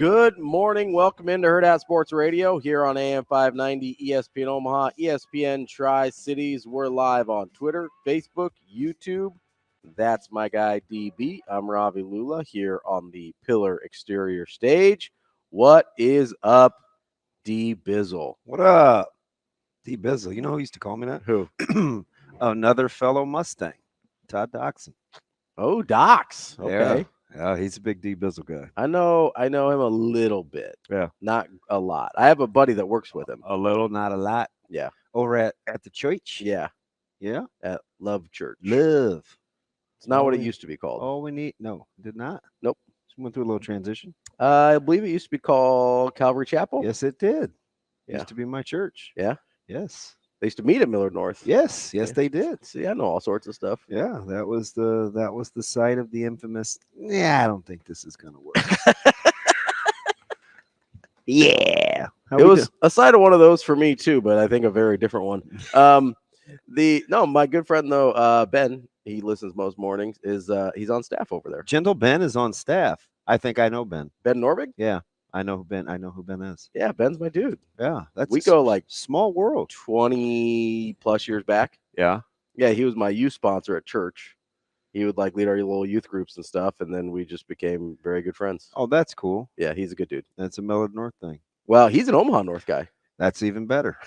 Good morning. Welcome into Hurrdat Sports Radio here on AM 590 ESPN Omaha, ESPN Tri-Cities. We're live on Twitter, Facebook, YouTube. That's my guy, DB. I'm Ravi Lulla here on the Pillar Exterior stage. What is up, D Bizzle? What up, D Bizzle? You know who used to call me that? Who? Another fellow Mustang, Todd Doxson. Oh, Dox. Okay. Yeah, he's a big D Bizzle guy. I know him a little bit. Yeah. Not a lot. I have a buddy that works with him. A little, not a lot. Yeah. Over at the church? Yeah. Yeah? At Love Church. Love. It's not what it used to be called. All we need? No, did not? Nope. Just went through a little transition. I believe it used to be called Calvary Chapel. Yes, it did. Yeah. Used to be my church. Yeah. Yes. They used to meet at Millard North. Yes, Yeah. they did. See, I know all sorts of stuff. Yeah, that was the site of the infamous. Yeah, I don't think this is gonna work. Yeah. It was a side of one of those for me too, but I think a very different one. My good friend though, Ben, he listens most mornings, is he's on staff over there. Gentle Ben is on staff. I think I know Ben. Ben Norbig? Yeah. I know who Ben is. Yeah, Ben's my dude. Yeah. We go like small world. 20 plus years back. Yeah. Yeah, he was my youth sponsor at church. He would like lead our little youth groups and stuff, and then we just became very good friends. Oh, that's cool. Yeah, he's a good dude. That's a Millard North thing. Well, he's an Omaha North guy. That's even better.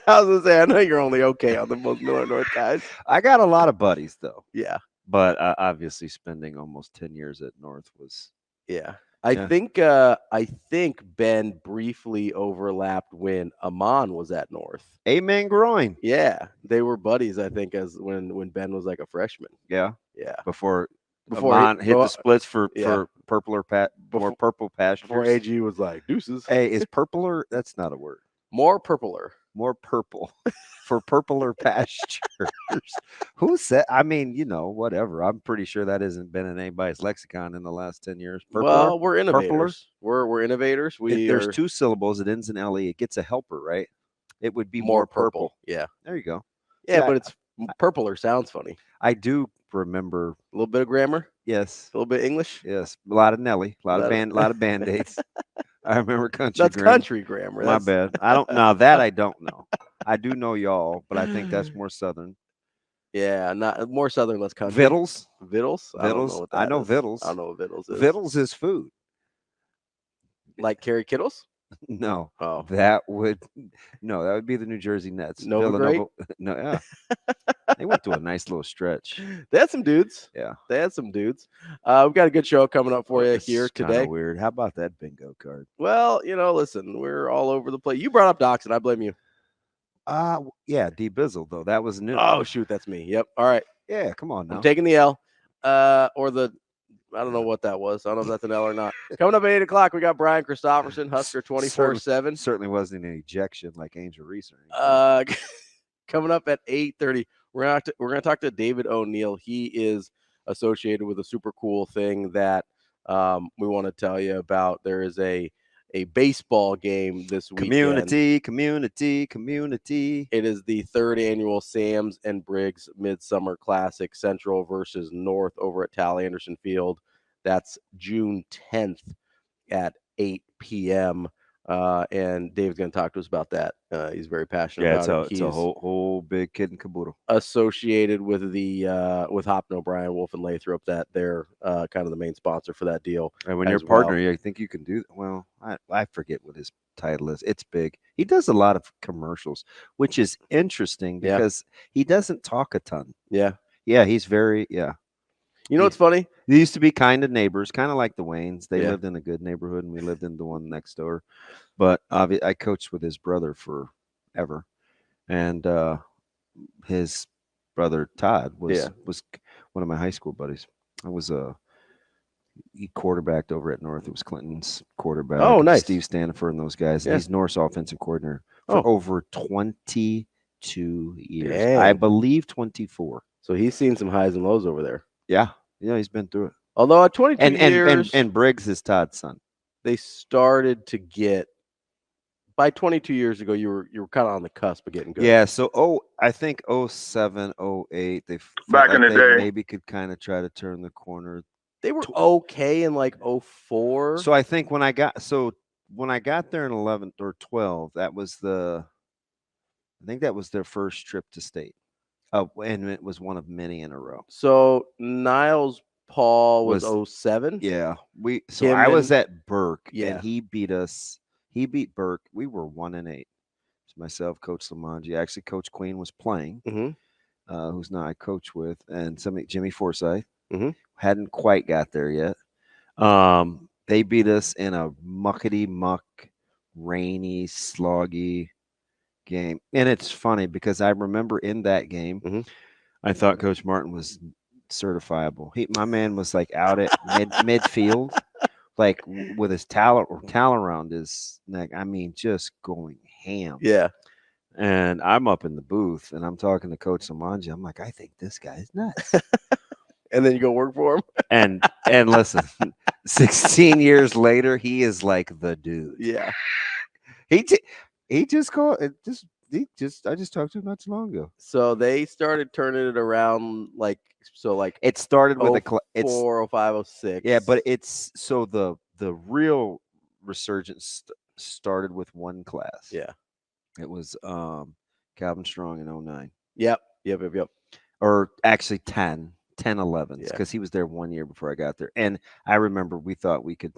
I was gonna say, I know you're only okay on the most Millard North guys. I got a lot of buddies though. Yeah, but obviously spending almost 10 years at North was. Yeah. I think Ben briefly overlapped when Amon was at North. Amen groin. Yeah, they were buddies. I think as when Ben was like a freshman. Yeah. Before Amon hit the splits for purple purple pastures. Before AG was like deuces. Hey, is purpler? That's not a word. More purpler. More purple for purpler pastures. Who said? I mean, whatever. I'm pretty sure that hasn't been in anybody's lexicon in the last 10 years. Purpler? Well, we're innovators. We're innovators. There's two syllables. It ends in LE. It gets a helper, right? It would be more purple. Yeah. There you go. Yeah, but it's purpler sounds funny. I do remember a little bit of grammar. Yes. A little bit of English. Yes. A lot of Nelly. A lot of Band-Aids. I remember country That's grammar. Country grammar. My bad. I don't know. That I don't know. I do know y'all, but I think that's more Southern. Yeah, not more Southern, less country. Vittles. I know vittles. I don't know what vittles is. Vittles is food. Like Kerry Kittles? No. Oh. That would be the New Jersey Nets. No, yeah. They went through a nice little stretch. They had some dudes. Yeah. They had some dudes. We've got a good show coming up for you here today. Weird. How about that bingo card? Well, listen, we're all over the place. You brought up Doxson. I blame you. Yeah, D Bizzle, though. That was new. Oh, shoot. That's me. Yep. All right. Yeah, come on now. I'm taking the L. I don't know what that was. I don't know if that's an L or not. Coming up at 8 o'clock, we got Brian Christopherson, Husker 24/7. Certainly wasn't an ejection like Angel Reese or anything. Coming up at 8:30, we're gonna talk to David O'Neill. He is associated with a super cool thing that we want to tell you about. There is a baseball game this weekend. Community. It is the 3rd annual Sam's and Briggs Midsummer Classic, Central versus North over at Tal Anderson Field. That's June 10th at 8 p.m. And Dave's going to talk to us about that. He's very passionate about it. It's a whole big kid in caboodle. Associated with the with Hopkins, O'Brien, Wolf, and Lathrop, that they're kind of the main sponsor for that deal. And when you're a partner, I think you can do that. Well, I forget what his title is. It's big. He does a lot of commercials, which is interesting because he doesn't talk a ton. Yeah. Yeah, he's very You know what's funny? They used to be kind of neighbors, kind of like the Waynes. They lived in a good neighborhood, and we lived in the one next door. But I coached with his brother forever, and his brother Todd was one of my high school buddies. He quarterbacked over at North. It was Clinton's quarterback. Oh, nice. Steve Stanford and those guys. Yeah. He's North's offensive coordinator for over 22 years. Dang. I believe 24. So he's seen some highs and lows over there. Yeah, he's been through it. Although at 22 years, and Briggs is Todd's son. They started to get. By 22 years ago, you were kind of on the cusp of getting good. Yeah. So I think 07, 08, they back in the day maybe could kind of try to turn the corner. They were okay in like 04. So I think when I got there in 11th or 12, I think that was their first trip to state. And it was one of many in a row. So Niles Paul was 07. Yeah. I was at Burke Yeah. and he beat us. He beat Burke. We were 1-8. It's myself, Coach Lamanji. Actually, Coach Queen was playing, who's now I coach with, and Jimmy Forsyth. Hadn't quite got there yet. They beat us in a muckety muck, rainy, sloggy game. And it's funny because I remember in that game, I thought Coach Martin was certifiable. My man was like out at midfield, like with his towel around his neck. I mean, just going ham. Yeah. And I'm up in the booth and I'm talking to Coach Samanji. I'm like, I think this guy's nuts. And then you go work for him. And listen, 16 years later, he is like the dude. Yeah. He just called it. I just talked to him not too long ago. So they started turning it around like it started with 04, 05, 06. Yeah, but it's so the real resurgence started with one class. Yeah. It was Calvin Strong in 09. Yep. Or actually 10, 11s because he was there 1 year before I got there. And I remember we thought we could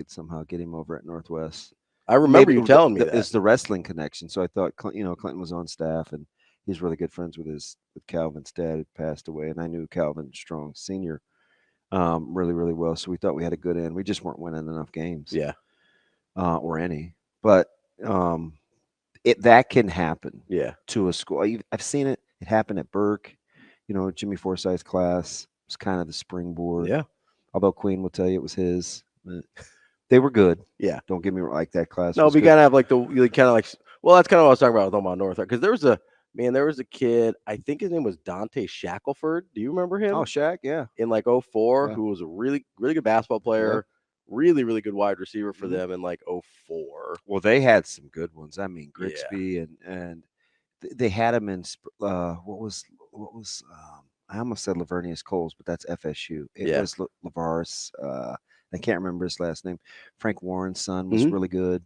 somehow get him over at Northwest. I remember you telling me that. It's the wrestling connection. So I thought, Clinton was on staff and he's really good friends with Calvin's dad had passed away. And I knew Calvin Strong Sr. Really, really well. So we thought we had a good end. We just weren't winning enough games. Yeah. Or any. But that can happen. Yeah. To a school. I've seen it. It happened at Burke. Jimmy Forsyth's class was kind of the springboard. Yeah. Although Queen will tell you it was his. They were good. Yeah. Don't get me wrong. Like that class. No, we gotta have like well, that's kind of what I was talking about with Omaha North. Because there was a kid, I think his name was Dante Shackelford. Do you remember him? Oh, Shaq, yeah. In like 04, who was a really, really good basketball player, really, really good wide receiver for them in like 04. Well, they had some good ones. I mean, Grigsby and they had him in what was I almost said Lavernius Coles, but that's FSU. It was Lavaris. I can't remember his last name. Frank Warren's son was really good.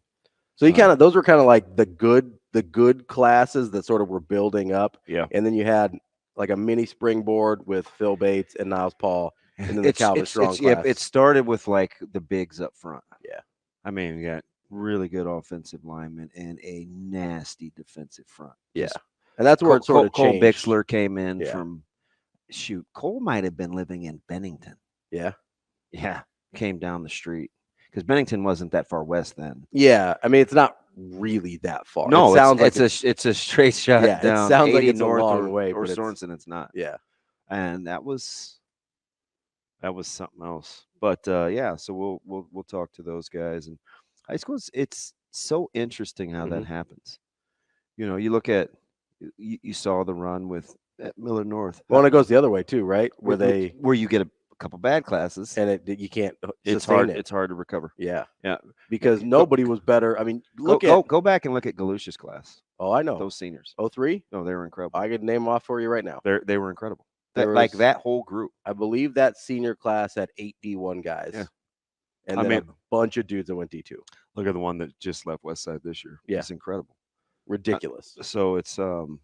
So those were kind of like the good classes that sort of were building up. Yeah. And then you had like a mini springboard with Phil Bates and Niles Paul, and then the Calvin Strong class. It started with like the bigs up front. Yeah. I mean, you got really good offensive linemen and a nasty defensive front. Yeah. And that's where it sort of changed. Cole Bixler came in from Cole might have been living in Bennington. Yeah. Yeah. Came down the street because Bennington wasn't that far west then. Yeah. I mean, it's not really that far. No, it sounds it's a straight shot down. It sounds like it's north a long way. Or Sorensen, it's not. Yeah. And that was something else. But so we'll talk to those guys. And high school, it's so interesting how that happens. You look at you saw the run at Miller North. Well, and it goes the other way too, right? Where you get a couple bad classes and you can't. It's hard. It's hard to recover. Yeah. Because nobody was better. I mean, go back and look at Galusha's class. Oh, I know those seniors. 03? No, they were incredible. I could name them off for you right now. They were incredible. That whole group. I believe that senior class had 8 D1 guys. Yeah. And then a bunch of dudes that went D2. Look at the one that just left Westside this year. Yeah. It's incredible. Ridiculous. So it's because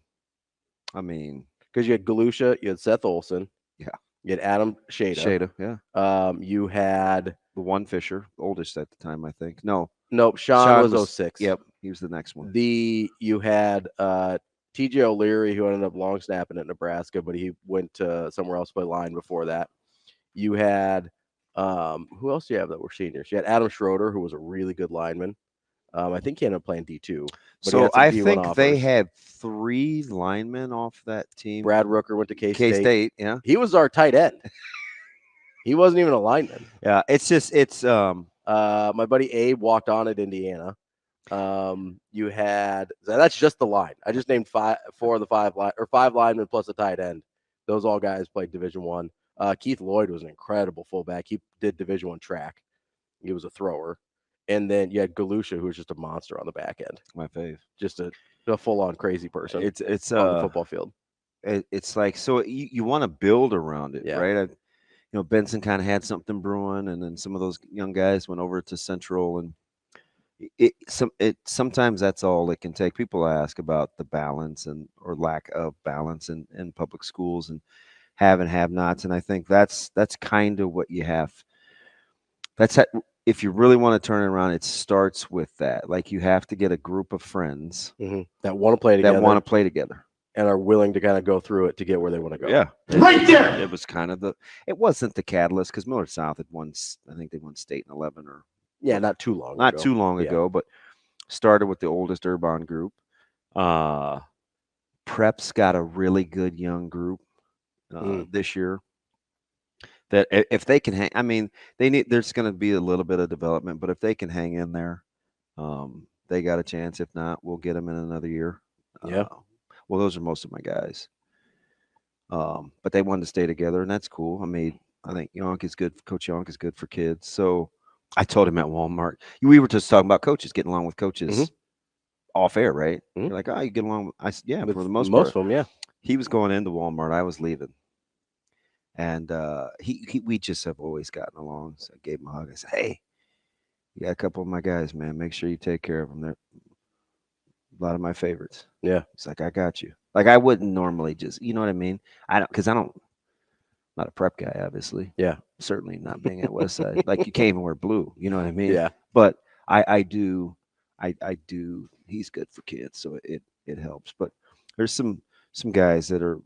you had Galusha, you had Seth Olson. Yeah. You had Adam Shada. Yeah. You had the one Fisher, oldest at the time, I think. Nope. Sean was 06. Yep. He was the next one. You had TJ O'Leary, who ended up long snapping at Nebraska, but he went to somewhere else to play line before that. You had who else do you have that were seniors? You had Adam Schroeder, who was a really good lineman. I think he ended up playing D2. So I think they had 3 linemen off that team. Brad Rooker went to K-State. Yeah. He was our tight end. He wasn't even a lineman. Yeah. It's my buddy Abe walked on at Indiana. You had that's just the line. I just named 4 of the 5 linemen plus a tight end. Those all guys played Division I. Keith Lloyd was an incredible fullback. He did Division I track. He was a thrower. And then you had Galusha, who was just a monster on the back end. My fave. Just a full-on crazy person. It's on the football field. It's like, so you want to build around it, right? Benson kind of had something brewing, and then some of those young guys went over to Central, and sometimes that's all it can take. People ask about the balance or lack of balance in public schools and have nots, and I think that's kind of what you have. If you really want to turn it around, it starts with that. Like, you have to get a group of friends that want to play together. And are willing to kind of go through it to get where they want to go. Yeah. Right there. It was kind of it wasn't the catalyst, because Millard South had won, I think they won state in 11 or. Yeah, not too long ago, but started with the oldest Urban group. Prep's got a really good young group this year. That if they can hang, I mean, there's going to be a little bit of development, but if they can hang in there, they got a chance. If not, we'll get them in another year. Yeah. Well, those are most of my guys. But they wanted to stay together, and that's cool. I mean, I think Yonk is good. Coach Yonk is good for kids. So I told him at Walmart, we were just talking about coaches, getting along with coaches off air, right? You're like, oh, you get along. For the most part. Most of them, yeah. He was going into Walmart. I was leaving. And we just have always gotten along. So I gave him a hug. I said, hey, you got a couple of my guys, man. Make sure you take care of them. They're a lot of my favorites. Yeah. It's like, I got you. Like, I wouldn't normally just, you know what I mean? I'm not a prep guy, obviously. Yeah. Certainly not being at Westside. Like, you can't even wear blue. You know what I mean? Yeah. But I do. He's good for kids, so it helps. But there's some guys that are,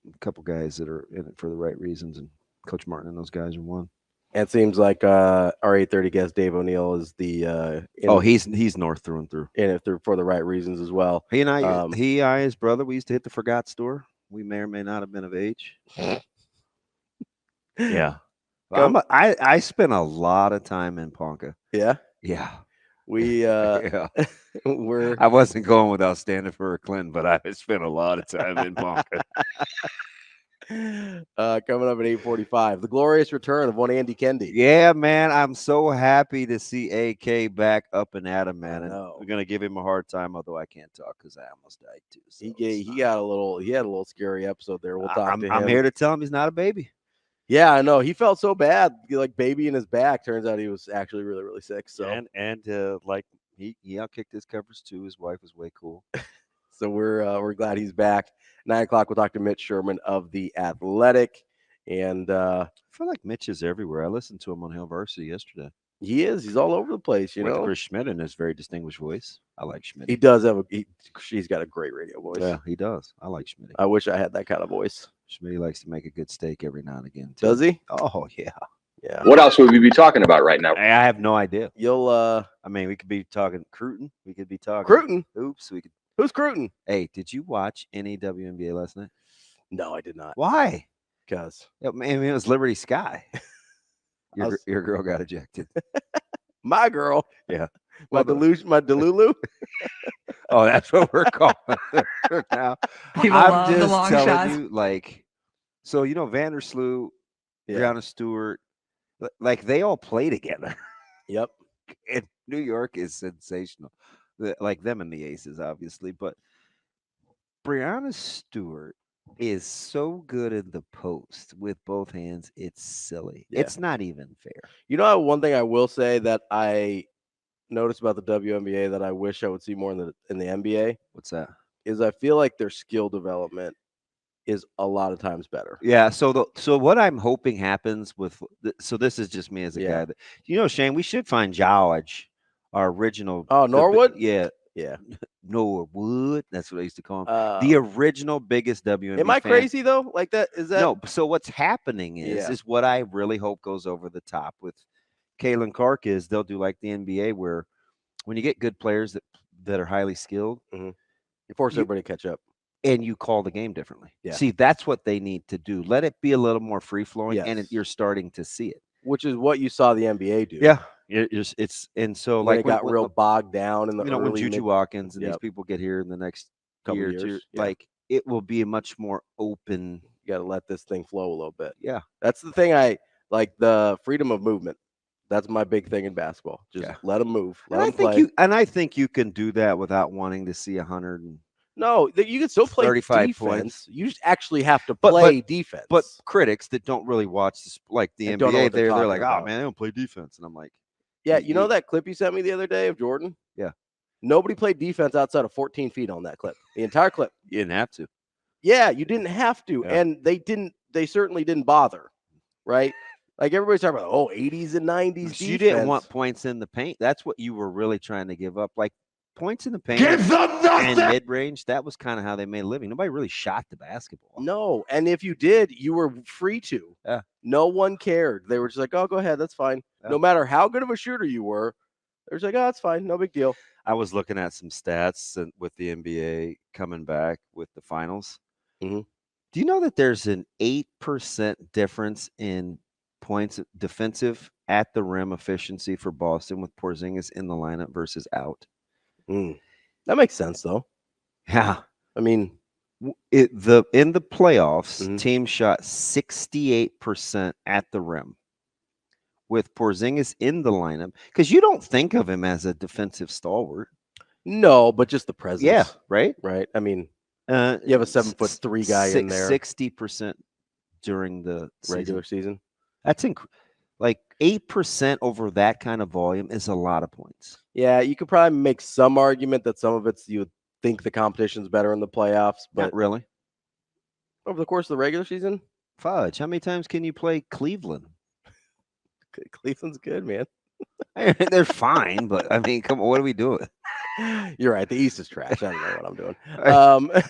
a couple guys that are in it for the right reasons, and Coach Martin and those guys are one. And it seems like our 8:30 guest Dave O'Neill is the he's north through and through, in it for the right reasons as well. He and I, his brother, we used to hit the Hurrdat store. We may or may not have been of age. Yeah, I spent a lot of time in Ponca. Yeah. We I wasn't going without standing for a Clinton, but I spent a lot of time in Ponca. Coming up at 8:45, the glorious return of one Andy Keneigh. Yeah, man, I'm so happy to see AK back up and at him, man. And we're gonna give him a hard time, although I can't talk because I almost died too. So he had a little scary episode there. We'll talk to him. I'm here to tell him he's not a baby. Yeah, I know. He felt so bad, like baby in his back. Turns out he was actually really, really sick. So like he outkicked his covers too. His wife was way cool. So we're glad he's back. 9 o'clock, we'll talk to Mitch Sherman of The Athletic. And I feel like Mitch is everywhere. I listened to him on Hill Varsity yesterday. He is. He's all over the place, you know. Chris Schmidt in his very distinguished voice. I like Schmidt. He does have he's got a great radio voice. Yeah, he does. I like Schmidt. I wish I had that kind of voice. Schmidt likes to make a good steak every now and again, too. Does he? Oh, yeah. Yeah. What else would we be talking about right now? I have no idea. I mean, we could be talking Cruton. We could be talking Cruton. Oops. Who's Cruton? Hey, did you watch any WNBA last night? No, I did not. Why? Because it was Liberty Sky. Your girl got ejected. My girl. Yeah. My Delulu. Oh, that's what we're calling her now. I'm just telling you, like, so Vandersloot, Brianna Stewart, like they all play together. Yep. And New York is sensational. Like them and the Aces, obviously, but Brianna Stewart is so good in the post with both hands. It's silly. Yeah. It's not even fair. You know, one thing I will say that I noticed about the WNBA that I wish I would see more in the NBA. What's that? Is I feel like their skill development is a lot of times better. Yeah. So what I'm hoping happens so this is just me as a guy that, Shane, we should find George, our original. Oh, Norwood. Yeah. Norwood. That's what I used to call him. The original biggest WNBA. Am I crazy though? Like that? Is that no? So what's happening is what I really hope goes over the top with Kaylin Clark is they'll do like the NBA where when you get good players that are highly skilled, you force everybody to catch up. And you call the game differently. Yeah. See, that's what they need to do. Let it be a little more free flowing, and you're starting to see it, which is what you saw the NBA do. Yeah, and so when it got real bogged down in the when Juju Watkins and these people get here in the next couple year years, or two, like it will be a much more open. You got to let this thing flow a little bit. Yeah, that's the thing. I like the freedom of movement. That's my big thing in basketball. Just let them move. Let them play. I think you can do that without wanting to see 100 No, you can still play 35 defense. points. You just actually have to play defense. But critics that don't really watch this, like the And don't know NBA, what they're they're like, talking oh man, they don't play defense, and I'm like, yeah, you know that clip you sent me the other day of Jordan? Yeah. Nobody played defense outside of 14 feet on that clip. The entire clip. You didn't have to. Yeah, you didn't have to, and they certainly didn't bother, right? Like everybody's talking about 80s and 90s defense. You didn't want points in the paint. That's what you were really trying to give up. Like points in the paint and mid-range, that was kind of how they made a living. Nobody really shot the basketball. No, and if you did, you were free to. Yeah. No one cared. They were just like, oh, go ahead, that's fine. Yeah. No matter how good of a shooter you were, they were just like, oh, that's fine, no big deal. I was looking at some stats with the NBA coming back with the finals. Mm-hmm. Do you know that there's an 8% difference in points defensive at the rim efficiency for Boston with Porzingis in the lineup versus out? That makes sense, though. Yeah. I mean, in the playoffs, teams shot 68% at the rim with Porzingis in the lineup, because you don't think of him as a defensive stalwart. No, but just the presence. Yeah, right. Right. I mean, you have a 7'3" guy in there. 60% during the regular season. That's like 8% over that kind of volume is a lot of points. Yeah, you could probably make some argument that some of it's you would think the competition's better in the playoffs, but not really. Over the course of the regular season, fudge. How many times can you play Cleveland? Cleveland's good, man. They're fine, but I mean, come on, what are we doing? You're right. The East is trash. I don't know what I'm doing.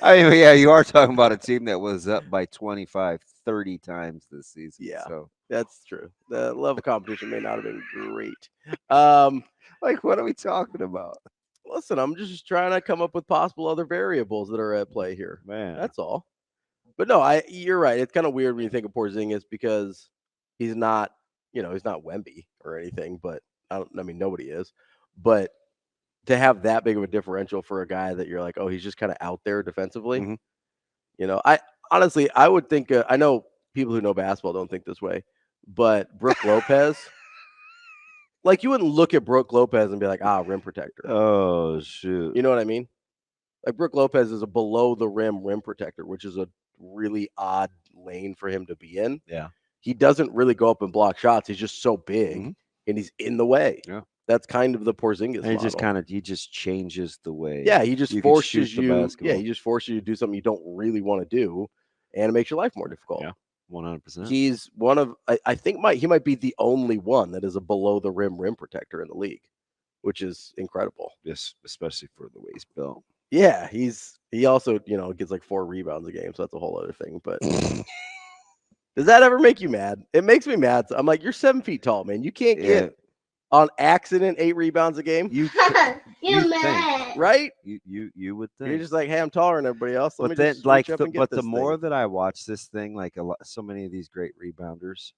I mean, yeah, you are talking about a team that was up by 25, 30 times this season. Yeah, so that's true. The level of competition may not have been great. Like, what are we talking about? Listen, I'm just trying to come up with possible other variables that are at play here. Man, that's all. But no, you're right. It's kind of weird when you think of Porzingis because he's not, he's not Wemby or anything. But I mean, nobody is. But to have that big of a differential for a guy that you're like, oh, he's just kind of out there defensively. I honestly, I would think. I know people who know basketball don't think this way, but Brook Lopez. Like, you wouldn't look at Brook Lopez and be like, rim protector. Oh, shoot. You know what I mean? Like, Brook Lopez is a below-the-rim rim protector, which is a really odd lane for him to be in. Yeah. He doesn't really go up and block shots. He's just so big, and he's in the way. Yeah. That's kind of the Porzingis model. He just changes the way. Yeah, he just forces you. Yeah, he just forces you to do something you don't really want to do, and it makes your life more difficult. Yeah. 100%. He's one of, I think he might be the only one that is a below the rim protector in the league, which is incredible. Yes, especially for the way he's built. Yeah, he also, gets like 4 rebounds a game, so that's a whole other thing. But does that ever make you mad? It makes me mad. I'm like, you're 7 feet tall, man. You can't get on accident 8 rebounds a game. You mad, right? You would think. You're just like, hey, I'm taller than everybody else. But then, the more that I watch this thing, like so many of these great rebounders,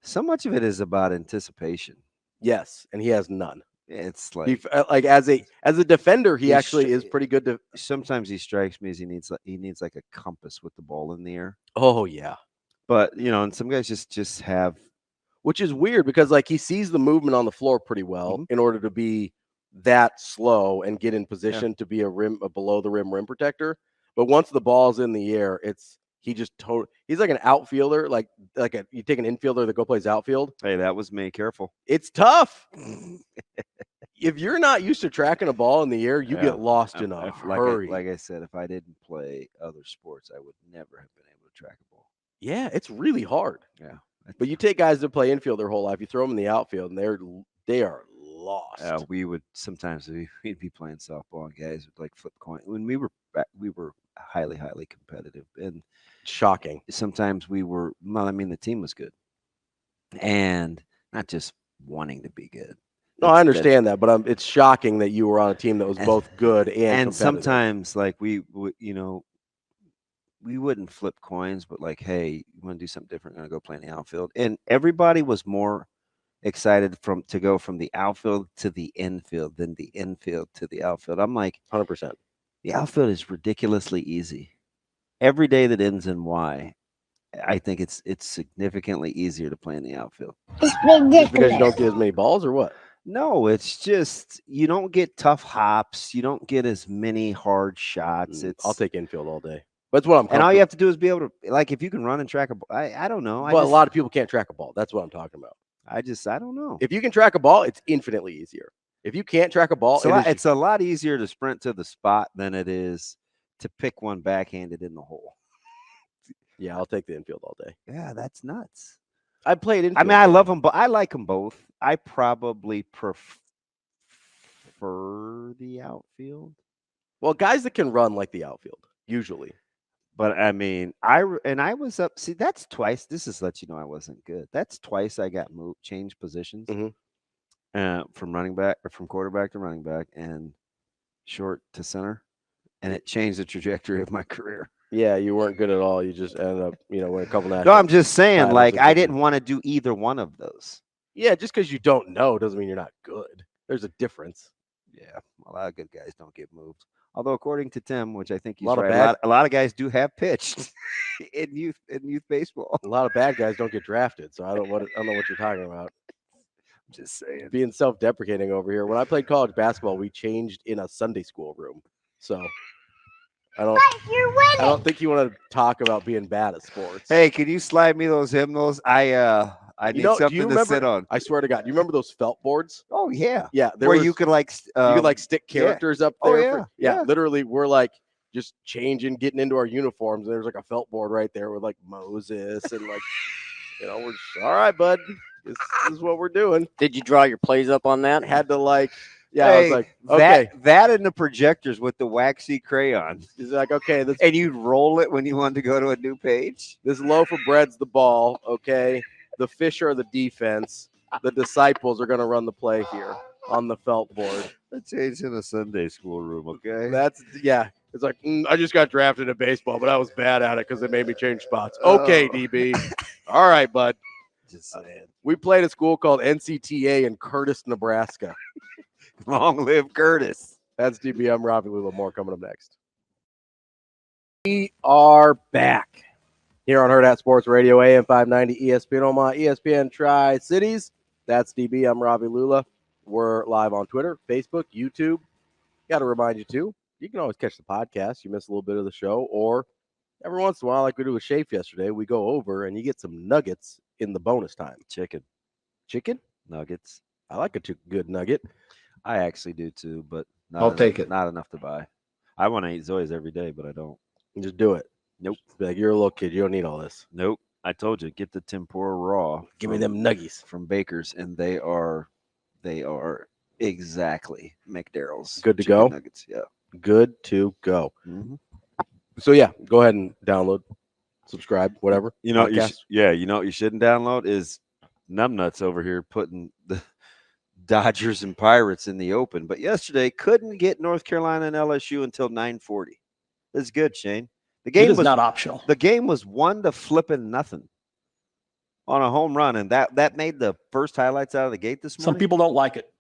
so much of it is about anticipation. Yes, and he has none. It's like as a defender, he actually is pretty good. Sometimes he strikes me as he needs like a compass with the ball in the air. Oh yeah, but and some guys just have. Which is weird because he sees the movement on the floor pretty well in order to be that slow and get in position to be a below the rim rim protector. But once the ball's in the air, he's like an outfielder, like you take an infielder that plays outfield. Hey, that was me. Careful. It's tough. If you're not used to tracking a ball in the air, you get lost in a hurry. Like I said, if I didn't play other sports, I would never have been able to track a ball. Yeah, it's really hard. Yeah. But you take guys that play infield their whole life, you throw them in the outfield, and they are lost. We would sometimes we'd be playing softball, and guys would flip coin. When we were highly competitive and shocking. Sometimes the team was good, and not just wanting to be good. No, I understand that, but it's shocking that you were on a team that was both good and sometimes we wouldn't flip coins, but hey, you want to do something different? Going to go play in the outfield, and everybody was more excited to go from the outfield to the infield than the infield to the outfield. I'm like, 100%. The outfield is ridiculously easy. Every day that ends in Y, I think it's significantly easier to play in the outfield. It's ridiculous. Just because you don't get as many balls, or what? No, it's just you don't get tough hops. You don't get as many hard shots. I'll take infield all day. That's what I'm. And all you have to do is be able to, like, if you can run and track a ball. I don't know. But a lot of people can't track a ball. That's what I'm talking about. I don't know. If you can track a ball, it's infinitely easier. If you can't track a ball, it's a lot easier to sprint to the spot than it is to pick one backhanded in the hole. Yeah, I'll take the infield all day. Yeah, that's nuts. I played infield. I mean, I love them, but I like them both. I probably prefer the outfield. Well, guys that can run like the outfield, usually. But I mean, I was up. See, that's twice. This is let you know I wasn't good. That's twice I got changed positions from running back or from quarterback to running back and short to center, and it changed the trajectory of my career. Yeah, you weren't good at all. You just ended up, with a couple national. No, I'm just saying, like, I didn't want to do either one of those. Yeah, just because you don't know doesn't mean you're not good. There's a difference. Yeah, a lot of good guys don't get moved. Although, according to Tim, which I think he's a lot of guys do have pitched in youth baseball. A lot of bad guys don't get drafted, so I don't know what you're talking about. I'm just saying, being self-deprecating over here. When I played college basketball, we changed in a Sunday school room, so I don't think you want to talk about being bad at sports. Hey, can you slide me those hymnals? I need something to sit on. I swear to God, you remember those felt boards? Oh yeah, yeah. Where you could stick characters up there. Oh, yeah. Literally, we're like just changing, getting into our uniforms. And there's like a felt board right there with like Moses and like, we're just, all right, bud. This is what we're doing. Did you draw your plays up on that? Had to I Hey, was like, okay. That and the projectors with the waxy crayon. He's like, okay. And you'd roll it when you wanted to go to a new page. This loaf of bread's the ball, okay? The fish are the defense. The disciples are going to run the play here on the felt board. That changed in a Sunday school room, okay? It's like, I just got drafted in baseball, but I was bad at it because it made me change spots. Okay, DB. All right, bud. Just saying. We played a school called NCTA in Curtis, Nebraska. Long live Curtis. That's DB. I'm Ravi. Lulla. More coming up next. We are back here on Hurrdat Sports Radio, AM 590, ESPN Omaha, ESPN Tri-Cities. That's DB. I'm Ravi Lulla. We're live on Twitter, Facebook, YouTube. Got to remind you, too, you can always catch the podcast. You miss a little bit of the show, or every once in a while, like we do with Shafe yesterday, we go over and you get some nuggets in the bonus time. Chicken? Nuggets. I like a good nugget. I actually do, too, but I'll take it. Not enough to buy. I want to eat Zoe's every day, but I don't. Just do it. Nope. Be like, you're a little kid. You don't need all this. Nope. I told you, get the tempura raw. Give me them nuggies from Baker's, and they are exactly McDarrell's. Good to go. Nuggets, yeah. Good to go. Mm-hmm. So yeah, go ahead and download, subscribe, whatever. You know, what you shouldn't download is Numbnuts over here putting the Dodgers and Pirates in the open, but yesterday couldn't get North Carolina and LSU until 9:40. That's good, Shane. The game was not optional. The game was 1-0 on a home run, and that made the first highlights out of the gate this morning. Some people don't like it.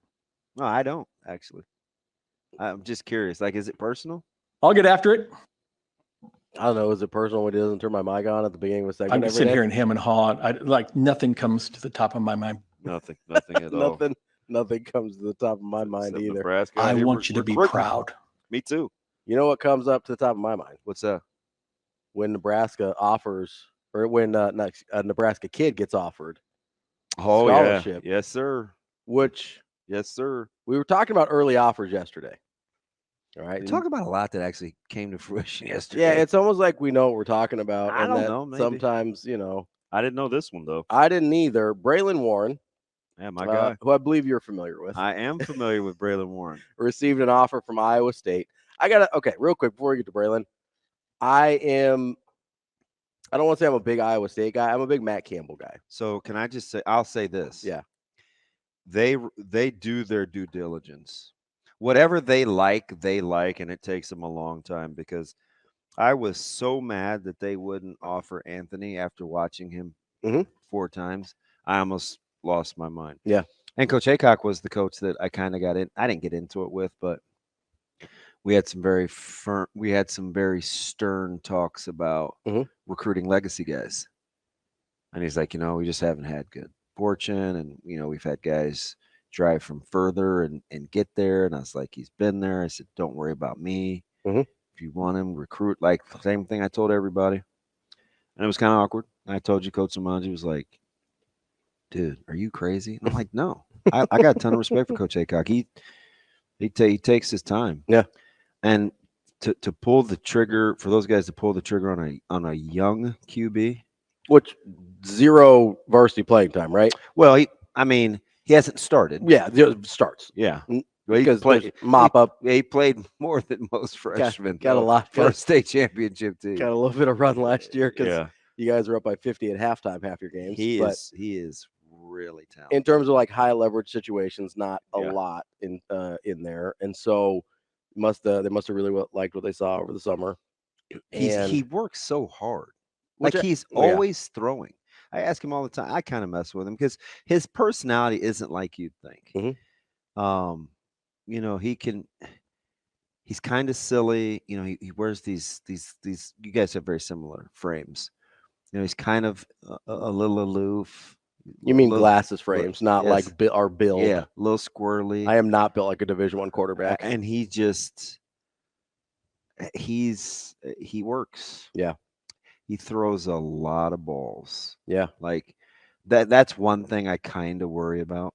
No, I don't actually. I'm just curious. Like, is it personal? I'll get after it. I don't know. Is it personal when he doesn't turn my mic on at the beginning of a segment? I'm sitting here and him and haw. Nothing comes to the top of my mind. Nothing at all. Nothing comes to the top of my mind Except either. Nebraska. I want you to be proud. Me too. You know what comes up to the top of my mind? What's that? When Nebraska offers, or when a Nebraska kid gets offered scholarship. Yeah. Yes, sir. Yes, sir. We were talking about early offers yesterday. All right. We talked about a lot that actually came to fruition yesterday. Yeah, it's almost like we know what we're talking about. I don't know. Maybe. Sometimes, I didn't know this one, though. I didn't either. Braylon Warren. Yeah, my guy. Who I believe you're familiar with. I am familiar with Braylon Warren. Received an offer from Iowa State. Real quick, before we get to Braylon, I don't want to say I'm a big Iowa State guy. I'm a big Matt Campbell guy. So can I just say, I'll say this. Yeah. They do their due diligence. Whatever they like, and it takes them a long time, because I was so mad that they wouldn't offer Anthony after watching him 4 times. I almost lost my mind. Yeah. And Coach Aycock was the coach that I kind of got in. I didn't get into it with, but we had some very stern talks about recruiting legacy guys. And he's like, we just haven't had good fortune, and we've had guys drive from further and get there. And I was like, he's been there. I said, don't worry about me. Mhm. If you want him, recruit. Like the same thing I told everybody. And it was kind of awkward. I told you, Coach Samanji was like, dude, are you crazy? And I'm like, no. I got a ton of respect for Coach Aycock. He takes his time. Yeah. And to pull the trigger, for those guys to pull the trigger on a young QB. Which 0 varsity playing time, right? Well, he hasn't started. Yeah, it starts. Yeah. Because mop up. He played more than most freshmen. Got a lot for a state championship team. Got a little bit of run last year because Yeah. you guys were up by 50 at halftime half your games. He is really talented. In terms of like high leverage situations, not a Yeah. lot in there, and so they must have really liked what they saw over the summer. He works so hard. Which Like he's always throwing. I ask him all the time. I kind of mess with him because his personality isn't like you'd think. Mhm. You know, he's kind of silly. You know, he wears these. You guys have very similar frames. You know, he's kind of a little aloof. You mean glasses frames, not yes. like our build. Yeah, a little squirrely. I am not built like a Division I quarterback. And he works. Yeah. He throws a lot of balls. Yeah. Like that's one thing I kind of worry about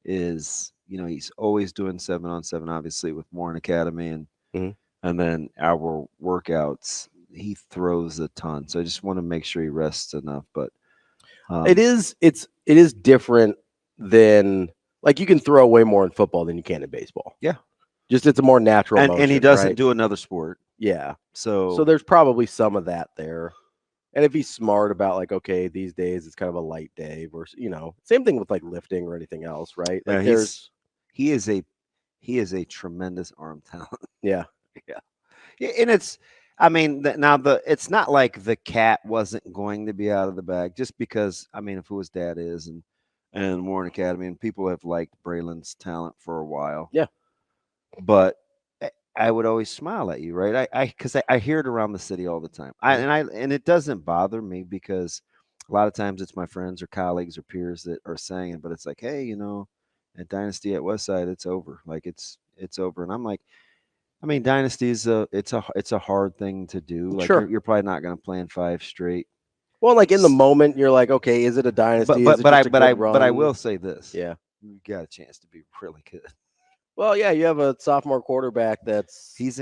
is, you know, he's always doing 7-on-7, obviously with Warren Academy and then our workouts, he throws a ton. So I just want to make sure he rests enough. But it is different than, like, you can throw way more in football than you can in baseball. Yeah. Just it's a more natural motion, and he doesn't right? do another sport. Yeah. So there's probably some of that there. And if he's smart about, like, okay, these days it's kind of a light day versus, you know, same thing with like lifting or anything else, right? Like he is a tremendous arm talent. Yeah. Yeah. And it's, I mean, it's not like the cat wasn't going to be out of the bag just because, I mean, of who his dad is and Warren Academy, and people have liked Braylon's talent for a while. Yeah. But I would always smile at you, right? Because I hear it around the city all the time. And it doesn't bother me because a lot of times it's my friends or colleagues or peers that are saying it, but it's like, hey, you know, at Dynasty at Westside, it's over. Like it's over. And I'm like, I mean, Dynasty is it's a hard thing to do. Like Sure. you're probably not going to plan 5 straight. Well, like in the moment, you're like, okay, is it a dynasty? But I will say this. Yeah. You got a chance to be really good. Well, yeah, you have a sophomore quarterback that's He's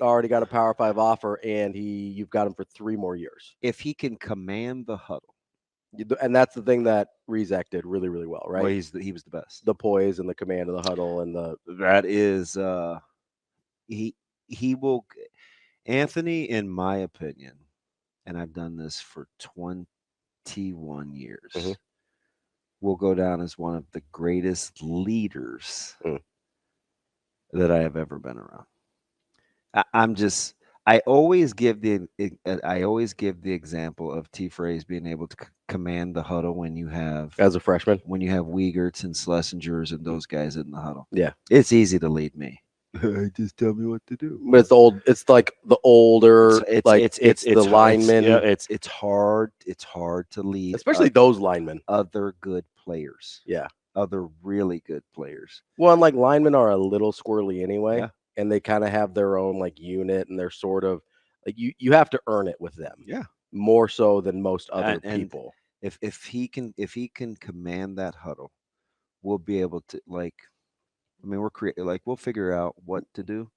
already got a Power 5 offer, and you've got him for 3 more years. If he can command the huddle, and that's the thing that Rezak did really, really well, right? Well, he was the best. The poise and the command of the huddle and that is he will. Anthony, in my opinion, and I've done this for 21 years. Will go down as one of the greatest leaders that I have ever been around. I always give the example of T. Fraze being able to command the huddle when you have, as a freshman, when you have Wiegerts and Schlesingers and those guys in the huddle. Yeah, it's easy to lead me. Just tell me what to do. But it's like the older, it's the linemen. It's hard to lead, especially those linemen. Other good players. Yeah. Other really good players. Well, and like linemen are a little squirrely anyway. Yeah. And they kind of have their own like unit, and they're sort of like you have to earn it with them. Yeah. More so than most other people. If he can command that huddle, we'll be able to, like, I mean, we'll figure out what to do.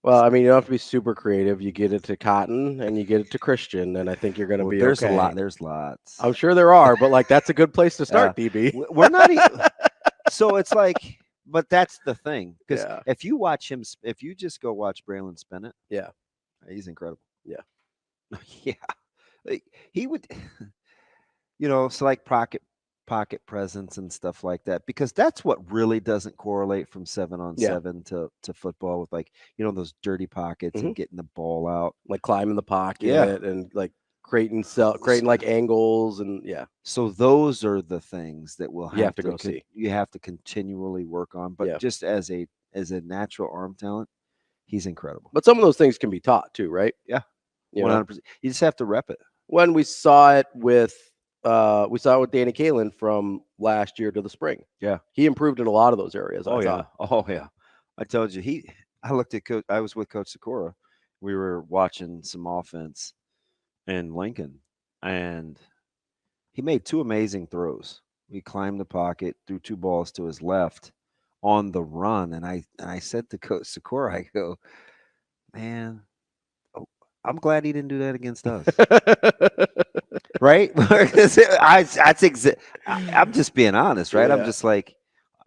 Well, I mean, you don't have to be super creative. You get it to Cotton and you get it to Christian, and I think you're going to be there's okay. There's lots. I'm sure there are, but like that's a good place to start, DB. We're not even. So it's like, but that's the thing, because if you watch him, if you just go watch Braylon spin it, he's incredible. Yeah, yeah, like, he would, you know, it's like pocket presence and stuff like that, because that's what really doesn't correlate from 7-on-7 to football, with, like, you know, those dirty pockets and getting the ball out, like climbing the pocket and like creating like angles and So those are the things that we'll have to go see. You have to continually work on, but just as a natural arm talent, he's incredible. But some of those things can be taught too, right? Yeah, 100%. You just have to rep it. When we saw it with we saw it with Danny Kaelin from last year to the spring. Yeah. He improved in a lot of those areas. Oh, I yeah. thought. Oh, yeah. I told you, I looked at Coach, I was with Coach Sikora. We were watching some offense in Lincoln, and he made 2 amazing throws. He climbed the pocket, threw 2 balls to his left on the run. And I said to Coach Sikora, I go, man, I'm glad he didn't do that against us. Right? I'm just being honest, right? Yeah.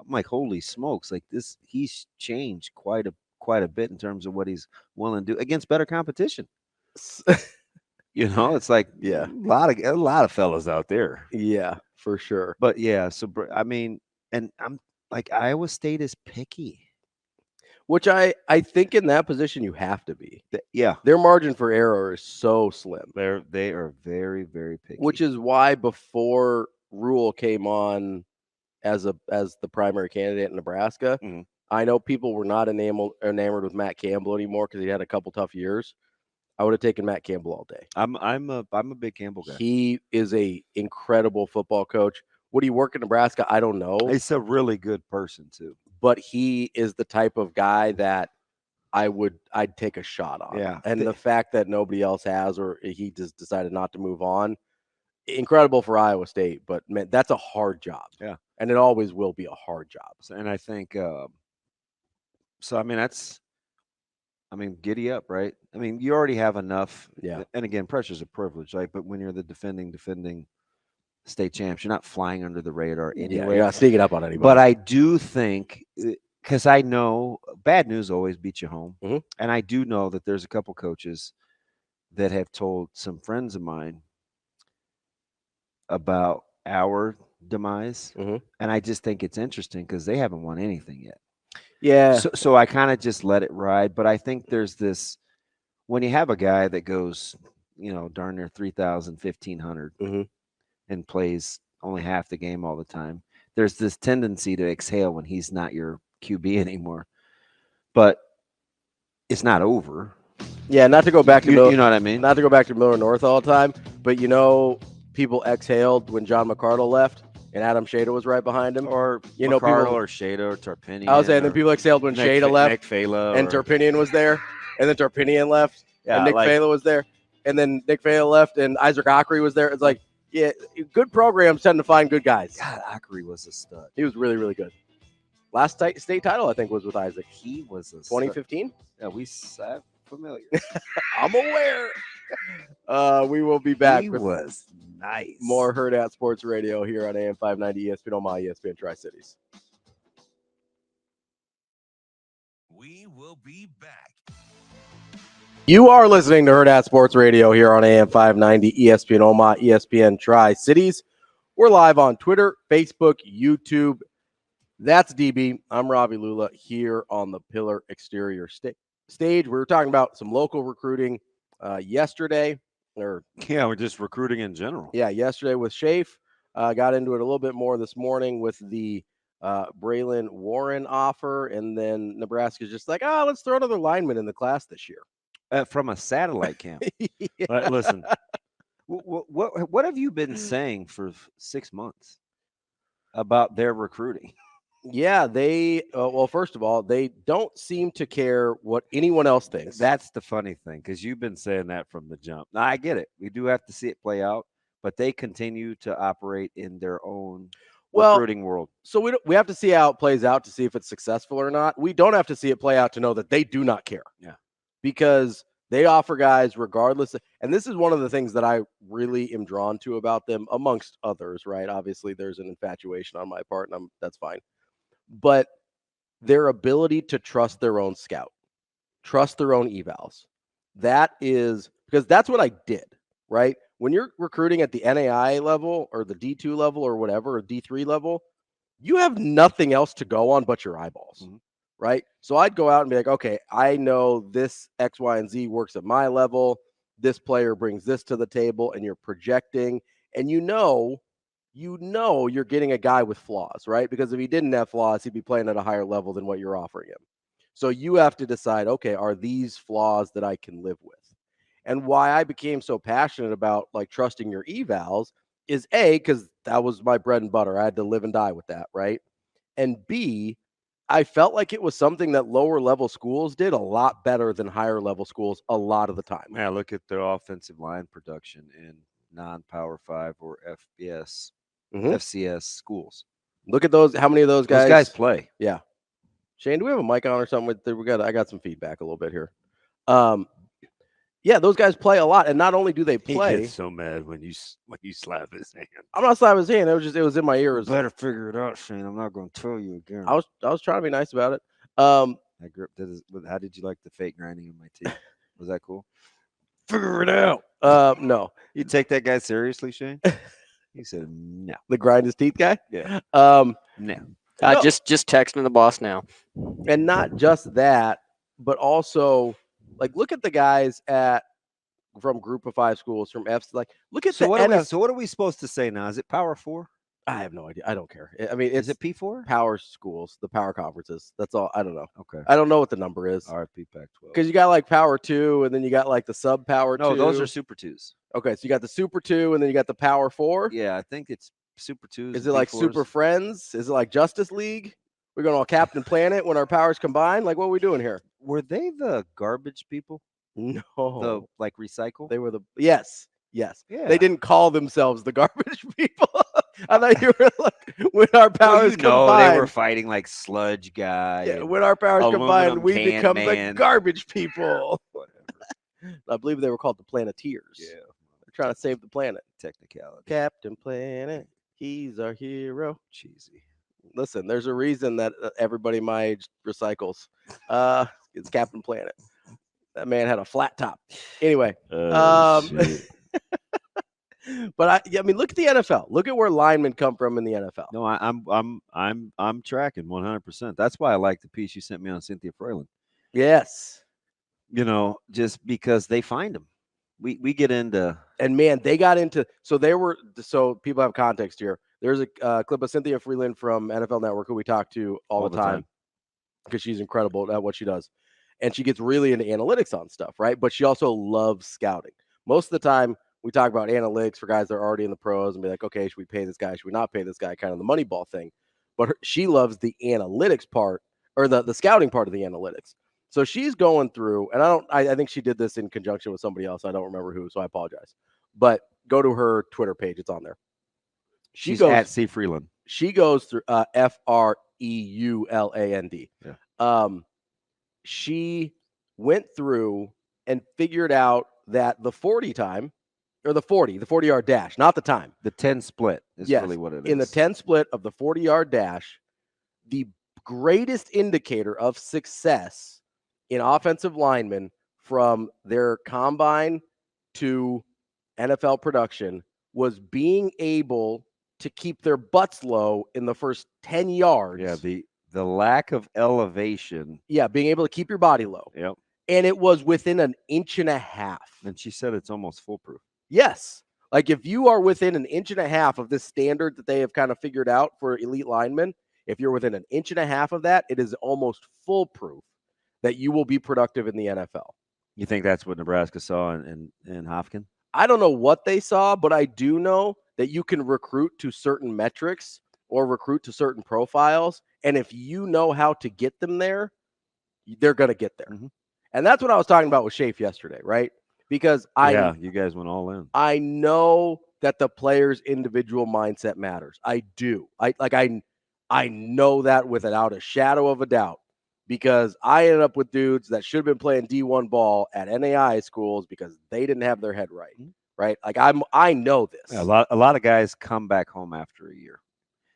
I'm like, holy smokes, like this, he's changed quite a bit in terms of what he's willing to do against better competition. It's like Yeah. a lot of fellas out there. Yeah, for sure. But yeah, so I mean, and I'm like, Iowa State is picky. Which I think in that position you have to be. Yeah, Their margin for error is so slim. they are very, very picky. Which is why before Rule came on as the primary candidate in Nebraska, Mhm. I know people were not enamored with Matt Campbell anymore because he had a couple tough years. I would have taken Matt Campbell all day. I'm a big Campbell guy. He is a incredible football coach. Would he work in Nebraska? I don't know. He's a really good person too. But he is the type of guy that I'd take a shot on. Yeah. And the fact that nobody else has, or he just decided not to move on, incredible for Iowa State. But man, that's a hard job. Yeah. And it always will be a hard job. And I think so. I mean, giddy up, right? I mean, you already have enough. Yeah. And again, pressure's a privilege, right? But when you're the defending state champs, you're not flying under the radar anyway. Yeah, you're not sneaking up on anybody. But I do think, because I know bad news always beats you home. Mm-hmm. And I do know that there's a couple coaches that have told some friends of mine about our demise. Mm-hmm. And I just think it's interesting because they haven't won anything yet. Yeah. So I kind of just let it ride. But I think there's this, when you have a guy that goes, darn near 3,000, 1,500 Mm-hmm. and plays only half the game all the time, there's this tendency to exhale when he's not your QB anymore. But it's not over. Yeah, not to go back to you know what I mean? Not to go back to Miller North all the time, but people exhaled when John McCardle left and Adam Shada was right behind him. Or McCardle people, or Shada or Tarpinian. I was saying, then people exhaled when Shada left Nick Fela and Tarpinian was there, and then Tarpinian left and Nick Fela was there, and then Nick Fela left and Isaac Ockery was there. It's like, yeah, good programs tend to find good guys. God, Ockery was a stud. He was really, really good. Last state title, I think, was with Isaac. He was a 2015? Yeah, I'm familiar. I'm aware. We will be back. He with was nice. more Hurrdat Sports Radio here on AM 590 ESPN Omaha, ESPN Tri-Cities. We will be back. You are listening to Hurrdat Sports Radio here on AM 590 ESPN Omaha, ESPN Tri-Cities. We're live on Twitter, Facebook, YouTube. That's DB. I'm Ravi Lulla here on the Pillar Exterior stage. We were talking about some local recruiting yesterday. We're just recruiting in general. Yeah, yesterday with Schaaf. Got into it a little bit more this morning with the Braylon Warren offer. And then Nebraska's just like, let's throw another lineman in the class this year. From a satellite camp. Yeah. Listen, what have you been saying for 6 months about their recruiting? Yeah, they well, first of all, they don't seem to care what anyone else thinks. That's the funny thing, because you've been saying that from the jump. Now, I get it. We do have to see it play out, but they continue to operate in their own recruiting world. So we have to see how it plays out to see if it's successful or not. We don't have to see it play out to know that they do not care. Yeah. Because they offer guys regardless. And this is one of the things that I really am drawn to about them, amongst others, right? Obviously, there's an infatuation on my part, and that's fine. But their ability to trust their own scout, trust their own evals. That is because that's what I did, right? When you're recruiting at the NAI level or the D2 level or whatever, or D3 level, you have nothing else to go on but your eyeballs, right? So I'd go out and be like, okay, I know this X, Y, and Z works at my level. This player brings this to the table, and you're projecting, and you're getting a guy with flaws, right? Because if he didn't have flaws, he'd be playing at a higher level than what you're offering him. So you have to decide, okay, are these flaws that I can live with? And why I became so passionate about like trusting your evals is A, because that was my bread and butter. I had to live and die with that, right? And B, I felt like it was something that lower level schools did a lot better than higher level schools a lot of the time. Yeah, look at their offensive line production in non-Power 5 or FCS schools. Look at those. How many of those guys? Those guys play. Yeah. Shane, do we have a mic on or something? I got some feedback a little bit here. Yeah, those guys play a lot, and not only do they play. He gets so mad when you slap his hand. I'm not slapping his hand. It was in my ears. Better figure it out, Shane. I'm not going to tell you again. I was trying to be nice about it. That grip. How did you like the fake grinding of my teeth? Was that cool? Figure it out. No. You take that guy seriously, Shane? He said no. The grind his teeth guy. Yeah. No. No. Just texting the boss now. And not just that, but also like look at the guys from Group of 5 schools, from F's. Like look at so what are we supposed to say now? Is it Power 4? I have no idea. I don't care. I mean, is it P4? Power schools, the power conferences. That's all. I don't know. Okay. I don't know what the number is. RFP Pac-12. Because you got like Power 2, and then you got like the sub Power 2. No, those are Super 2s. Okay, so you got the Super 2, and then you got the Power 4. Yeah, I think it's Super 2s. Is it like P4s. Super Friends? Is it like Justice League? We're going to Captain Planet when our powers combine? Like, what are we doing here? Were they the garbage people? No. The like recycle? They were the yes. Yeah. They didn't call themselves the garbage people. I thought you were like when our powers combine. They were fighting like sludge guy. Yeah, when our powers combine, we become the garbage people. Whatever. I believe they were called the Planeteers. Yeah. They're trying to save the planet. Technicality. Captain Planet, he's our hero. Cheesy. Listen, there's a reason that everybody my age recycles. It's Captain Planet. That man had a flat top. Anyway, but I mean, look at the NFL. Look at where linemen come from in the NFL. No, I'm tracking 100%. That's why I like the piece you sent me on Cynthia Frelund. Yes, just because they find them. We get into and man, they got into so people have context here. There's a clip of Cynthia Frelund from NFL Network who we talk to all the time because she's incredible at what she does. And she gets really into analytics on stuff, right? But she also loves scouting. Most of the time, we talk about analytics for guys that are already in the pros and be like, okay, should we pay this guy? Should we not pay this guy? Kind of the money ball thing. But she loves the analytics part or the scouting part of the analytics. So she's going through, and I think she did this in conjunction with somebody else. I don't remember who, so I apologize. But go to her Twitter page. It's on there. She's at C. Frelund. She goes through Freuland. Yeah. She went through and figured out that the 40 time or the 40-yard dash, not the time. The 10 split is really what it is. In the 10 split of the 40-yard dash, the greatest indicator of success in offensive linemen from their combine to NFL production was being able to keep their butts low in the first 10 yards. Yeah, the lack of elevation. Yeah, being able to keep your body low. Yep. And it was within an inch and a half. And she said it's almost foolproof. Yes. Like if you are within an inch and a half of this standard that they have kind of figured out for elite linemen, if you're within an inch and a half of that, it is almost foolproof that you will be productive in the NFL. You think that's what Nebraska saw in Hopkins? I don't know what they saw, but I do know that you can recruit to certain metrics or recruit to certain profiles. And if you know how to get them there, they're going to get there. Mm-hmm. And that's what I was talking about with Shafe yesterday, right? Because you guys went all in. I know that the player's individual mindset matters. I do. I know that without a shadow of a doubt because I ended up with dudes that should have been playing D1 ball at NAI schools because they didn't have their head right. Right? Like I know this. Yeah, a lot of guys come back home after a year.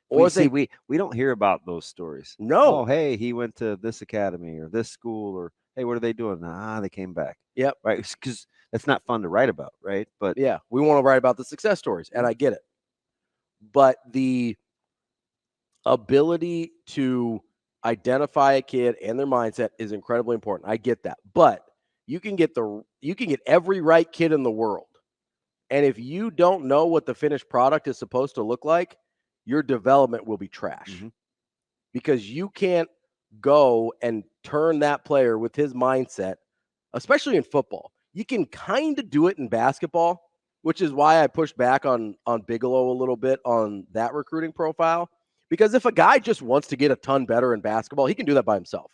Or we don't hear about those stories. No. Oh, hey, he went to this academy or this school, or hey, what are they doing? They came back. Yep. Right. Because that's not fun to write about, right? But yeah, we want to write about the success stories, and I get it. But the ability to identify a kid and their mindset is incredibly important. I get that. But you can get every right kid in the world. And if you don't know what the finished product is supposed to look like, your development will be trash. Mm-hmm. Because you can't go and turn that player with his mindset, especially in football. You can kind of do it in basketball which is why I pushed back on Bigelow a little bit on that recruiting profile. Because if a guy just wants to get a ton better in basketball, he can do that by himself.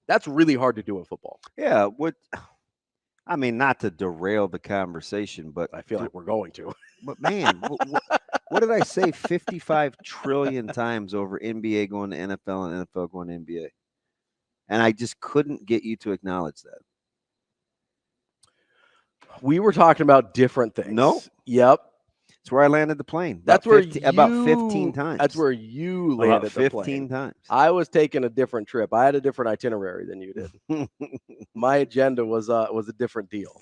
That's really hard to do in football. Yeah. I mean, not to derail the conversation, but I feel like we're going to. But man, what did I say 55 trillion times over NBA going to NFL and NFL going to NBA? And I just couldn't get you to acknowledge that. We were talking about different things. No. Yep. That's where I landed the plane. That's where about 15 times. That's where you landed the plane. 15 times. I was taking a different trip. I had a different itinerary than you did. My agenda was a different deal.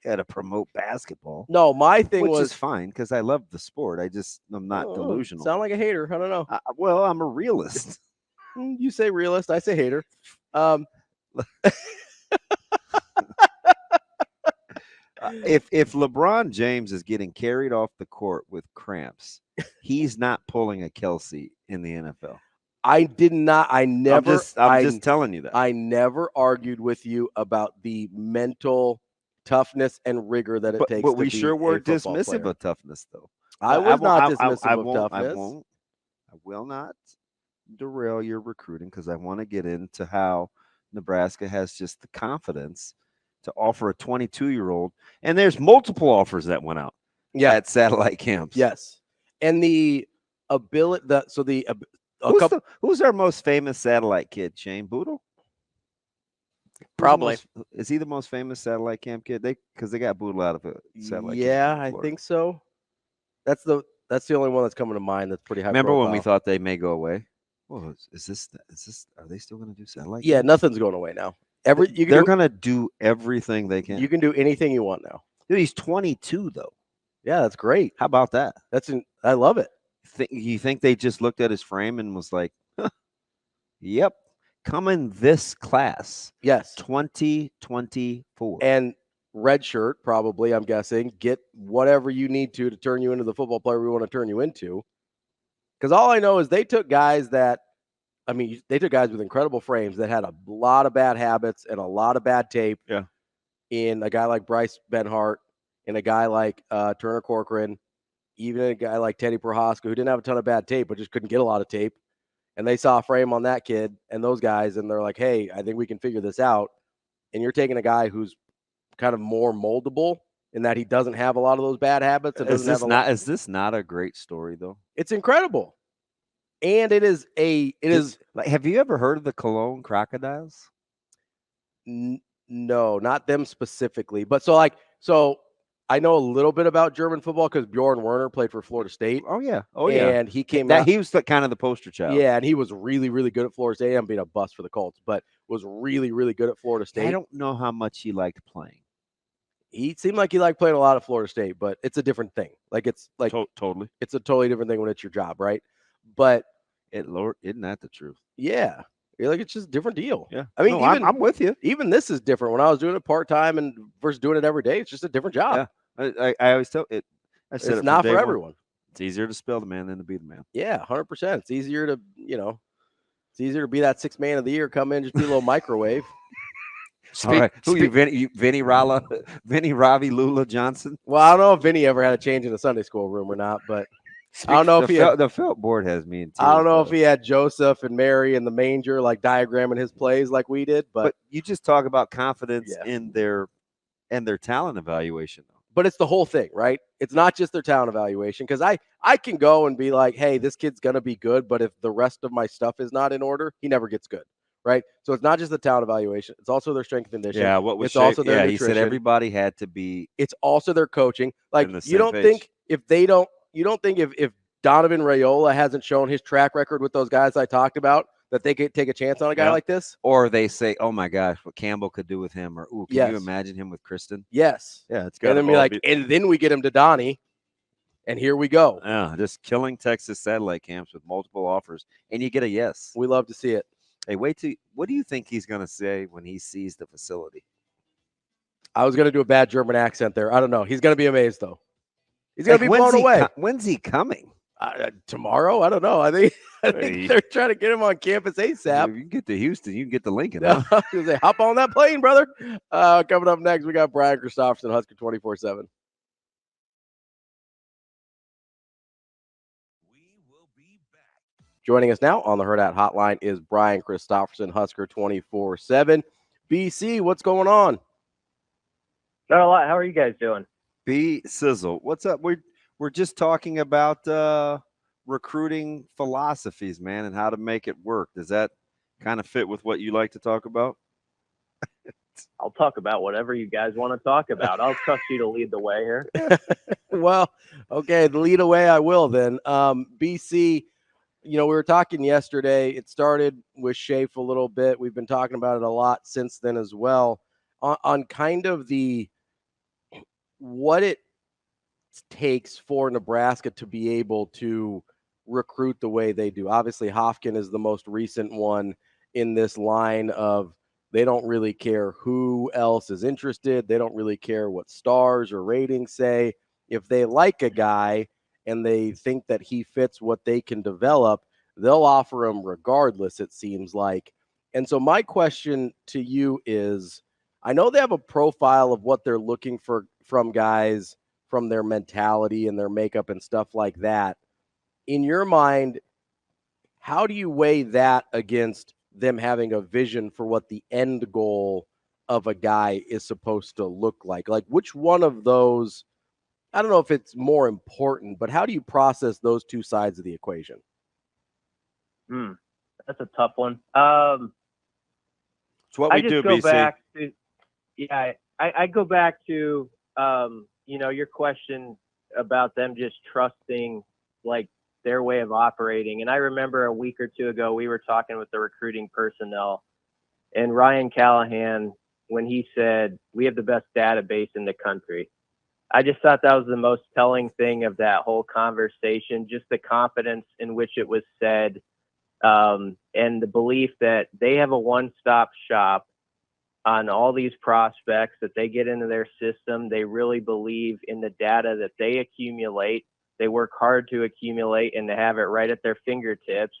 You had to promote basketball. No, my thing which was is fine because I love the sport. I'm not delusional. Sound like a hater. I don't know. Well, I'm a realist. You say realist. I say hater. If LeBron James is getting carried off the court with cramps, he's not pulling a Kelsey in the NFL. I did not. I'm just telling you that. I never argued with you about the mental toughness and rigor that it takes. But to we be sure were dismissive player. of toughness, though. I was not dismissive of toughness. I will not derail your recruiting because I want to get into how Nebraska has just the confidence to offer a 22-year-old, and there's multiple offers that went out. Yeah, at satellite camps. Yes, and the ability. Who's our most famous satellite kid? Shane Boodle. Probably. Is he the most famous satellite camp kid? Because they got Boodle out of it. Yeah, I think so. That's the only one that's coming to mind. That's pretty high. Remember profile. when we thought they may go away? Well, is this? Are they still going to do satellite? Yeah, camp? Nothing's going away now. They're going to do everything they can. You can do anything you want now. Dude, he's 22 though. Yeah, that's great. How about that? I love it. You think they just looked at his frame and was like, "Yep, come in this class." Yes, 2024 and red shirt probably. I'm guessing get whatever you need to turn you into the football player we want to turn you into. Because all I know is they took guys with incredible frames that had a lot of bad habits and a lot of bad tape. Yeah. In a guy like Bryce Benhart, and a guy like Turner Corcoran, even a guy like Teddy Prohaska, who didn't have a ton of bad tape, but just couldn't get a lot of tape. And they saw a frame on that kid and those guys, and they're like, hey, I think we can figure this out. And you're taking a guy who's kind of more moldable in that he doesn't have a lot of those bad habits. And is this not a great story, though? It's incredible. And it is like, have you ever heard of the Cologne Crocodiles? No, not them specifically. But so I know a little bit about German football because Bjorn Werner played for Florida State. Oh yeah. And he came out. He was kind of the poster child. Yeah, and he was really, really good at Florida State. I'm being a bust for the Colts, but was really, really good at Florida State. I don't know how much he liked playing. He seemed like he liked playing a lot at Florida State, but it's a different thing. Like it's like totally. It's a totally different thing when it's your job, right? But isn't that the truth? Yeah. You're like, it's just a different deal. Yeah. I mean, I'm with you. Even this is different. When I was doing it part-time and versus doing it every day, it's just a different job. Yeah. I always tell it. I said it's not for everyone. It's easier to spell the man than to be the man. Yeah, 100%. It's easier to, it's easier to be that sixth man of the year, come in, just be a little microwave. All right. Who you, Vinny Ravi, Lulla Johnson? Well, I don't know if Vinny ever had a change in the Sunday school room or not, but I don't know if the felt board has me in tears. I don't know if he had Joseph and Mary in the manger, like diagramming his plays like we did. But you just talk about confidence in their talent evaluation. But it's the whole thing, right? It's not just their talent evaluation. Because I can go and be like, hey, this kid's going to be good. But if the rest of my stuff is not in order, he never gets good. Right. So it's not just the talent evaluation. It's also their strength and conditioning. Yeah. It's also their nutrition. He said everybody had to be. It's also their coaching. Like you don't think if Donovan Raiola hasn't shown his track record with those guys I talked about, that they could take a chance on a guy like this? Or they say, oh my gosh, what Campbell could do with him, or can you imagine him with Kristen? Yes. Yeah, it's good. And then be like, and then we get him to Donnie, and here we go. Yeah, just killing Texas satellite camps with multiple offers, and you get a yes. We love to see it. Hey, what do you think he's gonna say when he sees the facility? I was gonna do a bad German accent there. I don't know. He's gonna be amazed though. He's gonna be blown away. When's he coming? Tomorrow? I don't know. I think they're trying to get him on campus ASAP. You can get to Houston. You can get to Lincoln. I was gonna say, hop on that plane, brother. Coming up next, we got Brian Christopherson, Husker 24/7. Joining us now on the Hurrdat Hotline is Brian Christopherson, Husker 24/7. BC, what's going on? Not a lot. How are you guys doing? B Sizzle, what's up? We're just talking about recruiting philosophies, man, and how to make it work. Does that kind of fit with what you like to talk about? I'll talk about whatever you guys want to talk about. I'll trust you to lead the way here. Well, okay, the lead away I will then. BC, we were talking yesterday. It started with Shafe a little bit. We've been talking about it a lot since then as well on kind of what it takes for Nebraska to be able to recruit the way they do. Obviously, Hofkin is the most recent one in this line of they don't really care who else is interested. They don't really care what stars or ratings say. If they like a guy and they think that he fits what they can develop, they'll offer him regardless, it seems like. And so my question to you is, I know they have a profile of what they're looking for from guys, from their mentality and their makeup and stuff like that. In your mind, how do you weigh that against them having a vision for what the end goal of a guy is supposed to look like? Like, which one of those, I don't know if it's more important, but how do you process those two sides of the equation? That's a tough one. It's what we do, BC. I go back to, your question about them just trusting, like, their way of operating. And I remember a week or two ago, we were talking with the recruiting personnel, and Ryan Callahan, when he said, we have the best database in the country, I just thought that was the most telling thing of that whole conversation, just the confidence in which it was said, and the belief that they have a one-stop shop on all these prospects that they get into their system. They really believe in the data that they accumulate. They work hard to accumulate and to have it right at their fingertips.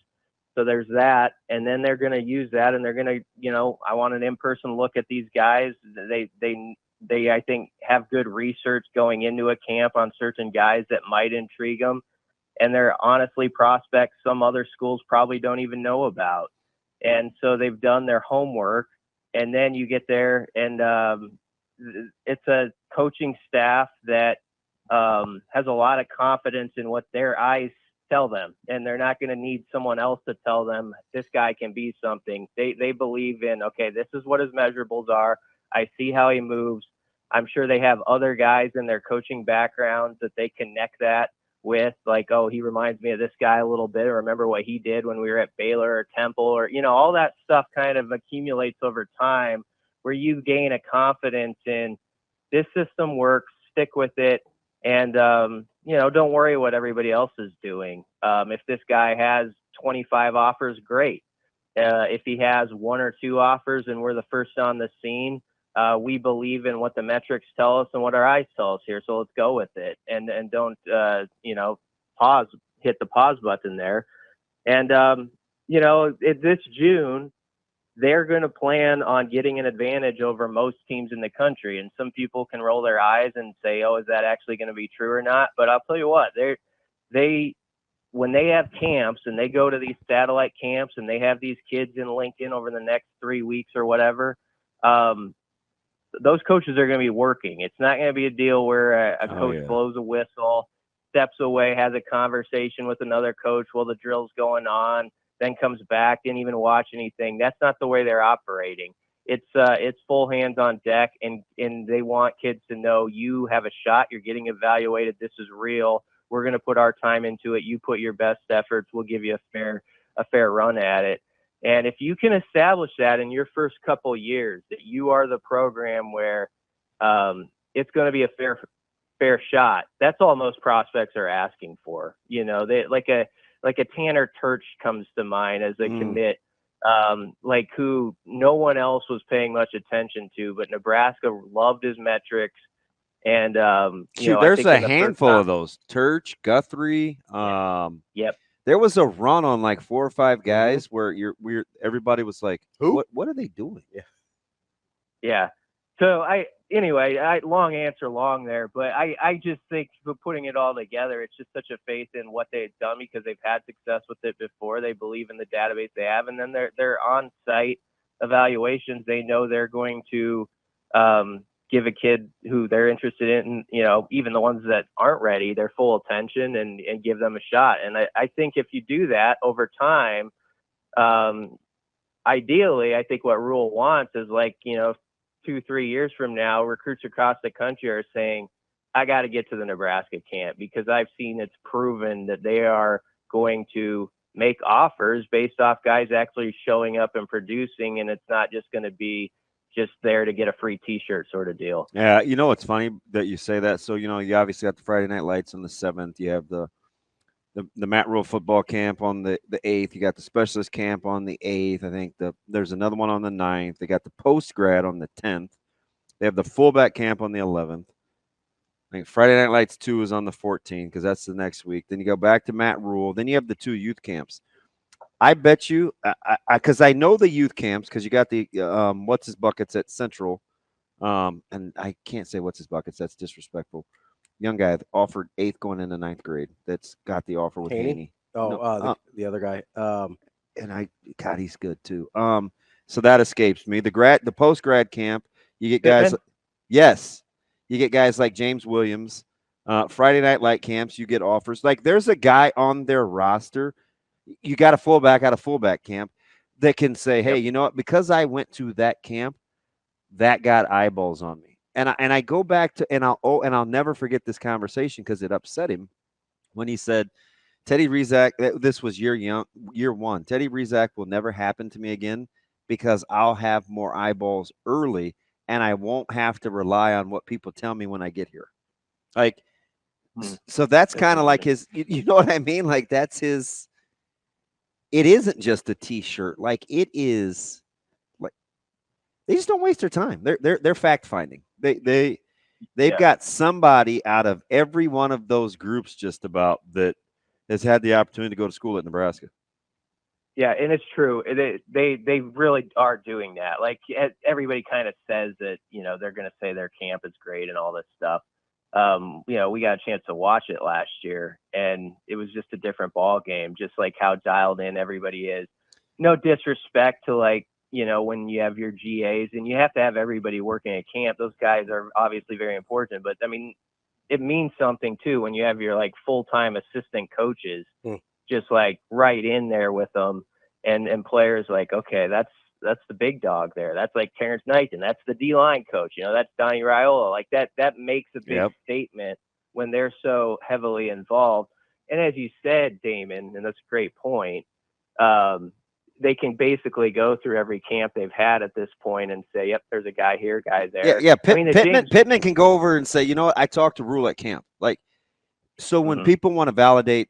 So there's that. And then they're going to use that, and they're going to, I want an in-person look at these guys. They, I think, have good research going into a camp on certain guys that might intrigue them. And they're honestly prospects some other schools probably don't even know about. And so they've done their homework. And then you get there, and it's a coaching staff that has a lot of confidence in what their eyes tell them, and they're not going to need someone else to tell them this guy can be something. They believe in, okay, this is what his measurables are. I see how he moves. I'm sure they have other guys in their coaching backgrounds that they connect that with, like, oh, he reminds me of this guy a little bit, or remember what he did when we were at Baylor or Temple, or, all that stuff kind of accumulates over time where you gain a confidence in this system works, stick with it. And, don't worry what everybody else is doing. If this guy has 25 offers, great. If he has one or two offers and we're the first on the scene, we believe in what the metrics tell us and what our eyes tell us here. So let's go with it, and don't, hit the pause button there. And, this June, they're going to plan on getting an advantage over most teams in the country. And some people can roll their eyes and say, oh, is that actually going to be true or not? But I'll tell you what, when they have camps and they go to these satellite camps and they have these kids in Lincoln over the next 3 weeks or whatever, those coaches are going to be working. It's not going to be a deal where a coach blows a whistle, steps away, has a conversation with another coach while the drill's going on, then comes back, didn't even watch anything. That's not the way they're operating. It's full hands on deck, and they want kids to know you have a shot. You're getting evaluated. This is real. We're going to put our time into it. You put your best efforts. We'll give you a fair run at it. And if you can establish that in your first couple years, that you are the program where it's going to be a fair shot, that's all most prospects are asking for. They like a Tanner Turch comes to mind as a commit, who no one else was paying much attention to, but Nebraska loved his metrics. And there's a handful of those: Turch, Guthrie. Yep. There was a run on like 4 or 5 guys where everybody was like, "Who? What are they doing?" Yeah. So anyway, long answer long there, but I just think for putting it all together, it's just such a faith in what they've done because they've had success with it before. They believe in the database they have, and then they're on-site evaluations. They know they're going to give a kid who they're interested in, even the ones that aren't ready, their full attention and give them a shot. And I think if you do that over time, ideally, I think what Rule wants is 2-3 years from now, recruits across the country are saying, I got to get to the Nebraska camp because I've seen it's proven that they are going to make offers based off guys actually showing up and producing. And it's not just going to be just there to get a free T-shirt sort of deal. Yeah. It's funny that you say that. So, you obviously got the Friday Night Lights on the 7th. You have the Matt Rule football camp on the 8th. You got the specialist camp on the 8th. I think there's another one on the 9th. They got the post grad on the 10th. They have the fullback camp on the 11th. I think Friday Night Lights 2 is on the 14th because that's the next week. Then you go back to Matt Rule. Then you have the 2 youth camps. I bet you, because I know the youth camps because you got the what's his buckets at Central, and I can't say what's his buckets. That's disrespectful. Young guy offered 8th going into 9th grade. That's got the offer with Keneigh. Oh, the other guy. And God, he's good too. So that escapes me. The post grad camp, you get guys. Pittman? Yes, you get guys like James Williams. Friday Night Light camps, you get offers. Like there's a guy on their roster. You got a fullback out of fullback camp that can say, hey, you know what? Because I went to that camp, that got eyeballs on me. And I go back to and I'll never forget this conversation because it upset him when he said, Teddy Rizak, this was year 1. Teddy Rizak will never happen to me again because I'll have more eyeballs early and I won't have to rely on what people tell me when I get here. So that's kind of like his, you know what I mean? Like that's his. It isn't just a T-shirt. Like it is. Like they just don't waste their time. They're fact finding. They've got somebody out of every one of those groups just about that has had the opportunity to go to school at Nebraska. Yeah, and it's true. They really are doing that. Like everybody kind of says that they're going to say their camp is great and all this stuff. We got a chance to watch it last year, and it was just a different ball game. Just like how dialed in everybody is. No disrespect to when you have your GAs and you have to have everybody working at camp. Those guys are obviously very important, but I mean, it means something too when you have your full-time assistant coaches just right in there with them and players okay, that's the big dog there. That's Terrence Knighton. That's the D-line coach. That's Donnie Raiola. That makes a big statement when they're so heavily involved. And as you said, Damon, and that's a great point, they can basically go through every camp they've had at this point and say, yep, there's a guy here, guy there. Yeah. Pittman can go over and say, you know what, I talked to Rule at camp. So when people want to validate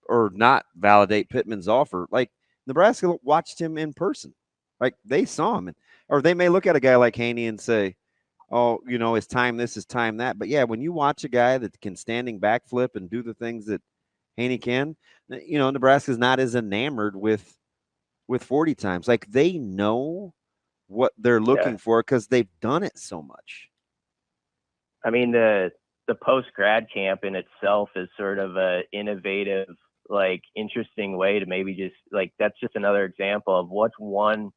or not validate Pittman's offer, Nebraska watched him in person. They saw him. Or they may look at a guy like Keneigh and say, oh, his time this, his time that. But, yeah, when you watch a guy that can standing backflip and do the things that Keneigh can, Nebraska's not as enamored with 40 times. They know what they're looking for because they've done it so much. I mean, the post-grad camp in itself is sort of a innovative, interesting way to maybe just that's just another example of what's one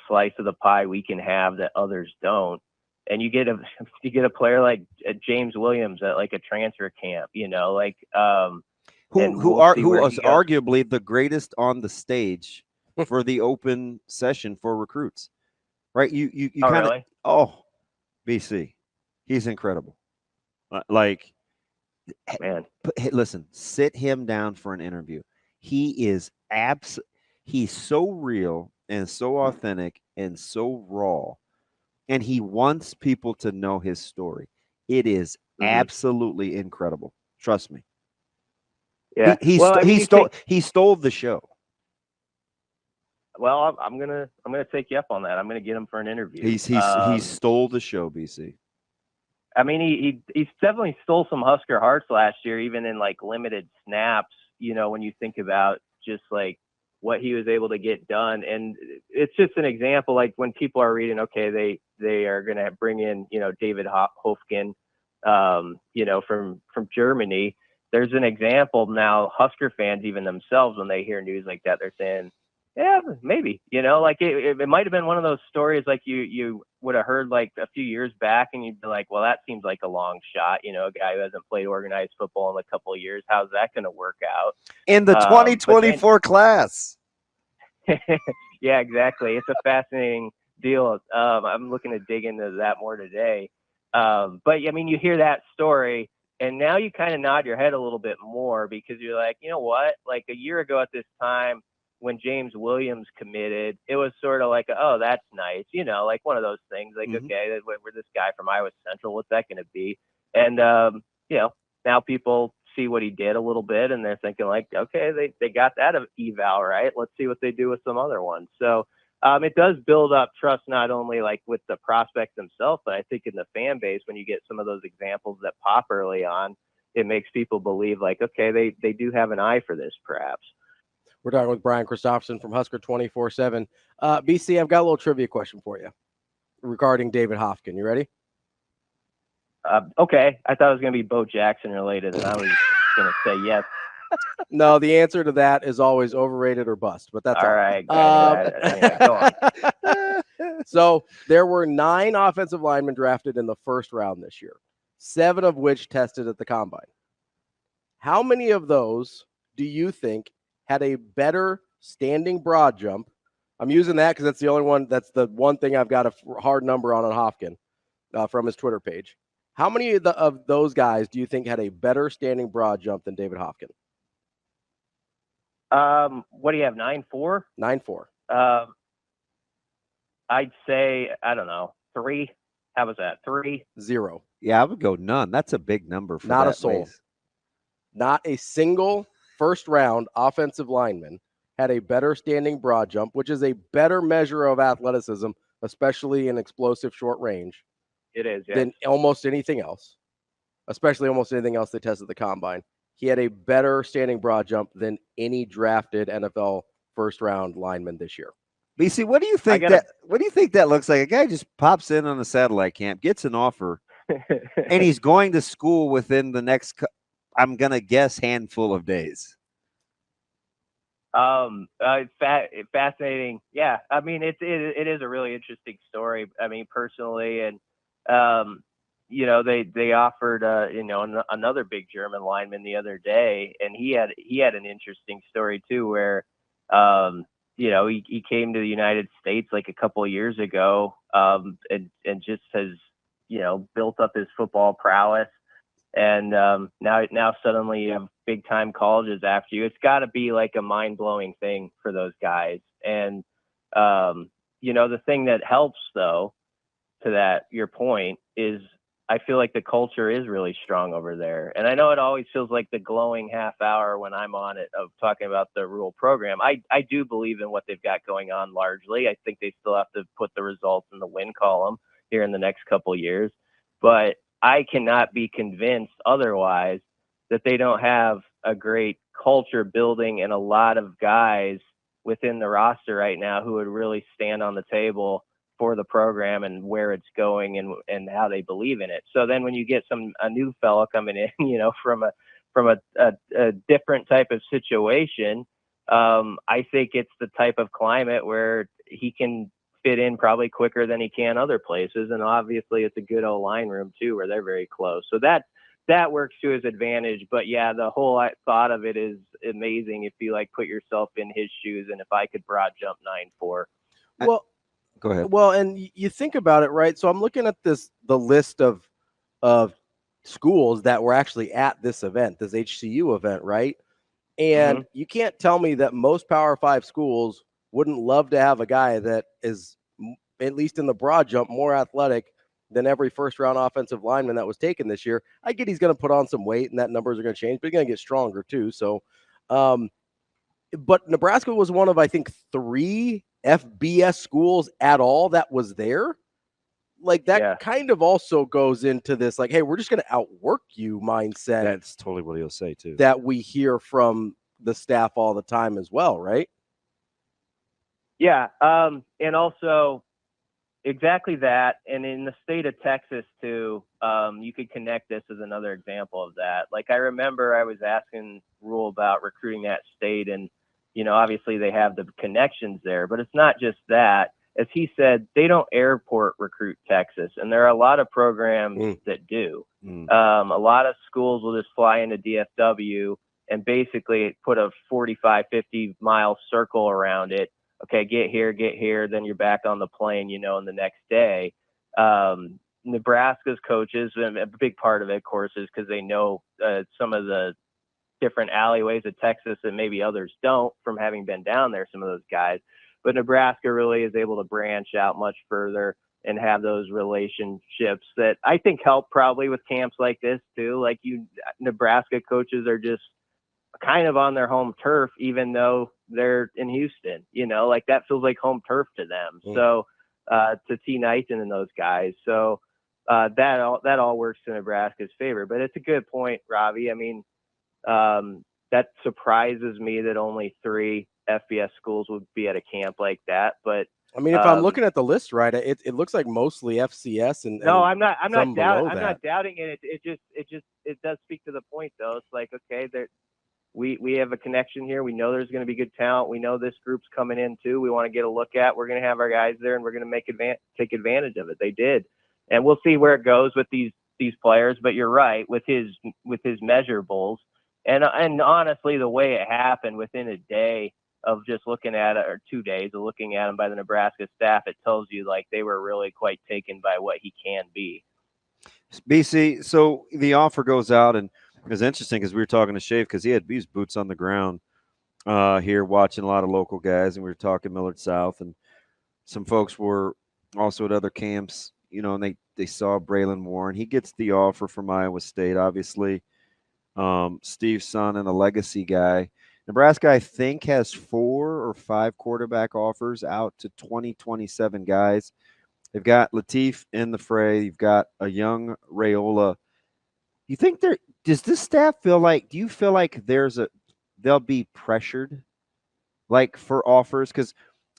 slice of the pie we can have that others don't. And you get a player like James Williams at a transfer camp, who was arguably the greatest on the stage for the open session for recruits, right? You kind of really? BC, he's incredible. Man, listen, sit him down for an interview. He is he's so real and so authentic and so raw, and he wants people to know his story. It is absolutely incredible. Trust me. Yeah, he stole the show. Well, I'm gonna take you up on that. I'm gonna get him for an interview. He stole the show, BC. I mean, he definitely stole some Husker hearts last year, even in limited snaps. When you think about just what he was able to get done. And it's just an example, like when people are reading, okay, they are going to bring in, David Hofken, from Germany. There's an example now, Husker fans, even themselves, when they hear news like that, they're saying, yeah, maybe, like it might have been one of those stories like you would have heard like a few years back, and you'd be like, well, that seems like a long shot, a guy who hasn't played organized football in a couple of years. How's that going to work out? In the 2024 class. Yeah, exactly. It's a fascinating deal. I'm looking to dig into that more today. But I mean, you hear that story, and now you kind of nod your head a little bit more, because you're like, you know what? Like a year ago at this time, when James Williams committed, it was sort of like, oh, that's nice. Like one of those things, like, okay, we're this guy from Iowa Central. What's that going to be? And, now people see what he did a little bit, and they're thinking like, okay, they got that eval right. Let's see what they do with some other ones. So it does build up trust, not only like with the prospects themselves, but I think in the fan base, when you get some of those examples that pop early on, it makes people believe like, okay, they do have an eye for this, perhaps. We're talking with Brian Christopherson from Husker 24/7. BC, I've got a little trivia question for you regarding David Hofken. You ready? Okay. I thought it was going to be Bo Jackson related, and I was going to say yes. No, the answer to that is always overrated or bust, but that's all right. Anyway, go on. So there were 9 offensive linemen drafted in the first round this year, 7 of which tested at the combine. How many of those do you think had a better standing broad jump? I'm using that because that's the only one. That's the one thing I've got a hard number on Hofken from his Twitter page. How many of those guys do you think had a better standing broad jump than David Hofken? What do you have? 9.4? 9.4. I'd say, I don't know, 3. How was that? 3? 0. Yeah, I would go none. That's a big number for not that a soul. race. Not a single first round offensive lineman had a better standing broad jump, which is a better measure of athleticism, especially in explosive short range. It is, yeah. Than almost anything else, especially almost anything else they tested at the combine. He had a better standing broad jump than any drafted NFL first round lineman this year. BC, what do you think that looks like? A guy just pops in on a satellite camp, gets an offer, and he's going to school within the next, I'm going to guess, handful of days. Fascinating. Yeah. I mean, it is a really interesting story. I mean, personally, and, they offered, another big German lineman the other day, and he had an interesting story too, where, he came to the United States like a couple of years ago, and just has, built up his football prowess. And now suddenly you have big time colleges after you. It's got to be like a mind blowing thing for those guys. And the thing that helps, though, to that your point, is I feel like the culture is really strong over there. And I know it always feels like the glowing half hour when I'm on it of talking about the rural program. I do believe in what they've got going on largely. I think they still have to put the results in the win column here in the next couple of years. But I cannot be convinced otherwise that they don't have a great culture building and a lot of guys within the roster right now who would really stand on the table for the program and where it's going and how they believe in it. So then when you get a new fella coming in, from a different type of situation, I think it's the type of climate where he can fit in probably quicker than he can other places. And obviously it's a good old line room too, where they're very close. So that works to his advantage. But yeah, the whole thought of it is amazing if you put yourself in his shoes. And if I could broad jump 9.4. Well, go ahead. Well, and you think about it, right? So I'm looking at the list of schools that were actually at this event, this HCU event, right? And you can't tell me that most Power 5 schools wouldn't love to have a guy that is, at least in the broad jump, more athletic than every first-round offensive lineman that was taken this year. I get he's going to put on some weight, and that numbers are going to change, but he's going to get stronger too. So, but Nebraska was one of, I think, 3 FBS schools at all that was there. Like that kind of also goes into this, like, hey, we're just going to outwork you mindset. That's totally what he'll say too. That we hear from the staff all the time as well, right? Yeah. And also exactly that. And in the state of Texas too, you could connect this as another example of that. Like I remember I was asking Rule about recruiting that state, and, obviously they have the connections there, but it's not just that. As he said, they don't airport recruit Texas, and there are a lot of programs that do. A lot of schools will just fly into DFW and basically put a 45, 50-mile circle around it. Okay, get here, then you're back on the plane, and the next day. Nebraska's coaches, and a big part of it, of course, is because they know some of the different alleyways of Texas that maybe others don't from having been down there, some of those guys. But Nebraska really is able to branch out much further and have those relationships that I think help probably with camps like this too. Like Nebraska coaches are just kind of on their home turf, even though they're in Houston, like that feels like home turf to them. So to T. Knighton and those guys. So that all works to Nebraska's favor. But it's a good point, Ravi. I mean, that surprises me that only 3 FBS schools would be at a camp like that. But I mean, if I'm looking at the list right, it looks like mostly FCS and no, I'm not doubting it. It does speak to the point though. It's like, okay, we have a connection here. We know there's going to be good talent. We know this group's coming in too. We want to get a look at. We're going to have our guys there, and we're going to take advantage of it. They did, and we'll see where it goes with these players. But you're right with his measurables, and honestly, the way it happened within a day of just looking at it, or 2 days of looking at him by the Nebraska staff, it tells you like they were really quite taken by what he can be. BC, so the offer goes out, and it was interesting because we were talking to Shave because he had these boots on the ground here watching a lot of local guys, and we were talking Millard South, and some folks were also at other camps, and they saw Braylon Warren. He gets the offer from Iowa State, obviously. Steve's son and a legacy guy. Nebraska, I think, has 4 or 5 quarterback offers out to 2027 guys. They've got Latif in the fray. You've got a young Raiola. You think does this staff feel like, do you feel like they'll be pressured like for offers? Because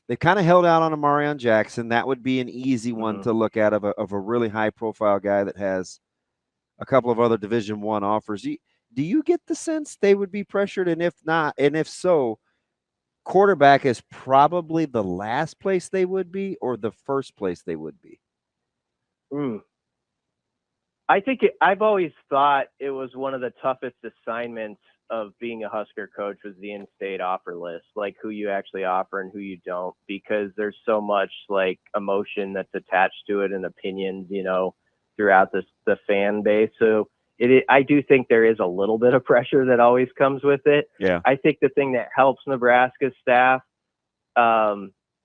they kind of held out on Amarion Jackson. That would be an easy one to look at of a really high profile guy that has a couple of other Division I offers. Do you get the sense they would be pressured? And if not, and if so, quarterback is probably the last place they would be or the first place they would be? I think I've always thought it was one of the toughest assignments of being a Husker coach was the in-state offer list, like who you actually offer and who you don't, because there's so much like emotion that's attached to it and opinions, throughout the fan base. So I do think there is a little bit of pressure that always comes with it. Yeah. I think the thing that helps Nebraska's staff,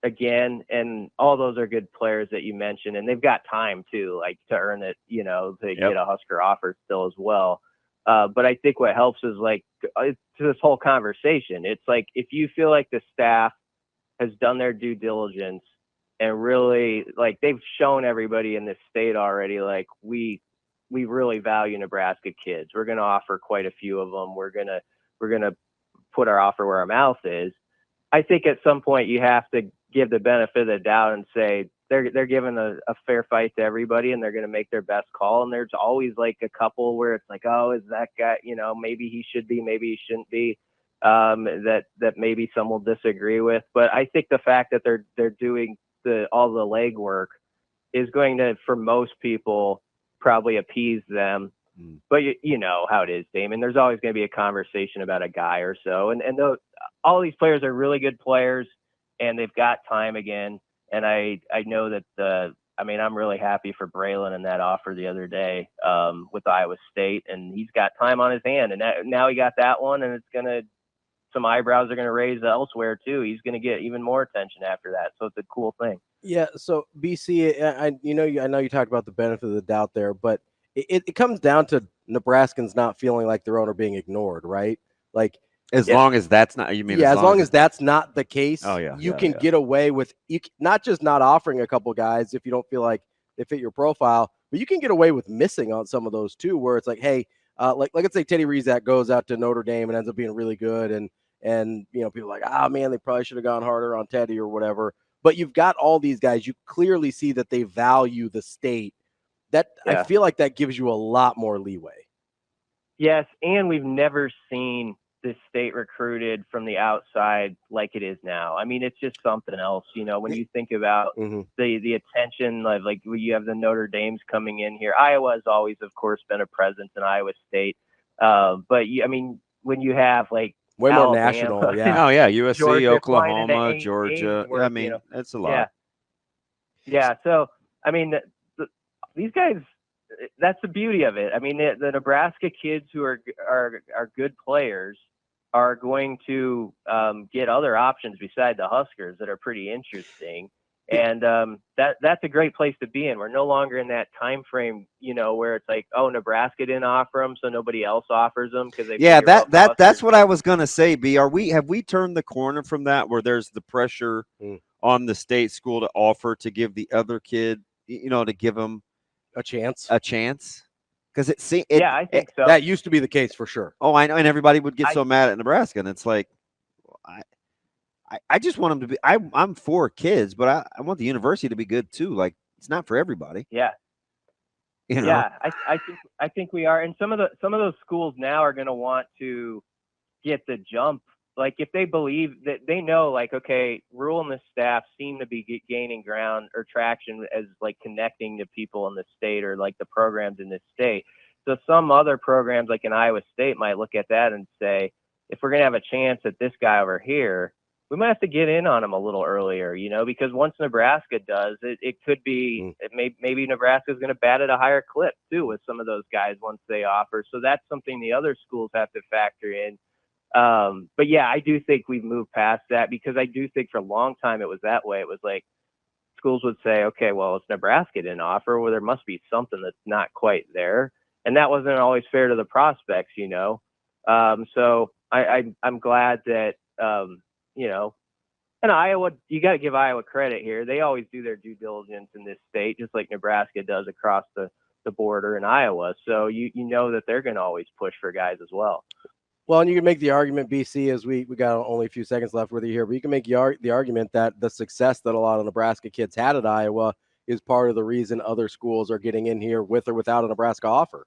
again, and all those are good players that you mentioned, and they've got time too, like to earn it, to get a Husker offer still as well. But I think what helps is like to this whole conversation. It's like if you feel like the staff has done their due diligence and really like they've shown everybody in this state already, like we really value Nebraska kids. We're going to offer quite a few of them. We're going to put our offer where our mouth is. I think at some point you have to give the benefit of the doubt and say they're giving a fair fight to everybody and they're going to make their best call. And there's always like a couple where it's like, oh, is that guy, maybe he should be, maybe he shouldn't be, that maybe some will disagree with. But I think the fact that they're doing all the legwork is going to, for most people, probably appease them. But you know how it is, Damon. There's always going to be a conversation about a guy or so. And all these players are really good players and they've got time again. And I know that I'm really happy for Braylon in that offer the other day with Iowa State, and he's got time on his hand, and now he got that one, and some eyebrows are going to raise elsewhere too. He's going to get even more attention after that. So it's a cool thing. Yeah. So BC, I know you talked about the benefit of the doubt there, but it comes down to Nebraskans not feeling like their own are being ignored, right? Like, as long as that's not, as long as that's not the case, you can get get away with not just not offering a couple guys if you don't feel like they fit your profile, but you can get away with missing on some of those too, where it's like, hey, like let's say Teddy Rizak goes out to Notre Dame and ends up being really good, and And, people are like, oh, man, they probably should have gone harder on Teddy or whatever. But you've got all these guys. You clearly see that they value the state. I feel like that gives you a lot more leeway. Yes, and we've never seen this state recruited from the outside like it is now. I mean, it's just something else, when you think about the attention, like you have the Notre Dames coming in here. Iowa has always, of course, been a presence in Iowa State. But, when you have, like, way Alabama, more national, yeah. Oh, yeah, USC, Georgia, Oklahoma, Georgia. I mean, it's a lot. Yeah, so, I mean, these guys, that's the beauty of it. I mean, the Nebraska kids who are good players are going to get other options beside the Huskers that are pretty interesting. And that's a great place to be in. We're no longer in that time frame, where it's like, oh, Nebraska didn't offer them, so nobody else offers them because they. Yeah, that's what I was gonna say. B, have we turned the corner from that, where there's the pressure on the state school to offer to give the other kid, to give them a chance? Because I think so. That used to be the case for sure. Oh, I know, and everybody would get so mad at Nebraska, and it's like, I just want them to be. I'm for kids, but I want the university to be good too. Like, it's not for everybody. Yeah. Yeah, I think we are, and some of those schools now are going to want to get the jump. Like, if they believe that they know, like, okay, Rule and the staff seem to be gaining ground or traction as, like, connecting to people in the state or, like, the programs in the state. So some other programs, like in Iowa State, might look at that and say, if we're going to have a chance at this guy over here, we might have to get in on him a little earlier, because once Nebraska does, it could be maybe Nebraska is going to bat at a higher clip too with some of those guys once they offer. So that's something the other schools have to factor in. But yeah, I do think we've moved past that, because I do think for a long time it was that way. It was like schools would say, okay, well, if Nebraska didn't offer, well, there must be something that's not quite there. And that wasn't always fair to the prospects, So I'm glad that, and Iowa, you got to give Iowa credit here. They always do their due diligence in this state, just like Nebraska does across the border in Iowa. So you know that they're going to always push for guys as well. Well, and you can make the argument, BC, as we got only a few seconds left with you here, but you can make the argument that the success that a lot of Nebraska kids had at Iowa is part of the reason other schools are getting in here with or without a Nebraska offer.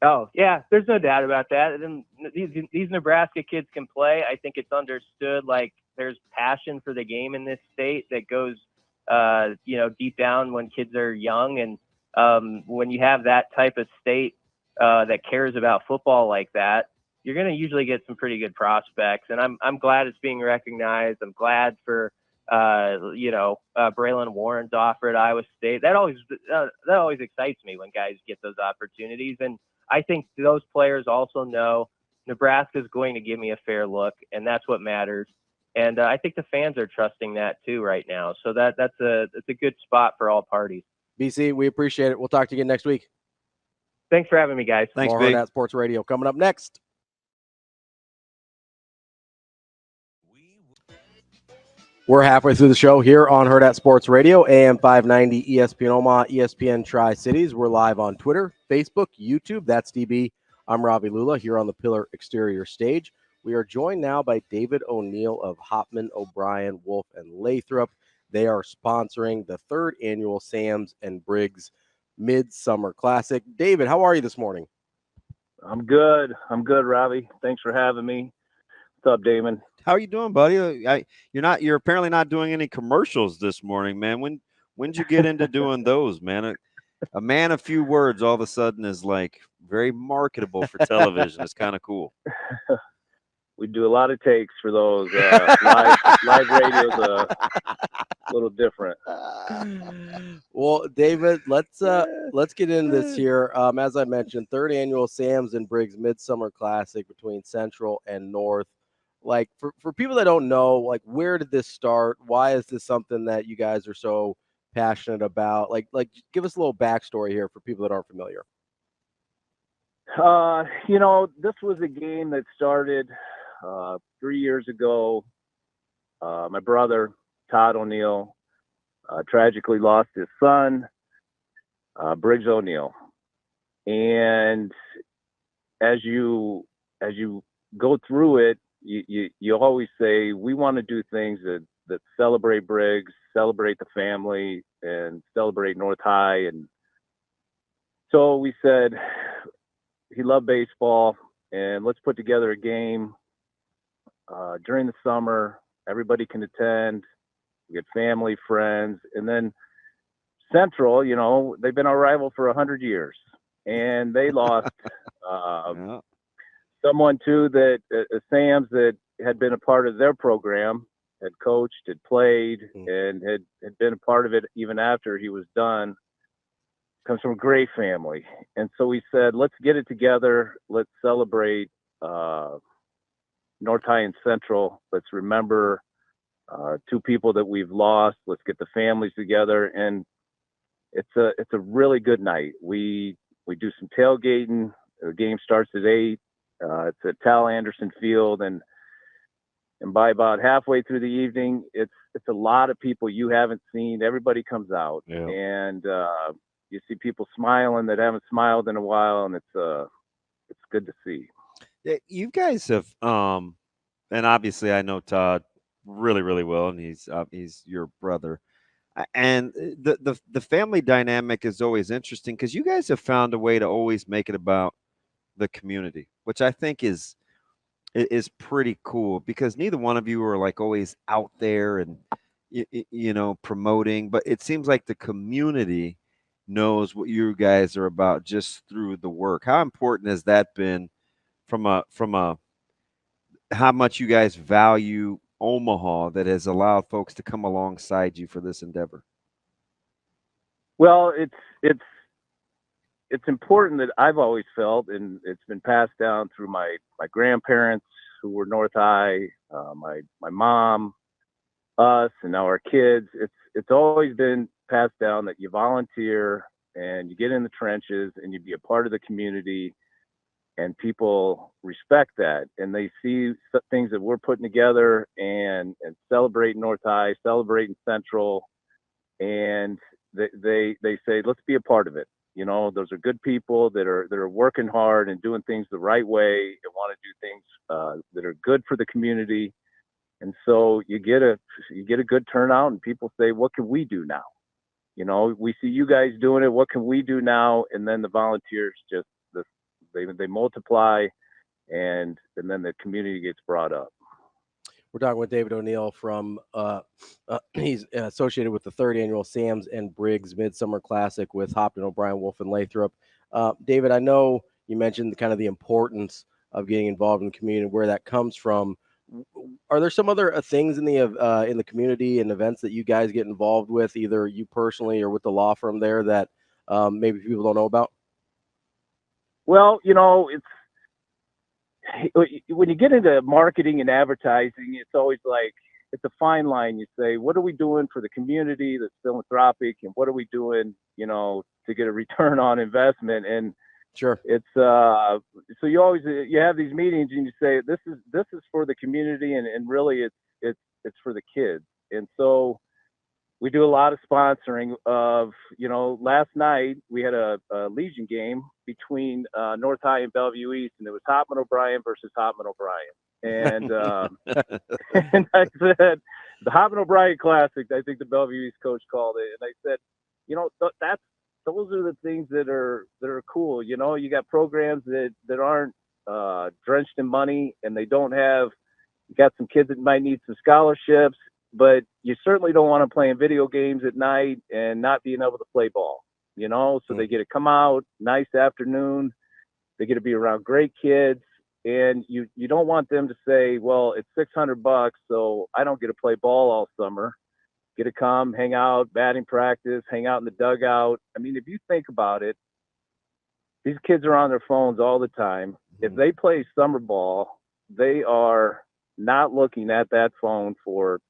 Oh, yeah, there's no doubt about that. And these Nebraska kids can play. I think it's understood, like, there's passion for the game in this state that goes, deep down when kids are young. And when you have that type of state that cares about football like that, you're going to usually get some pretty good prospects. And I'm glad it's being recognized. I'm glad for, Braylon Warren's offer at Iowa State. That always excites me when guys get those opportunities. And I think those players also know Nebraska is going to give me a fair look, and that's what matters. And I think the fans are trusting that too right now. So that's a good spot for all parties. BC, we appreciate it. We'll talk to you again next week. Thanks for having me, guys. Thanks, More Big. Hurrdat Sports Radio coming up next. We're halfway through the show here on Hurrdat Sports Radio, AM 590, ESPN Omaha, ESPN Tri-Cities. We're live on Twitter, Facebook, YouTube. That's DB. I'm Ravi Lulla here on the Pillar Exterior stage. We are joined now by David O'Neill of Hopman, O'Brien, Wolf, and Lathrop. They are sponsoring the third annual Sam's and Briggs Midsummer Classic. David, how are you this morning? I'm good, Ravi. Thanks for having me. What's up, Damon? How are you doing, buddy? You're apparently not doing any commercials this morning, man. When'd you get into doing those, man? A man of few words all of a sudden is like very marketable for television. It's kind of cool. We do a lot of takes for those. Live radio's a little different. Well, David, let's get into this here. As I mentioned, third annual Sam's and Briggs Midsummer Classic between Central and North. Like, for people that don't know, like, where did this start? Why is this something that you guys are so passionate about? Like give us a little backstory here for people that aren't familiar. This was a game that started 3 years ago. My brother, Todd O'Neill, tragically lost his son, Briggs O'Neill. And as you go through it, you always say we want to do things that celebrate Briggs, celebrate the family, and celebrate North High. And so we said he loved baseball, and let's put together a game during the summer. Everybody can attend. We get family, friends, and then Central. They've been our rival for 100 years, and they lost someone too that Sam's that had been a part of their program, had coached, had played, and had been a part of it even after he was done. Comes from a great family, and so we said, let's get it together. Let's celebrate North High and Central. Let's remember two people that we've lost. Let's get the families together, and it's a really good night. We do some tailgating. The game starts at 8. It's at Tal Anderson Field, and by about halfway through the evening, it's a lot of people you haven't seen. Everybody comes out, and you see people smiling that haven't smiled in a while, and it's good to see. Yeah, you guys have, and obviously I know Todd really, really well, and he's your brother. And the family dynamic is always interesting because you guys have found a way to always make it about the community, which I think is pretty cool because neither one of you are like always out there and promoting, but it seems like the community knows what you guys are about just through the work. How important has that been from a how much you guys value Omaha that has allowed folks to come alongside you for this endeavor? Well, it's important that I've always felt, and it's been passed down through my grandparents who were North High, my mom, us, and now our kids. It's always been passed down that you volunteer and you get in the trenches and you be a part of the community, and people respect that, and they see things that we're putting together and celebrating North High, celebrating Central, and they say, let's be a part of it. Those are good people that are working hard and doing things the right way and want to do things that are good for the community. And so you get a good turnout, and people say, what can we do now? We see you guys doing it. What can we do now? And then the volunteers they multiply, and then the community gets brought up. We're talking with David O'Neill from he's associated with the 3rd annual Sam's and Briggs Midsummer Classic with Hopton, O'Brien, Wolf, and Lathrop. David, I know you mentioned kind of the importance of getting involved in the community, where that comes from. Are there some other things in the community and events that you guys get involved with, either you personally or with the law firm there, that maybe people don't know about? Well, it's when you get into marketing and advertising, it's always like it's a fine line. You say, what are we doing for the community that's philanthropic, and what are we doing, to get a return on investment? And sure, it's so you have these meetings and you say, this is for the community, and really it's for the kids. And so we do a lot of sponsoring of, last night we had a Legion game between North High and Bellevue East, and it was Hopman O'Brien versus Hopman O'Brien. And and I said, the Hopman O'Brien Classic, I think the Bellevue East coach called it. And I said, those are the things that are cool. You got programs that aren't drenched in money, and they don't have, you got some kids that might need some scholarships, but you certainly don't want them playing video games at night and not being able to play ball, so they get to come out, nice afternoon. They get to be around great kids, and you don't want them to say, well, it's $600, so I don't get to play ball all summer. Get to come, hang out, batting practice, hang out in the dugout. I mean, if you think about it, these kids are on their phones all the time. Mm-hmm. If they play summer ball, they are not looking at that phone for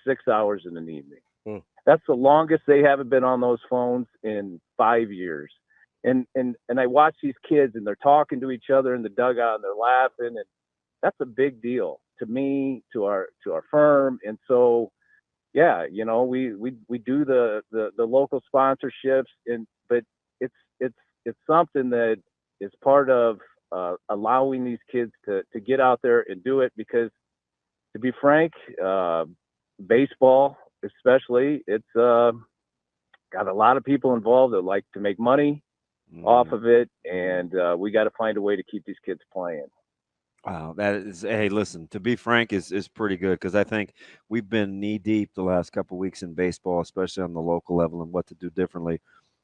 6 hours in an evening. Mm. That's the longest they haven't been on those phones in 5 years. And I watch these kids, and they're talking to each other in the dugout, and they're laughing, and that's a big deal to me, to our firm. And so, yeah, we do the local sponsorships, but it's something that is part of allowing these kids to get out there and do it, because to be frank, baseball especially, it's got a lot of people involved that like to make money off of it, and we got to find a way to keep these kids playing. Wow, that is. Hey, listen. To be frank, is pretty good, because I think we've been knee deep the last couple of weeks in baseball, especially on the local level, and what to do differently.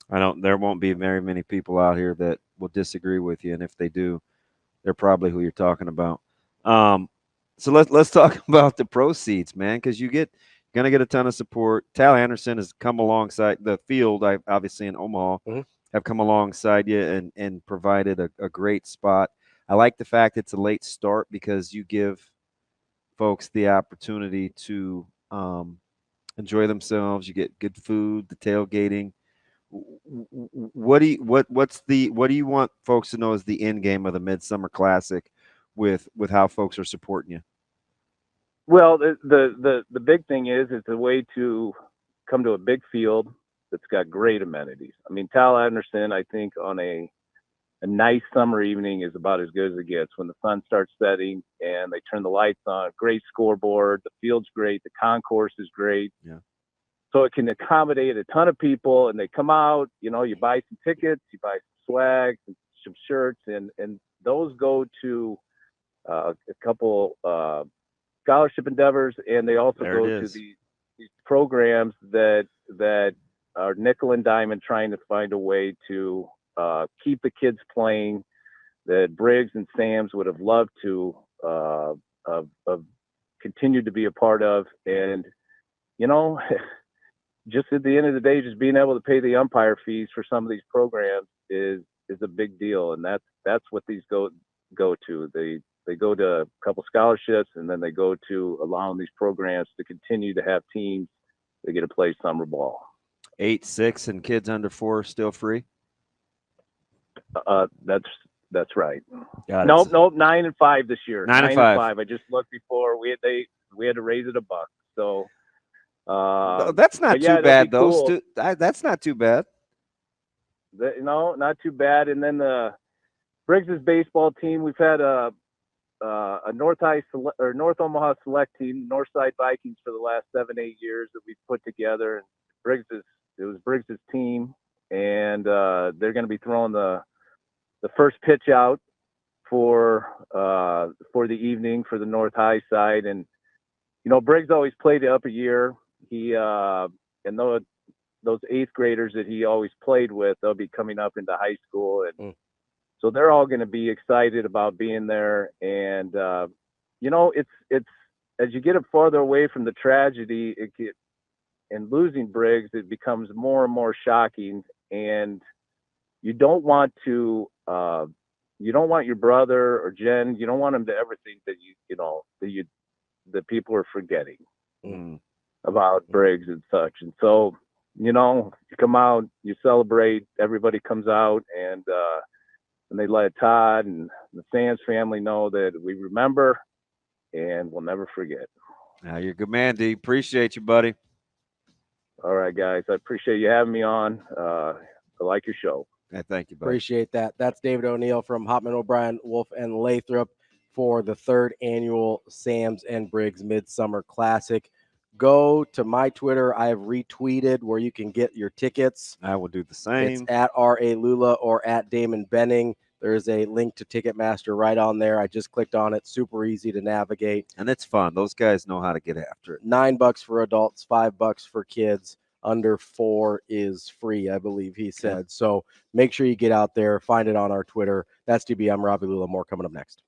There won't be very many people out here that will disagree with you, and if they do, they're probably who you're talking about. So let's talk about the proceeds, man, because gonna get a ton of support. Tal Anderson has come alongside the field. Obviously in Omaha have come alongside you and provided a great spot. I like the fact it's a late start, because you give folks the opportunity to enjoy themselves. You get good food, the tailgating. What do you want folks to know is the end game of the Midsummer Classic with how folks are supporting you? Well, the big thing is it's a way to come to a big field that's got great amenities. I mean, Tal Anderson, I think on a nice summer evening is about as good as it gets. When the sun starts setting and they turn the lights on, great scoreboard, the field's great, the concourse is great. Yeah. So it can accommodate a ton of people, and they come out, you buy some tickets, you buy some swag, some shirts, and those go to a couple scholarship endeavors, and they also go to these programs that are nickel and diamond, trying to find a way to keep the kids playing, that Briggs and Sam's would have loved to continue to be a part of. And, just at the end of the day, just being able to pay the umpire fees for some of these programs is a big deal. And that's what these go to. They go to a couple scholarships, and then they go to allowing these programs to continue to have teams that get to play summer ball. 8, 6, and kids under 4 still free? That's right. Nope. 9 and 5 this year. 9 and 5. I just looked before we had to raise it $1. So that's not too bad, though. Cool. That's not too bad. No, not too bad. And then the Briggs's baseball team, we've had a North Omaha select team, Northside Vikings, for the last 7-8 years that we've put together. And it was Briggs's team, and they're going to be throwing the first pitch out for the evening for the North High side. And Briggs always played it up a year. He and those 8th graders that he always played with, they'll be coming up into high school, and so they're all going to be excited about being there. And it's as you get farther away from the tragedy, and losing Briggs, it becomes more and more shocking. And you don't want your brother or Jen, you don't want them to ever think that that people are forgetting about Briggs and such. And so, you come out, you celebrate, everybody comes out, and they let Todd and the Sands family know that we remember and we'll never forget. Now, you're a good man, D. Appreciate you, buddy. All right, guys. I appreciate you having me on. I like your show. Yeah, thank you, buddy. Appreciate that. That's David O'Neill from Hopman, O'Brien, Wolf, and Lathrop for the 3rd annual Sam's and Briggs Midsummer Classic. Go to my Twitter. I have retweeted where you can get your tickets. I will do the same. It's at R.A. Lulla or at Damon Benning. There's a link to Ticketmaster right on there. I just clicked on it. Super easy to navigate. And it's fun. Those guys know how to get after it. $9 for adults, $5 for kids. Under 4 is free, I believe he said. Yeah. So make sure you get out there. Find it on our Twitter. That's DB. I'm Ravi. More coming up next.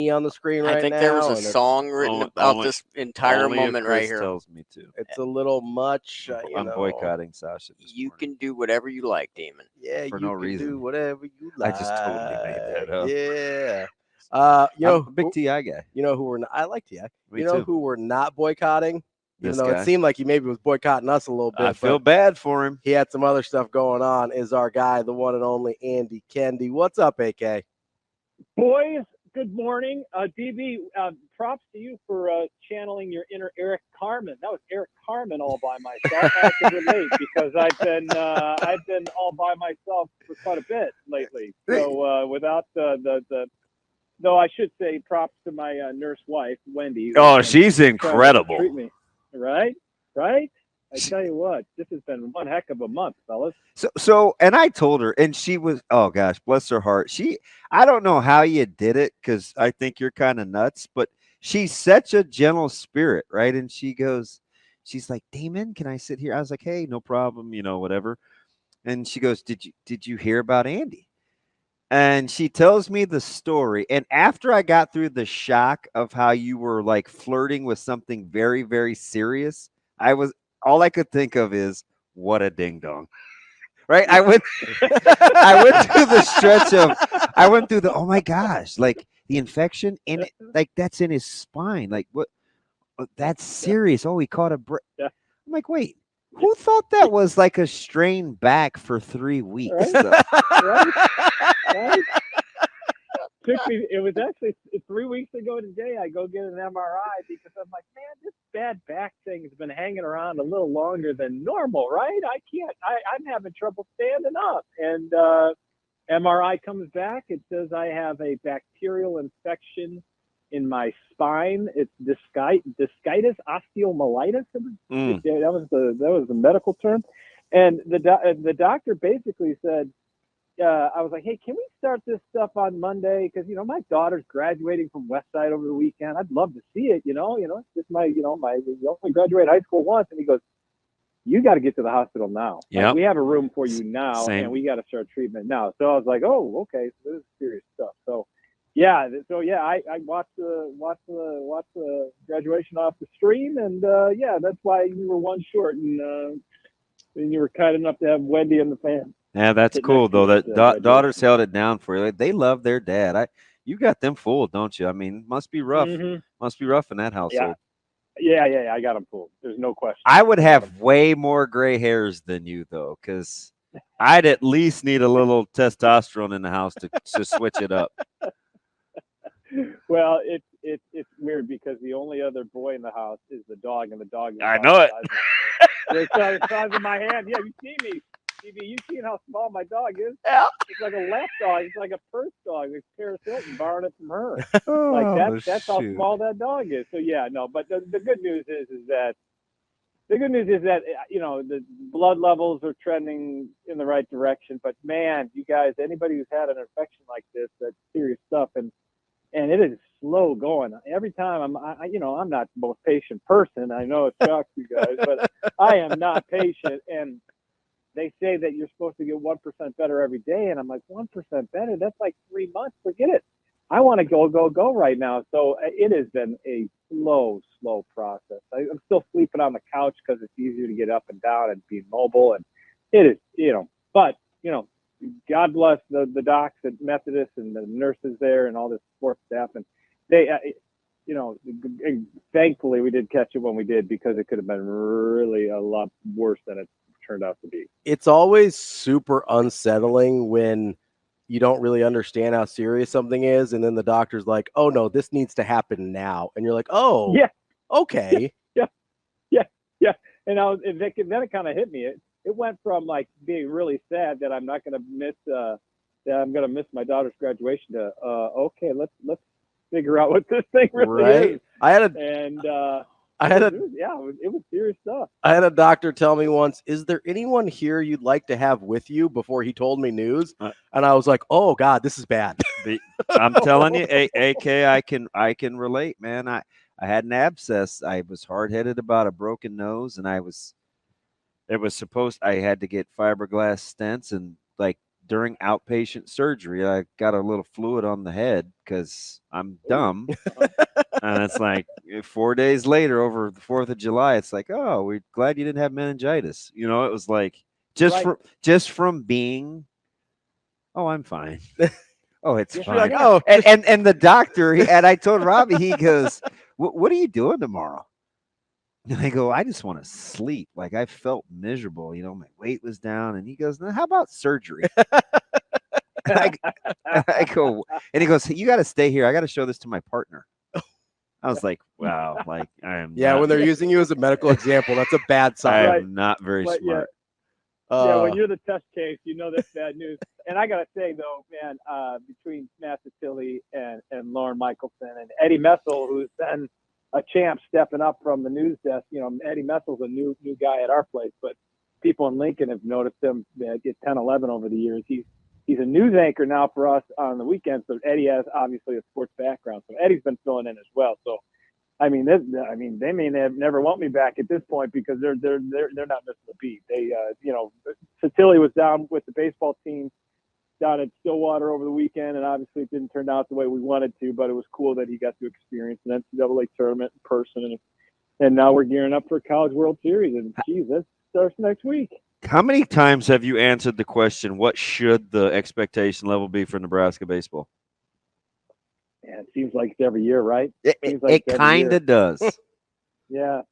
On the screen right now. I think there was a song written about this entire moment right here. Tells me to. It's a little much. I'm boycotting Sasha. You can do whatever you like, Damon. Yeah, for you no can reason. do whatever you like. I just totally made that up. Yeah. I'm a big T.I. guy. You know who we're not, I like T.I. Me too. Who we're not boycotting? This even though guy. It seemed like he maybe was boycotting us a little bit. I feel bad for him. He had some other stuff going on. Is our guy, the one and only Andy Keneigh. What's up, AK? Boys, good morning. DB, props to you for channeling your inner Eric Carmen. That was Eric Carmen all by myself. I can relate because I've been all by myself for quite a bit lately. So without though I should say props to my nurse wife, Wendy. Oh, she's incredible. Treat me. Right? I tell you what, this has been one heck of a month, fellas. So, and I told her, and she was, oh gosh, bless her heart. I don't know how you did it, because I think you're kind of nuts, but she's such a gentle spirit, right? And she's like, Damon, can I sit here? I was like, hey, no problem, whatever. And she goes, did you hear about Andy? And she tells me the story. And after I got through the shock of how you were like flirting with something very, very serious, all I could think of is, what a ding dong. Right? I went through the stretch of, oh my gosh, like the infection in it, like that's in his spine. Like what? That's serious. Oh, he caught a break. Yeah. I'm like, wait, who thought that was like a strained back for 3 weeks? Right? It was actually 3 weeks ago today. I go get an MRI because I'm like, man, this bad back thing has been hanging around a little longer than normal, right? I'm having trouble standing up. And MRI comes back. It says I have a bacterial infection in my spine. It's discitis osteomyelitis. That was the medical term. And the doctor basically said, I was like, hey, can we start this stuff on Monday? Because, my daughter's graduating from Westside over the weekend. I'd love to see it, It's just we only graduate high school once. And he goes, you got to get to the hospital now. Yeah. Like, we have a room for you now, Same. and we got to start treatment now. So I was like, oh, okay. So this is serious stuff. So, I watched the graduation off the stream. And, that's why you were one short. And you were kind enough to have Wendy and the fam. Yeah, that's cool though. That daughters held it down for you. They love their dad. You got them fooled, don't you? I mean, must be rough. Mm-hmm. Must be rough in that household. Yeah. I got them fooled. There's no question. I would have way more gray hairs than you though, because I'd at least need a little testosterone in the house to switch it up. Well, it's weird because the only other boy in the house is the dog, and the dog. I know it. The size of my hand. Yeah, you see me. You seen how small my dog is? Yeah. It's like a lap dog. It's like a purse dog. It's Paris Hilton borrowing it from her. That's how small that dog is. So but the good news is that the blood levels are trending in the right direction. But man, you guys, anybody who's had an infection like this, that's serious stuff, and it is slow going. Every time I'm not the most patient person. I know it shocks you guys, but I am not patient. And they say that you're supposed to get 1% better every day. And I'm like, 1% better? That's like 3 months. Forget it. I want to go right now. So it has been a slow process. I'm still sleeping on the couch because it's easier to get up and down and be mobile. And it is, but, God bless the docs at Methodist and the nurses there and all the support staff. And they, thankfully we did catch it when we did, because it could have been really a lot worse than it turned out to be. It's always super unsettling when you don't really understand how serious something is, and then the doctor's like, oh no, this needs to happen now, and you're like, oh yeah, okay. Yeah. And then it kind of hit me. It went from like being really sad that I'm not going to miss my daughter's graduation to okay, let's figure out what this thing really is. It was serious stuff. I had a doctor tell me once, is there anyone here you'd like to have with you, before he told me news? And I was like, oh God, this is bad. I'm telling you, AK, I can relate, man. I had an abscess. I was hard-headed about a broken nose, and I had to get fiberglass stents, and like during outpatient surgery, I got a little fluid on the head because I'm dumb. And it's like 4 days later, over the 4th of July, it's like, oh, we're glad you didn't have meningitis. It was like just from being, oh, I'm fine. Oh, it's fine. Like, oh, and the doctor, and I told Ravi, he goes, what are you doing tomorrow? And I go, I just want to sleep. Like, I felt miserable. My weight was down. And he goes, now, how about surgery? I go, and he goes, you got to stay here. I got to show this to my partner. I was like, wow, like I am. Yeah, not, when they're using you as a medical example, that's a bad I sign. am not very But, smart. Yeah, when you're the test case, you know that's bad news. And I gotta say though, man, between Matt Tilly and Lauren Michelson and Eddie Messel, who's been a champ stepping up from the news desk. Eddie Messel's a new guy at our place, but people in Lincoln have noticed him at 10-11 over the years. He's a news anchor now for us on the weekends. So Eddie has obviously a sports background, so Eddie's been filling in as well. So they may never want me back at this point because they're not missing a beat. They, Satilli was down with the baseball team down at Stillwater over the weekend, and obviously it didn't turn out the way we wanted to, but it was cool that he got to experience an NCAA tournament in person. And now we're gearing up for College World Series, and geez, that starts next week. How many times have you answered the question, what should the expectation level be for Nebraska baseball? Yeah, it seems like it's every year, right? It kind of does. Yeah.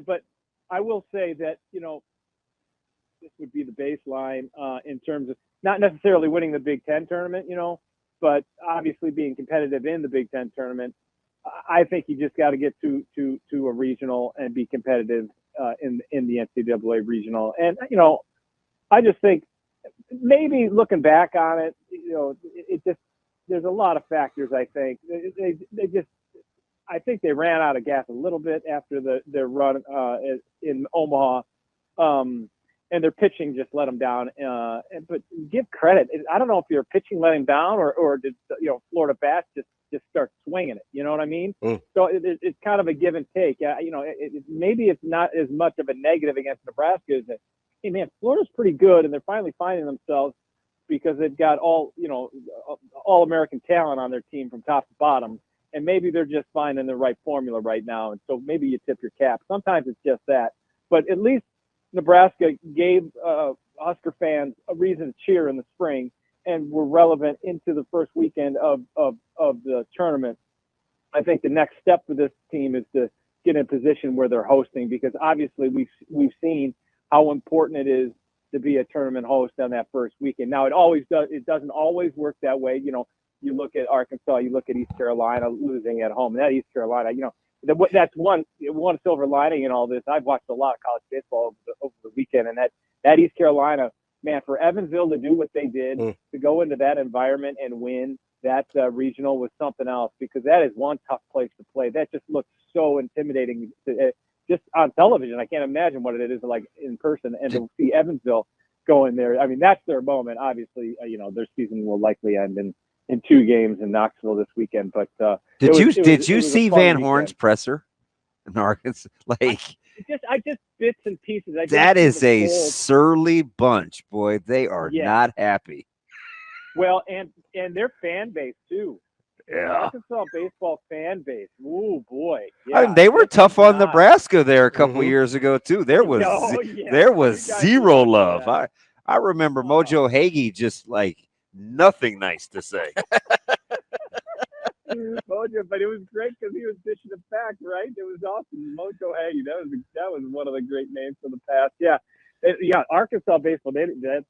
But I will say that, this would be the baseline in terms of not necessarily winning the Big Ten tournament, but obviously being competitive in the Big Ten tournament. I think you just got to get to a regional and be competitive in the NCAA regional. And, I just think maybe looking back on it, it just, there's a lot of factors. I think I think they ran out of gas a little bit after their run in Omaha, and their pitching just let them down. But give credit. I don't know if your pitching let him down or did Florida bats just start swinging it. You know what I mean? So it's kind of a give and take. Maybe it's not as much of a negative against Nebraska as that. Hey man, Florida's pretty good, and they're finally finding themselves, because they've got all American talent on their team from top to bottom. And maybe they're just finding the right formula right now. And so maybe you tip your cap. Sometimes it's just that. But at least Nebraska gave Husker fans a reason to cheer in the spring and were relevant into the first weekend of the tournament. I think the next step for this team is to get in a position where they're hosting, because obviously we've seen how important it is to be a tournament host on that first weekend. Now it doesn't always work that way. You look at Arkansas, you look at East Carolina losing at home. And that East Carolina, that's one silver lining in all this. I've watched a lot of college baseball over the weekend, and that East Carolina, man, for Evansville to do what they did, to go into that environment and win that regional was something else, because that is one tough place to play. That just looks so intimidating just on television. I can't imagine what it is like in person, and to see Evansville go in there. I mean, that's their moment. Obviously, their season will likely end in 2 games in Knoxville this weekend. But did you see Van Horn's presser in Arkansas? I just bits and pieces. That is a surly bunch, boy. They are not happy. Well, and their fan base too. Yeah. Arkansas baseball fan base. Ooh, boy. Yeah. I mean, they were tough on Nebraska there a couple of years ago too. There was zero love. I remember Mojo Hagee just like nothing nice to say. Mojo, but it was great because he was dishing it back, right? It was awesome. Mojo Hagee, that was one of the great names from the past. Yeah. Arkansas baseball,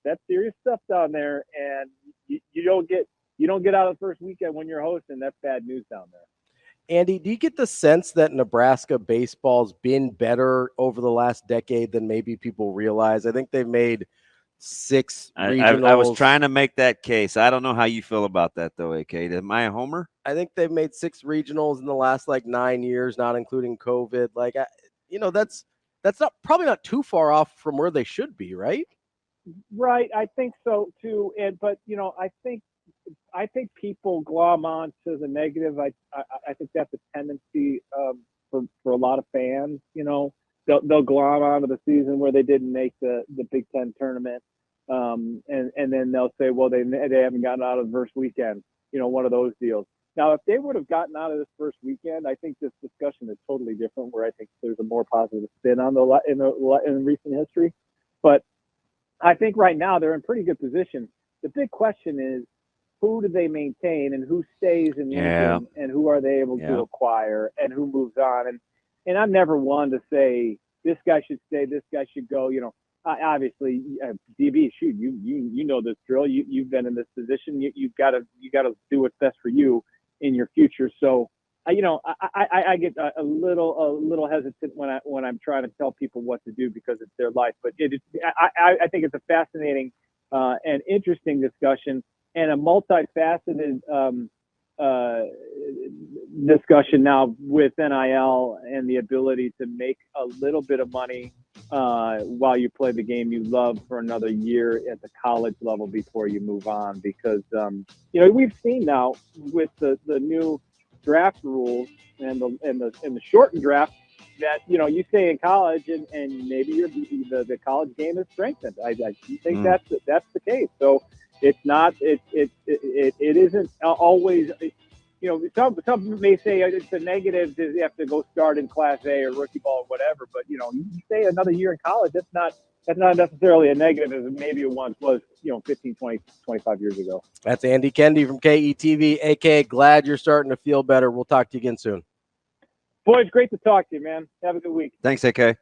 that's serious stuff down there, and you don't get out of the first weekend when you're hosting. That's bad news down there. Andy, do you get the sense that Nebraska baseball's been better over the last decade than maybe people realize? I think they've made 6 regionals. I was trying to make that case. I don't know how you feel about that, though, AK. Am I a homer? I think they've made 6 regionals in the last 9 years, not including COVID. That's probably not too far off from where they should be, right? Right, I think so too. But I think people glom on to the negative. I think that's a tendency for a lot of fans. They'll glom onto the season where they didn't make the Big Ten tournament, and then they'll say, well, they haven't gotten out of the first weekend. One of those deals. Now, if they would have gotten out of this first weekend, I think this discussion is totally different. Where I think there's a more positive spin on in recent history, but I think right now they're in pretty good position. The big question is, who do they maintain and who stays in Lincoln and who are they able to acquire and who moves on? And I'm never one to say this guy should stay, this guy should go. Obviously, DB, shoot, you know this drill. You've been in this position. You've got to do what's best for you in your future. So I get a little hesitant when I'm trying to tell people what to do because it's their life. But I think it's a fascinating and interesting discussion and a multifaceted discussion now with NIL and the ability to make a little bit of money while you play the game you love for another year at the college level before you move on. Because we've seen now with the new draft rules and the shortened draft that you stay in college and maybe the college game is strengthened. I think that's the case. So it's not it isn't always. Some may say it's a negative that you have to go start in Class A or rookie ball or whatever. But you stay another year in college. That's not necessarily a negative as maybe it once was, 15, 20, 25 years ago. That's Andy Keneigh from KETV. AK, glad you're starting to feel better. We'll talk to you again soon. Boys, great to talk to you, man. Have a good week. Thanks, AK.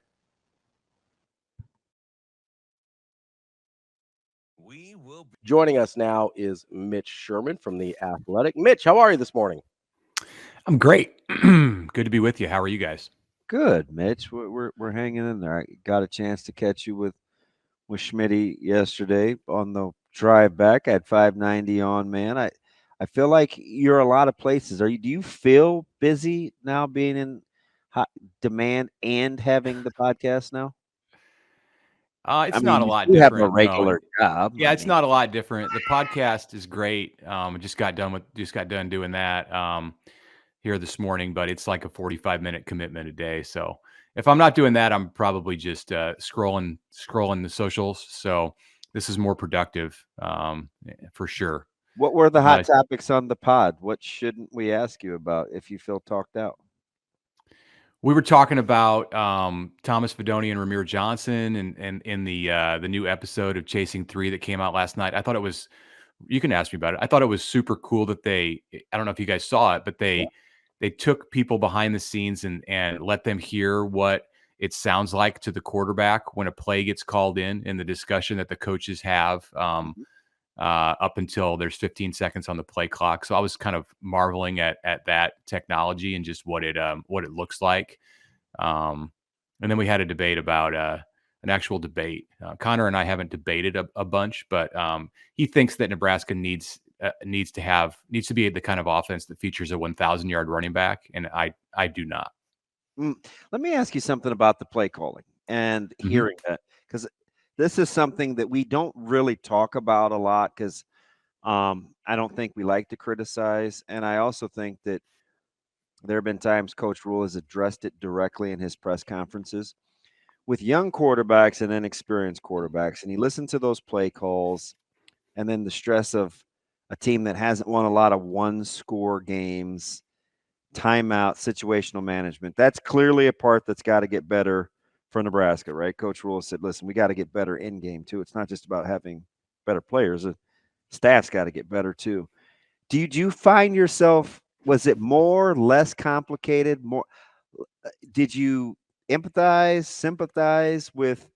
We will be Joining us now is Mitch Sherman from The Athletic. Mitch, how are you this morning? I'm great. Good to be with you. How are you guys? Good, Mitch. We're hanging in there. I got a chance to catch you with Schmitty yesterday on the drive back. I had 590 on, man. I feel like you're a lot of places. Do you feel busy now being in hot demand and having the podcast now? It's not a lot you different. have a regular job. Yeah, it's not a lot different. The podcast is great. I just got done doing that here this morning, but it's like a 45-minute commitment a day. So if I'm not doing that, I'm probably just scrolling the socials. So this is more productive for sure. What were the hot topics on the pod? What shouldn't we ask you about if you feel talked out? We were talking about Thomas Fidone and Ramir Johnson and in the new episode of Chasing 3 that came out last night. I thought it was, you can ask me about it. I thought it was super cool that I don't know if you guys saw it, but they took people behind the scenes and let them hear what it sounds like to the quarterback when a play gets called in the discussion that the coaches have up until there's 15 seconds on the play clock. So I was kind of marveling at that technology and just what it looks like. And then we had a debate about an actual debate. Connor and I haven't debated a bunch, but he thinks that Nebraska needs to be the kind of offense that features a 1,000-yard running back, and I do not. Let me ask you something about the play calling and hearing that, because this is something that we don't really talk about a lot because I don't think we like to criticize. And I also think that there have been times Coach Rule has addressed it directly in his press conferences with young quarterbacks and inexperienced quarterbacks. And you listen to those play calls and then the stress of a team that hasn't won a lot of one-score games, timeout, situational management. That's clearly a part that's got to get better for Nebraska, right? Coach Rule said, listen, we got to get better in game too. It's not just about having better players. The staff's got to get better too. Do you find yourself, was it more, less complicated? More? Did you empathize, sympathize with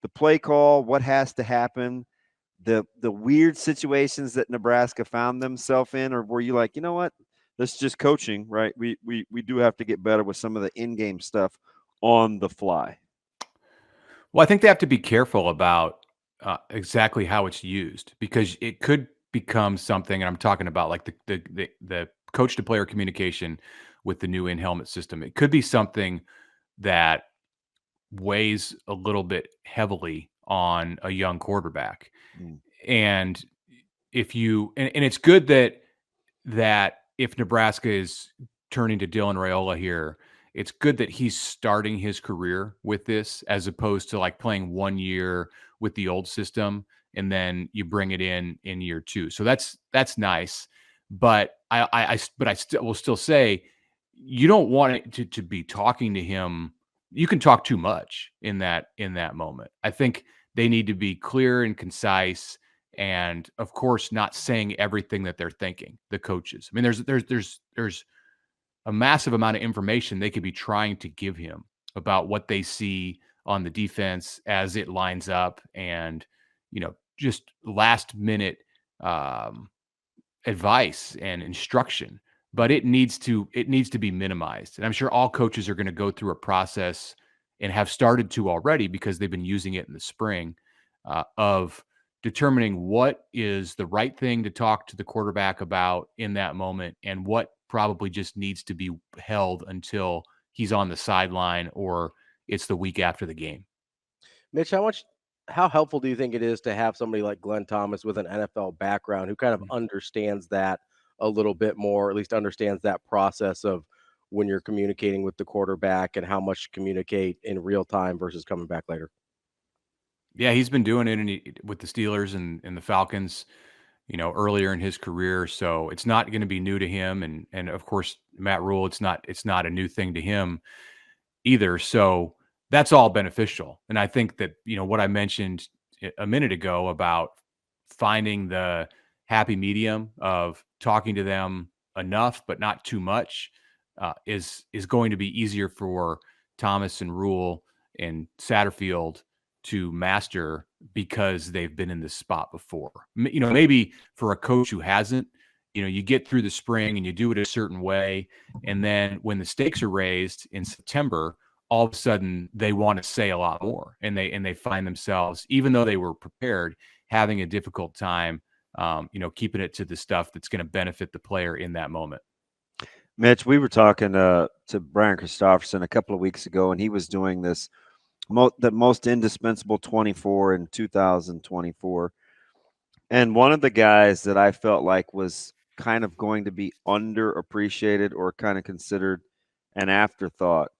the play call, what has to happen, the weird situations that Nebraska found themselves in? Or were you like, you know what, this is just coaching, right? We do have to get better with some of the in-game stuff on the fly? Well, I think they have to be careful about exactly how it's used, because it could become something, and I'm talking about like the coach to player communication with the new in-helmet system. It could be something that weighs a little bit heavily on a young quarterback. And if you, and it's good that if Nebraska is turning to Dylan Raiola here, it's good that he's starting his career with this, as opposed to like playing 1 year with the old system and then you bring it in year 2. So that's nice. But I will still say, you don't want it to be talking to him. You can talk too much in that moment. I think they need to be clear and concise, and of course not saying everything that they're thinking, the coaches. I mean, there's a massive amount of information they could be trying to give him about what they see on the defense as it lines up, and just last minute advice and instruction but it needs to be minimized. And I'm sure all coaches are going to go through a process and have started to already because they've been using it in the spring of determining what is the right thing to talk to the quarterback about in that moment and what probably just needs to be held until he's on the sideline or it's the week after the game. Mitch, how helpful do you think it is to have somebody like Glenn Thomas with an NFL background who kind of understands that a little bit more, at least understands that process of when you're communicating with the quarterback and how much to communicate in real time versus coming back later? Yeah, he's been doing it with the Steelers and the Falcons, earlier in his career. So it's not going to be new to him. And of course, Matt Rule, it's not a new thing to him either. So that's all beneficial. And I think that, what I mentioned a minute ago about finding the happy medium of talking to them enough, but not too much, is going to be easier for Thomas and Rule and Satterfield to master because they've been in this spot before. Maybe for a coach who hasn't, you get through the spring and you do it a certain way. And then when the stakes are raised in September, all of a sudden they want to say a lot more and they find themselves, even though they were prepared, having a difficult time, keeping it to the stuff that's going to benefit the player in that moment. Mitch, we were talking to Brian Christopherson a couple of weeks ago, and he was doing this the most indispensable 24 in 2024. And one of the guys that I felt like was kind of going to be underappreciated or kind of considered an afterthought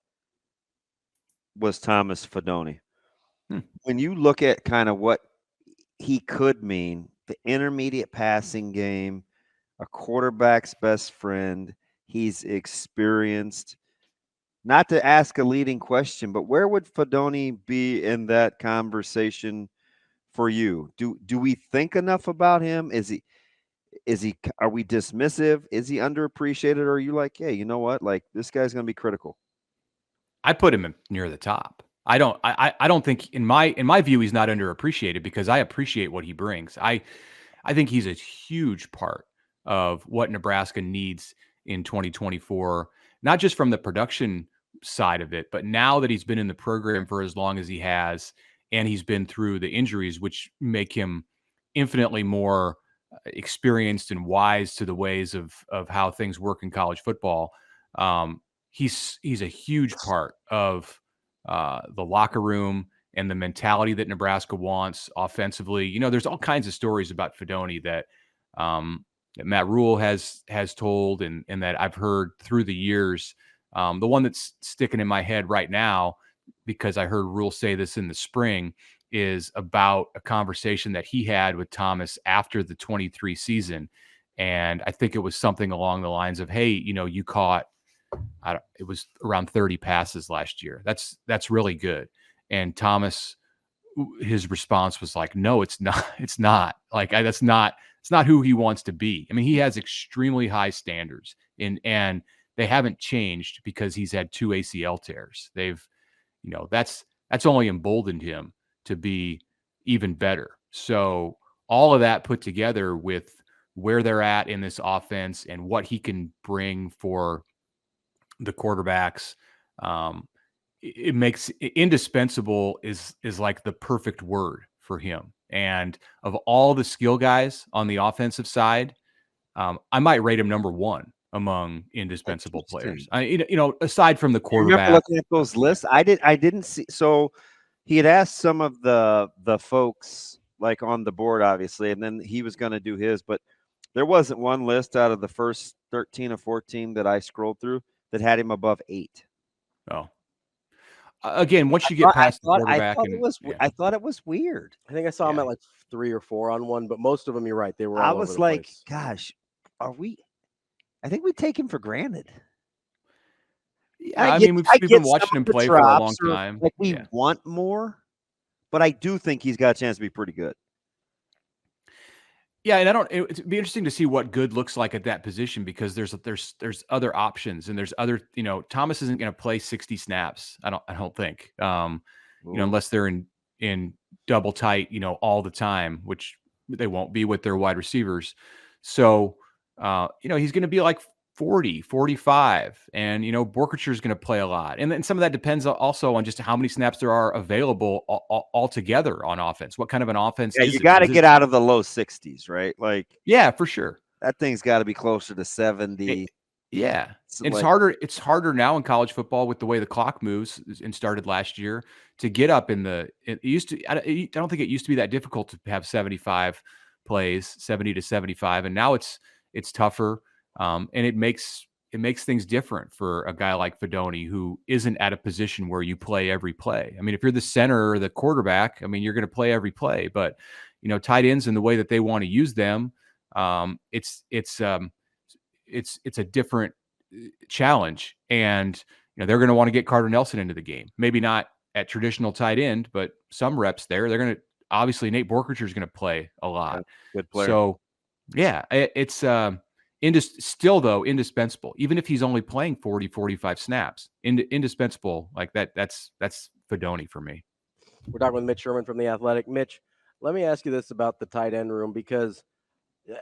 was Thomas Fidone. When you look at kind of what he could mean, the intermediate passing game, a quarterback's best friend, he's experienced. Not to ask a leading question, but where would Fidone be in that conversation for you? Do we think enough about him? Are we dismissive? Is he underappreciated? Or are you like, hey, you know what? Like, this guy's going to be critical. I put him near the top. I don't think in my view, he's not underappreciated because I appreciate what he brings. I think he's a huge part of what Nebraska needs in 2024, not just from the production side of it, but now that he's been in the program for as long as he has, and he's been through the injuries, which make him infinitely more experienced and wise to the ways of how things work in college football. He's a huge part of the locker room and the mentality that Nebraska wants offensively. There's all kinds of stories about Fidone that Matt Rule has told and that I've heard through the years. The one that's sticking in my head right now, because I heard Rule say this in the spring, is about a conversation that he had with Thomas after the 23 season. And I think it was something along the lines of, hey, you caught, it was around 30 passes last year. That's really good. And Thomas, his response was like, no, it's not. It's not. Like, it's not who he wants to be. I mean, he has extremely high standards and they haven't changed because he's had 2 ACL tears. That's only emboldened him to be even better. So all of that put together with where they're at in this offense and what he can bring for the quarterbacks, it makes indispensable is like the perfect word for him. And of all the skill guys on the offensive side, I might rate him number 1 among indispensable players. Aside from the quarterback. Remember looking at those lists? I didn't see. So he had asked some of the folks like on the board, obviously, and then he was going to do his, but there wasn't one list out of the first 13 or 14 that I scrolled through that had him above 8. Oh, again, once you get past the quarterback, I thought it was weird. I think I saw him at like 3 or 4 on one, but most of them, you're right, they were. I was like, gosh, I think we take him for granted. Yeah, we've been watching him play for a long time. Like we want more, but I do think he's got a chance to be pretty good. Yeah, and it'd be interesting to see what good looks like at that position because there's other options and there's other, Thomas isn't going to play 60 snaps. I don't think, unless they're in double tight, all the time, which they won't be with their wide receivers. So, he's going to be like 40, 45. And, Borkature is going to play a lot. And then some of that depends also on just how many snaps there are available altogether on offense. What kind of an offense Yeah, is you it? got to get out of the low 60s, right? Like, yeah, for sure. That thing's got to be closer to 70. Yeah. And it's harder now in college football with the way the clock moves and started last year to get up in it used to, I don't think it used to be that difficult to have 75 plays, 70 to 75. And now it's tougher. And it makes things different for a guy like Fidone, who isn't at a position where you play every play. I mean, if you're the center or the quarterback, I mean, you're going to play every play, but tight ends and the way that they want to use them, it's a different challenge, and they're going to want to get Carter Nelson into the game. Maybe not at traditional tight end, but some reps there. They're going to obviously Nate Borkature is going to play a lot. Good player. So yeah, it's still though indispensable. Even if he's only playing 40, 45 snaps, indispensable like that. That's Fidone for me. We're talking with Mitch Sherman from The Athletic. Mitch, let me ask you this about the tight end room, because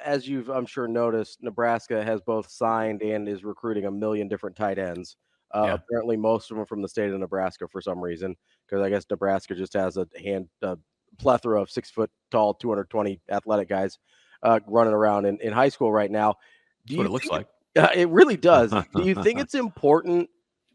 as you've, I'm sure, noticed, Nebraska has both signed and is recruiting a million different tight ends. Apparently, most of them are from the state of Nebraska for some reason, because I guess Nebraska just has a plethora of 6 foot tall, 220 athletic guys running around in high school right now. That's what it looks like. It really does. Do you think it's important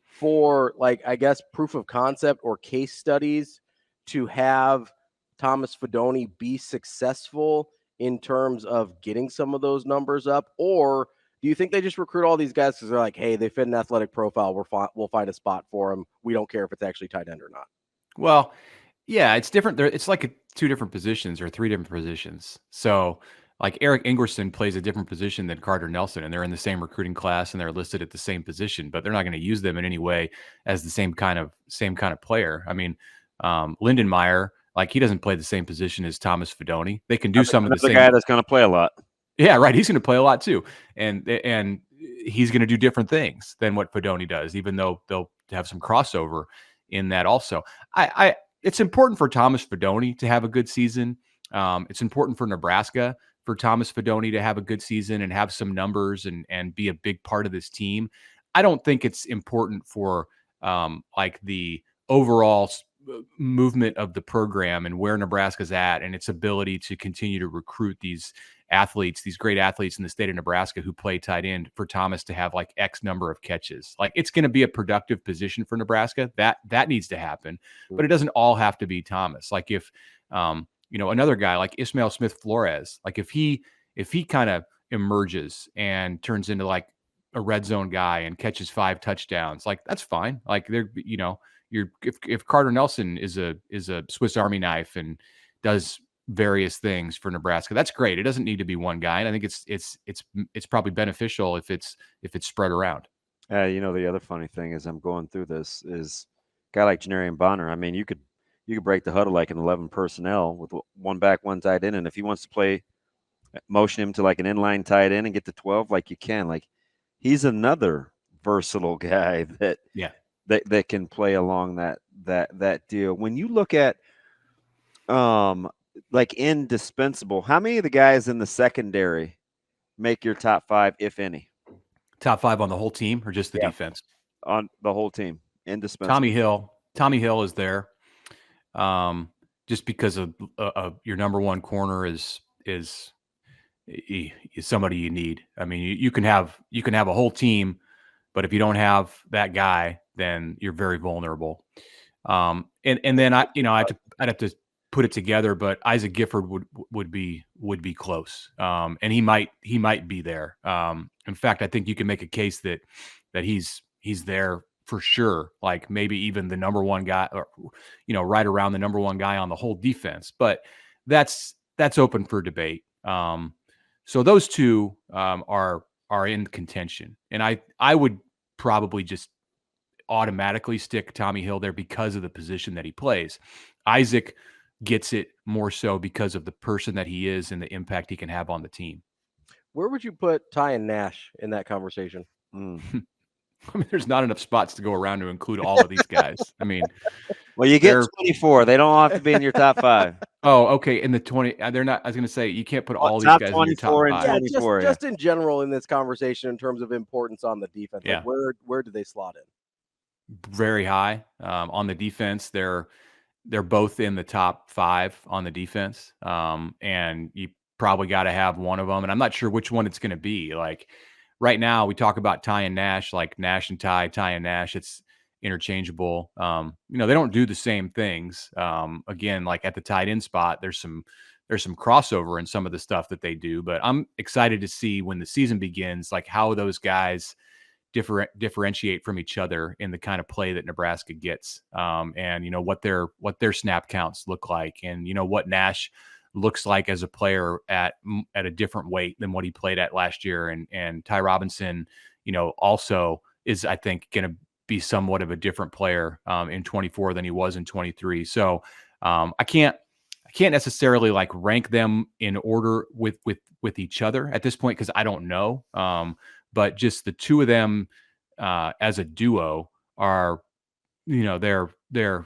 for, I guess, proof of concept or case studies to have Thomas Fidone be successful in terms of getting some of those numbers up? Or do you think they just recruit all these guys because they're like, hey, they fit an athletic profile, we'll find a spot for them, we don't care if it's actually tight end or not? Well, yeah, it's different. It's like 2 different positions or 3 different positions. So like Eric Ingerson plays a different position than Carter Nelson, and they're in the same recruiting class and they're listed at the same position, but they're not going to use them in any way as the same kind of player. I mean, Lindenmeyer, he doesn't play the same position as Thomas Fidone. They can do some of the same. Guy that's going to play a lot. Yeah, right. He's going to play a lot too, and he's going to do different things than what Fidone does, even though they'll have some crossover in that also. It's important for Thomas Fidone to have a good season. It's important for Nebraska for Thomas Fidone to have a good season and have some numbers and be a big part of this team. I don't think it's important for the overall movement of the program and where Nebraska's at and its ability to continue to recruit these athletes, these great athletes in the state of Nebraska who play tight end, for Thomas to have X number of catches. It's going to be a productive position for Nebraska. That needs to happen, but it doesn't all have to be Thomas. If another guy like Ismail Smith Flores, if he kind of emerges and turns into a red zone guy and catches 5 touchdowns, that's fine. If Carter Nelson is a Swiss Army knife and does various things for Nebraska, that's great. It doesn't need to be one guy, and I think it's probably beneficial if it's spread around. The other funny thing is, I'm going through this, is a guy like Janarian Bonner. I mean, you could break the huddle like an 11 personnel with 1 back, 1 tight end, and if he wants to play, motion him to an inline tight end and get to 12, you can. He's another versatile guy that can play along that deal. When you look at indispensable, how many of the guys in the secondary make your top 5, if any? Top 5 on the whole team or just the defense? On the whole team. Indispensable. Tommy Hill is there. Just because of your number 1 corner is somebody you need. I mean, you can have a whole team, but if you don't have that guy, then you're very vulnerable. And then I'd have to put it together, but Isaac Gifford would be close. And he might be there. In fact, I think you can make a case that he's there for sure. Maybe even the number 1 guy, or right around the number 1 guy on the whole defense. But that's open for debate. So those 2 are in contention, and I would probably just automatically stick Tommy Hill there because of the position that he plays. Isaac gets it more so because of the person that he is and the impact he can have on the team. Where would you put Ty and Nash in that conversation? I mean, there's not enough spots to go around to include all of these guys. I mean, well, you get 24. They don't have to be in your top 5. Oh, okay. In the 20, they're not. I was going to say you can't put all these top guys in your top 24 and 5. Yeah, 24, just in general in this conversation in terms of importance on the defense. Yeah. Like where do they slot in? Very high on the defense. They're both in the top 5 on the defense, and you probably got to have one of them. And I'm not sure which one it's going to be. Like right now, we talk about Ty and Nash, like Nash and Ty and Nash. It's interchangeable. They don't do the same things. Again, like at the tight end spot, there's some crossover in some of the stuff that they do. But I'm excited to see when the season begins, like how those guys differentiate from each other in the kind of play that Nebraska gets, and what their snap counts look like, and what Nash looks like as a player at a different weight than what he played at last year, and Ty Robinson, also is, I think, going to be somewhat of a different player in 24 than he was in 23. So I can't necessarily like rank them in order with each other at this point because I don't know. But just the two of them as a duo are, they're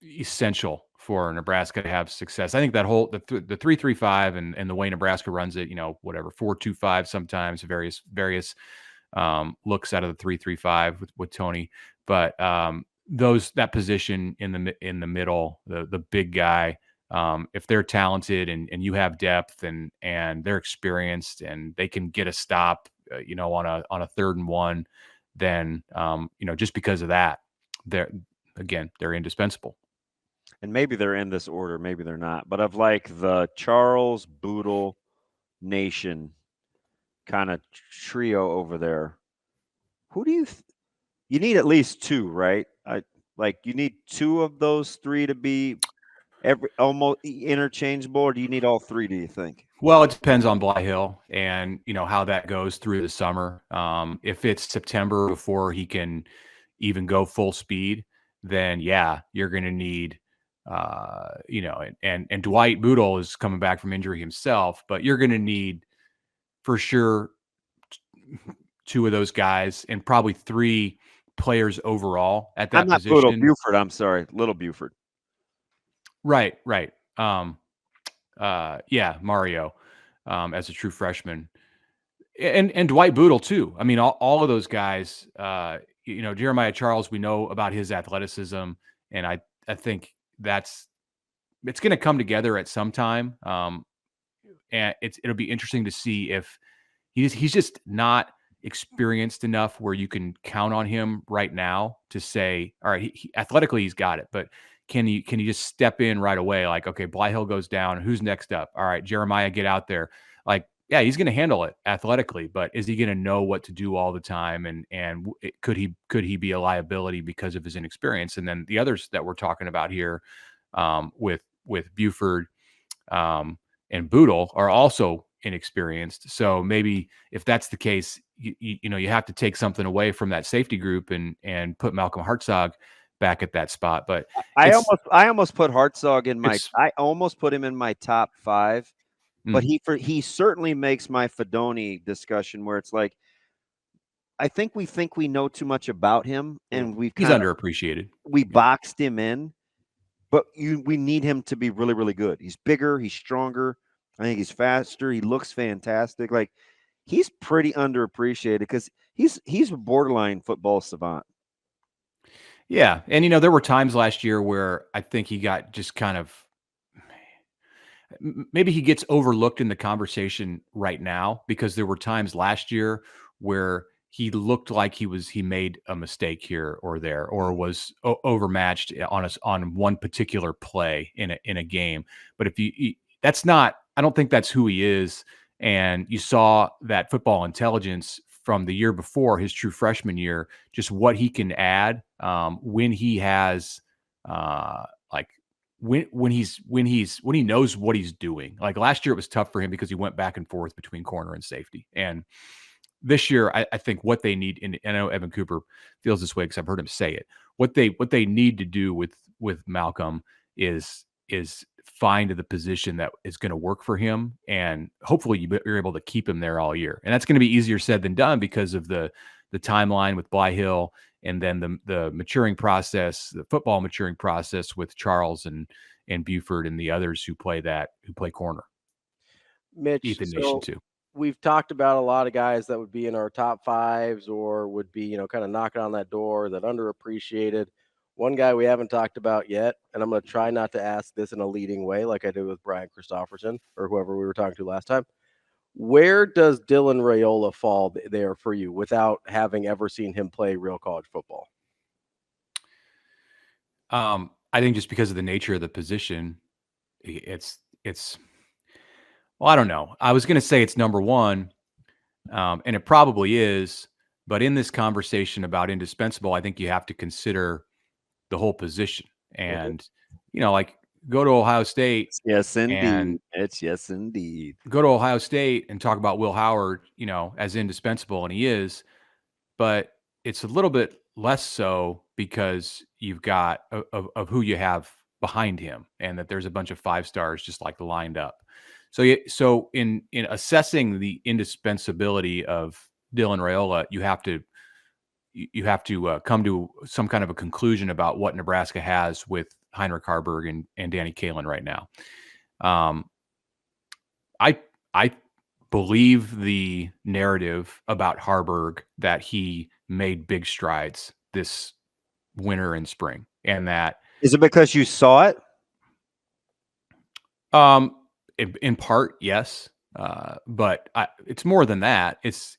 essential for Nebraska to have success. I think that whole the 3-3-5 and the way Nebraska runs it, 4-2-5 sometimes, various looks out of the 3-3-5 with Tony, but that position in the middle, the big guy. If they're talented and you have depth and they're experienced and they can get a stop, on a 3rd and 1, then just because of that, they're indispensable. And maybe they're in this order, maybe they're not. But of like the Charles Boodle Nation kind of trio over there, who do you need at least 2, right? You need 2 of those 3 to be almost interchangeable, or do you need all 3, do you think? Well, it depends on Bly Hill and how that goes through the summer. If it's September before he can even go full speed, then yeah, you're going to need and Dwight Boodle is coming back from injury himself, but you're going to need for sure 2 of those guys and probably 3 players overall at that I'm not position. Boodle, Buford, I'm sorry, Little Buford. Right. Yeah, Mario as a true freshman, and Dwight Boodle too. I mean, all of those guys. Jeremiah Charles, we know about his athleticism, and I think it's going to come together at some time. And it'll be interesting to see if he's just not experienced enough where you can count on him right now to say, all right, athletically he's got it, but can you just step in right away? Like, okay, Bly Hill goes down. Who's next up? All right, Jeremiah, get out there. Like, yeah, he's going to handle it athletically, but is he going to know what to do all the time? And could he be a liability because of his inexperience? And then the others that we're talking about here with Buford and Boodle are also inexperienced. So maybe if that's the case, you have to take something away from that safety group and put Malcolm Hartzog back at that spot. But I almost put Hartzog in I almost put him in my top 5, but he certainly makes my Fedoni discussion where it's like, I think we know too much about him and he's underappreciated. We boxed him in, but we need him to be really, really good. He's bigger, he's stronger. I think he's faster. He looks fantastic. Like, he's pretty underappreciated because he's a borderline football savant. Yeah. And, there were times last year where I think he got just kind of, maybe he gets overlooked in the conversation right now because there were times last year where he looked like he made a mistake here or there, or was overmatched on one particular play in a game. But I don't think that's who he is. And you saw that football intelligence from the year before, his true freshman year, just what he can add when he has when he knows what he's doing. Like last year, it was tough for him because he went back and forth between corner and safety. And this year, I think what they need, and I know Evan Cooper feels this way because I've heard him say it. What they need to do with Malcolm is find the position that is going to work for him, and hopefully you're able to keep him there all year. And that's going to be easier said than done because of the timeline with Bly Hill and then the maturing process, the football maturing process with Charles and Buford and the others who play corner. Mitch, Ethan Nation too. We've talked about a lot of guys that would be in our top fives or would be, kind of knocking on that door, that underappreciated. One guy we haven't talked about yet, and I'm going to try not to ask this in a leading way like I did with Brian Christopherson or whoever we were talking to last time. Where does Dylan Raiola fall there for you without having ever seen him play real college football? I think just because of the nature of the position, it's well, I don't know. I was going to say it's number one, and it probably is. But in this conversation about indispensable, I think you have to consider the whole position. And, like go to Ohio State. Yes, indeed. Yes, indeed. Go to Ohio State and talk about Will Howard, as indispensable, and he is. But it's a little bit less so because you've got of who you have behind him, and that there's a bunch of 5 stars just like lined up. So in assessing the indispensability of Dylan Raiola, you have to come to some kind of a conclusion about what Nebraska has with Heinrich Haarberg and Danny Kaelin right now. I believe the narrative about Haarberg that he made big strides this winter and spring, and that is it because you saw it? In part, yes, but it's more than that. It's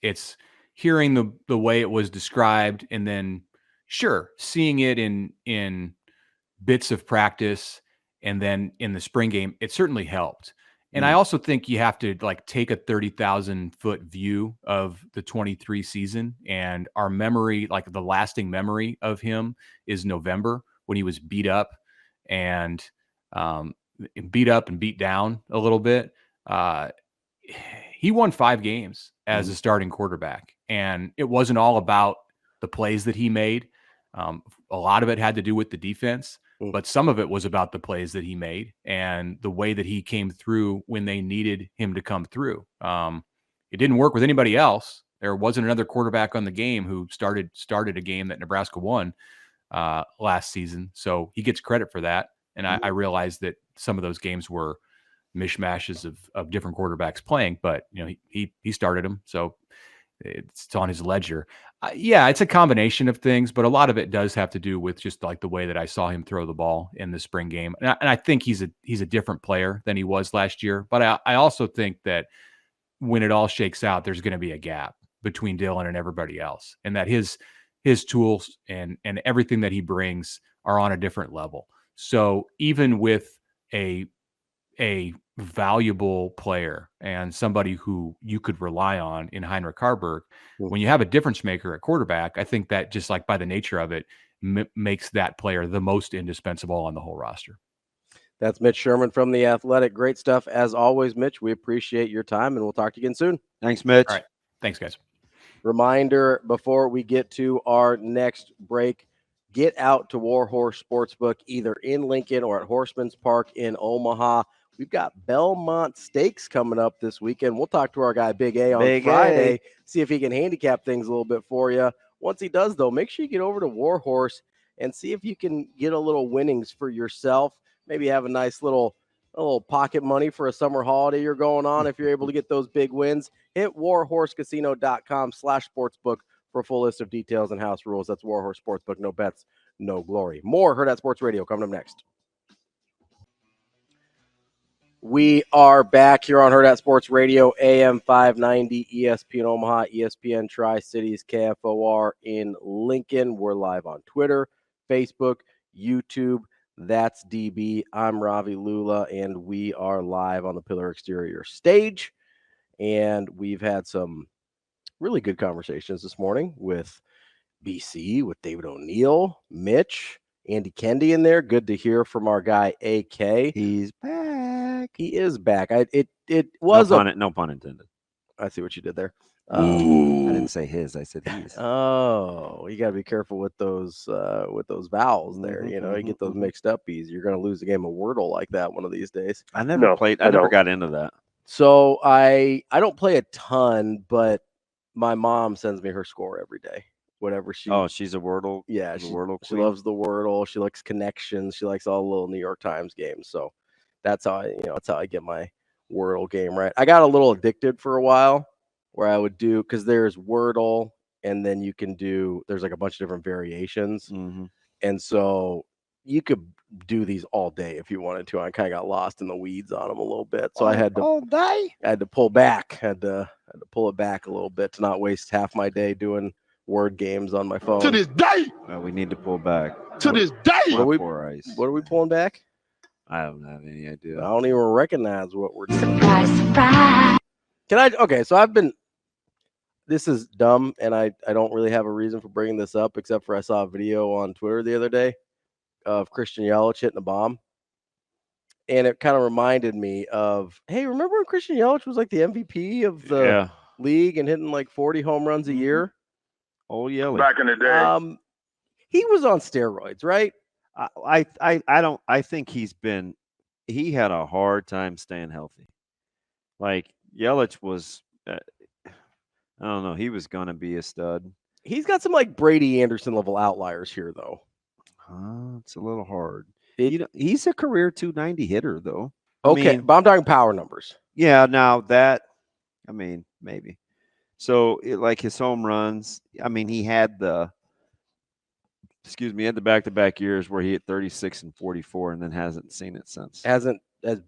hearing the way it was described, and then seeing it in bits of practice, and then in the spring game, it certainly helped. And I also think you have to take a 30,000-foot view of the 23 season, and our memory, the lasting memory of him, is November when he was beat up and beat down a little bit. He won 5 games as a starting quarterback, and it wasn't all about the plays that he made. A lot of it had to do with the defense, but some of it was about the plays that he made and the way that he came through when they needed him to come through. It didn't work with anybody else. There wasn't another quarterback on the game who started a game that Nebraska won last season, so he gets credit for that. And I realized that some of those games were mishmashes of different quarterbacks playing, but he started them, so it's on his ledger. It's a combination of things, but a lot of it does have to do with just the way that I saw him throw the ball in the spring game. And I think he's a different player than he was last year. But I also think that when it all shakes out, there's going to be a gap between Dylan and everybody else, and that his tools and everything that he brings are on a different level. So even with a valuable player and somebody who you could rely on in Heinrich Haarberg, when you have a difference maker at quarterback, I think that just by the nature of it makes that player the most indispensable on the whole roster. That's Mitch Sherman from The Athletic. Great stuff as always, Mitch. We appreciate your time, and we'll talk to you again soon. Thanks, Mitch. All right. Thanks, guys. Reminder before we get to our next break, get out to Warhorse Sportsbook either in Lincoln or at Horseman's Park in Omaha. We've got Belmont Stakes coming up this weekend. We'll talk to our guy Big A on Friday, see if he can handicap things a little bit for you. Once he does, though, make sure you get over to Warhorse and see if you can get a little winnings for yourself. Maybe have a nice little pocket money for a summer holiday you're going on. If you're able to get those big wins, hit warhorsecasino.com/sportsbook for a full list of details and house rules. That's Warhorse Sportsbook. No bets, no glory. More Hurrdat Sports Radio coming up next. We are back here on Hurrdat Sports Radio, AM 590, ESPN Omaha, ESPN Tri-Cities, KFOR in Lincoln. We're live on Twitter, Facebook, YouTube. That's DB. I'm Ravi Lulla, and we are live on the Pillar Exterior stage. And we've had some really good conversations this morning with BC, with David O'Neill, Mitch, Andy Keneigh in there. Good to hear from our guy AK. He's back. He is back. It was no pun intended. I see what you did there. I didn't say his. I said his. Oh, you got to be careful with those vowels there. You get those mixed up easy. You're going to lose a game of Wordle like that one of these days. I never got into that. So I don't play a ton, but my mom sends me her score every day whatever she. Oh, she's a Wordle. Yeah, she Wordle she queen. loves the Wordle. She likes connections. She likes all the little New York Times games. So that's how that's how I get my Wordle game right. I got a little addicted for a while where I would do, because there's Wordle and then you can do, there's like a bunch of different variations. Mm-hmm. And so you could do these all day if you wanted to. I kind of got lost in the weeds on them a little bit. So I had to all day. I had to pull back. Had to pull it back a little bit to not waste half my day doing word games on my phone. To this day. Well, we need to pull back. To this day. What are we pulling back? I don't have any idea. I don't even recognize what we're doing. Surprise, surprise. This is dumb, and I don't really have a reason for bringing this up, except for I saw a video on Twitter the other day of Christian Yelich hitting a bomb. And it kind of reminded me of, hey, remember when Christian Yelich was like the MVP of the league and hitting like 40 home runs a year? Old Yelich. Back in the day. He was on steroids, right? I think he had a hard time staying healthy. Like Yelich was, I don't know, he was going to be a stud. He's got some like Brady Anderson level outliers here, though. It's a little hard. He's a career 290 hitter, though. Okay, but I'm talking power numbers. Yeah, now that, maybe. So, like his home runs, he had the back-to-back years where he hit 36 and 44 and then hasn't seen it since. Has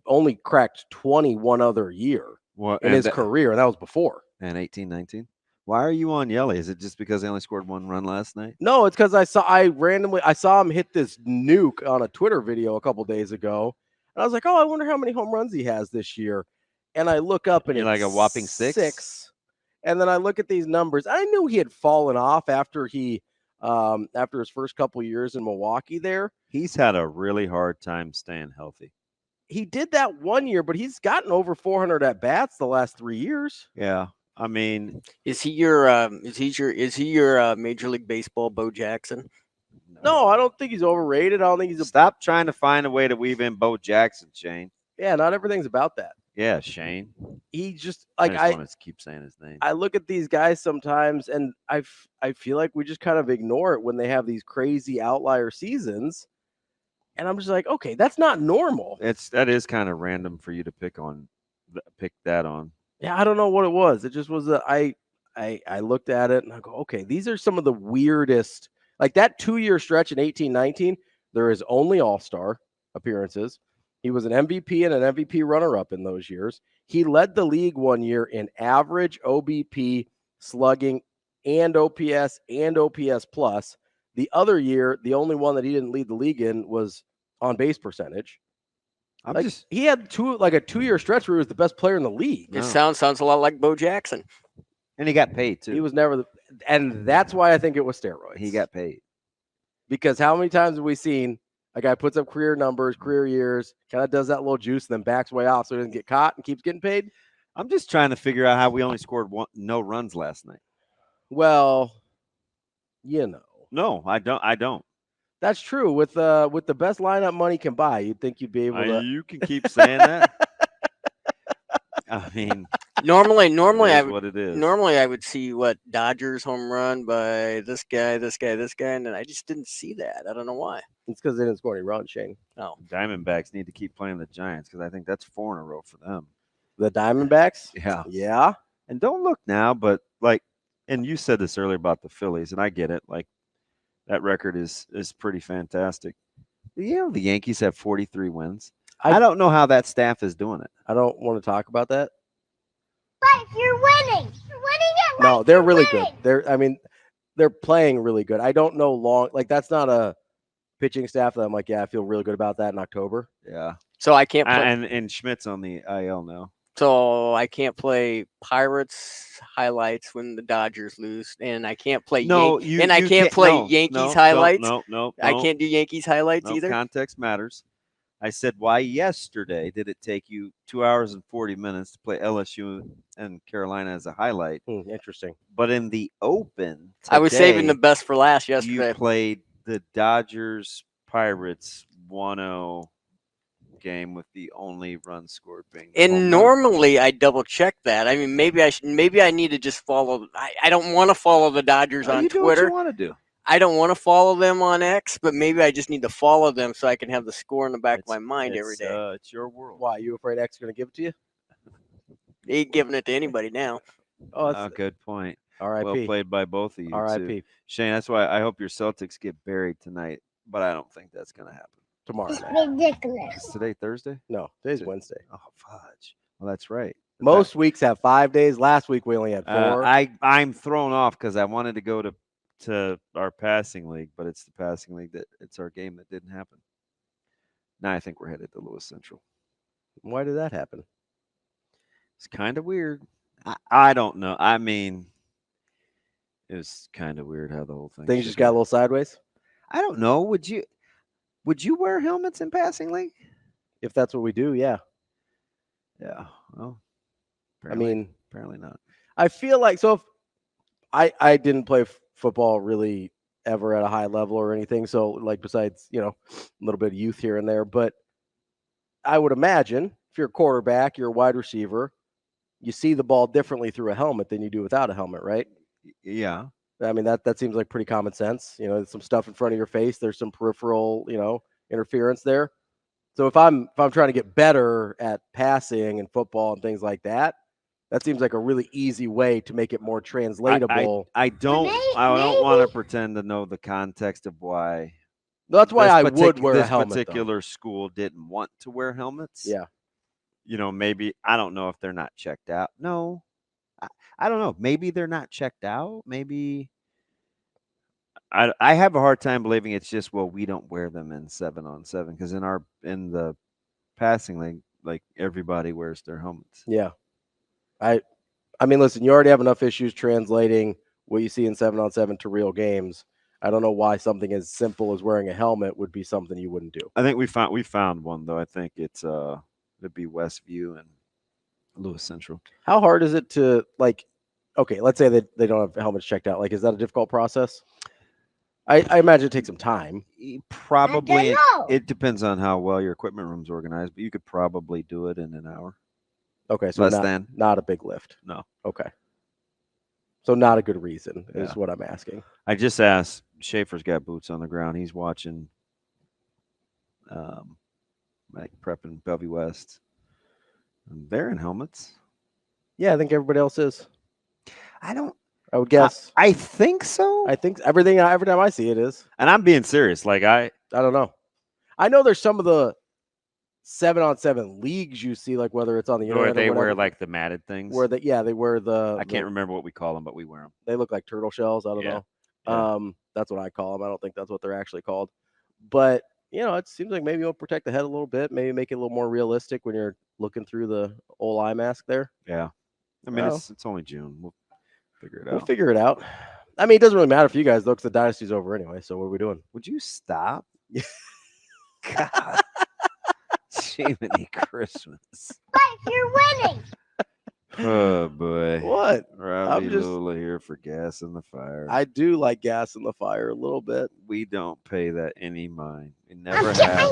only cracked 21 other year in his career, and that was before. And 18, 19. Why are you on Yelly? Is it just because they only scored one run last night? No, it's because I saw him hit this nuke on a Twitter video a couple days ago, and I was like, oh, I wonder how many home runs he has this year. And I look up and it's like a whopping six. And then I look at these numbers. I knew he had fallen off after his first couple years in Milwaukee there. He's had a really hard time staying healthy. He did that 1 year, but he's gotten over 400 at bats the last 3 years. Yeah. Is he your Major League Baseball Bo Jackson? No, I don't think he's overrated. I don't think he's Stop trying to find a way to weave in Bo Jackson, Shane. Yeah, not everything's about that. Yeah, Shane. He just I want to keep saying his name. I look at these guys sometimes, and I feel like we just kind of ignore it when they have these crazy outlier seasons. And I'm just like, okay, that's not normal. That is kind of random for you to pick that on. Yeah, I don't know what it was. It just was I looked at it and I go, okay, these are some of the weirdest. Like that 2-year stretch in 18-19, there is only all-star appearances. He was an MVP and an MVP runner-up in those years. He led the league 1 year in average, OBP, slugging, and OPS and OPS plus. The other year, the only one that he didn't lead the league in was on base percentage. He had a 2-year stretch where he was the best player in the league. It sounds a lot like Bo Jackson. And he got paid too. He was never and that's why I think it was steroids. He got paid. Because how many times have we seen a guy puts up career numbers, career years, kind of does that little juice and then backs way off so he doesn't get caught and keeps getting paid? I'm just trying to figure out how we only scored no runs last night. Well, No, I don't. That's true. With the best lineup money can buy, you'd think you'd be able to. You can keep saying that. Normally what it is. Normally I would see Dodgers home run by this guy, and then I just didn't see that. I don't know why. It's because they didn't score any runs, Shane. Oh, Diamondbacks need to keep playing the Giants because I think that's 4 in a row for them. The Diamondbacks? Yeah. And don't look now, but and you said this earlier about the Phillies, and I get it. That record is pretty fantastic. The Yankees have 43 wins. I don't know how that staff is doing it. I don't want to talk about that. But you're winning. You're winning it. No, they're really good. They're playing really good. I don't know that's not a pitching staff that I'm like, yeah, I feel really good about that in October. Yeah. So I can't play. And Schmidt's on the IL now. So I can't play Pirates highlights when the Dodgers lose, and I can't play Yankees highlights. No. I can't do Yankees highlights either. Context matters. I said, why yesterday did it take you 2 hours and 40 minutes to play LSU and Carolina as a highlight? Interesting. But in the Open, I was saving the best for last yesterday. You played the Dodgers Pirates 1-0 game with the only run scored being. And normally I double check that. I mean, maybe I need to just follow. I don't want to follow the Dodgers on you Twitter. Do what you want to do. I don't want to follow them on X, but maybe I just need to follow them so I can have the score in the back of my mind every day. It's your world. Why, you afraid X is going to give it to you? He ain't giving it to anybody now. Oh, good point. R.I.P. Well played by both of you. R.I.P. Shane, that's why I hope your Celtics get buried tonight, but I don't think that's going to happen. Tomorrow It's night. ridiculous. Is today Thursday? No, today's Wednesday. Oh, fudge. Well, that's right. Most weeks have 5 days. Last week we only had 4. I'm thrown off because I wanted to go to our passing league, but it's the passing league it's our game that didn't happen. Now I think we're headed to Lewis Central. Why did that happen? It's kind of weird. I don't know. I mean, it was kind of weird how the whole thing. Things just got a little sideways. I don't know. Would you wear helmets in passing league? If that's what we do, yeah. Yeah. Well, apparently not. I feel like if I didn't play football really ever at a high level or anything. So like besides, a little bit of youth here and there, but I would imagine if you're a quarterback, you're a wide receiver, you see the ball differently through a helmet than you do without a helmet, right? Yeah. I mean, that seems like pretty common sense. There's some stuff in front of your face. There's some peripheral, interference there. So if I'm trying to get better at passing and football and things like that, that seems like a really easy way to make it more translatable. I don't want to pretend to know the context of why. That's why I would wear a helmet. This particular school didn't want to wear helmets. Yeah. Maybe I don't know if they're not checked out. No, I don't know. Maybe they're not checked out. Maybe I have a hard time believing it's just we don't wear them in 7-on-7 because in the passing league, like everybody wears their helmets. Yeah. I mean, listen, you already have enough issues translating what you see in 7-on-7 to real games. I don't know why something as simple as wearing a helmet would be something you wouldn't do. I think we found one though. I think it'd be Westview and Lewis Central. How hard is it to okay, let's say that they don't have helmets checked out. Is that a difficult process? I imagine it takes some time. Probably. It depends on how well your equipment room's organized, but you could probably do it in an hour. Okay, so not a big lift. No. Okay. So not a good reason is what I'm asking. I just asked. Schaefer's got boots on the ground. He's watching prepping Bellevue West. And they're in helmets. Yeah, I think everybody else is. I would guess. I think so. I think every time I see it is. And I'm being serious. I don't know. I know there's some of the 7-on-7 leagues you see, whether it's on the internet or they wear the matted things. They wear the. I can't remember what we call them, but we wear them. They look like turtle shells. I don't know. Yeah. That's what I call them. I don't think that's what they're actually called. But it seems like maybe it'll protect the head a little bit. Maybe make it a little more realistic when you're looking through the old eye mask there. Yeah. I mean, it's only June. We'll figure it out. We'll figure it out. I mean, it doesn't really matter for you guys though, because the dynasty's over anyway. So what are we doing? Would you stop? God. Jiminy Christmas. But you're winning. Oh boy. What? Ravi Lulla here for gas in the fire. I do like gas in the fire a little bit. We don't pay that any mind. We never have.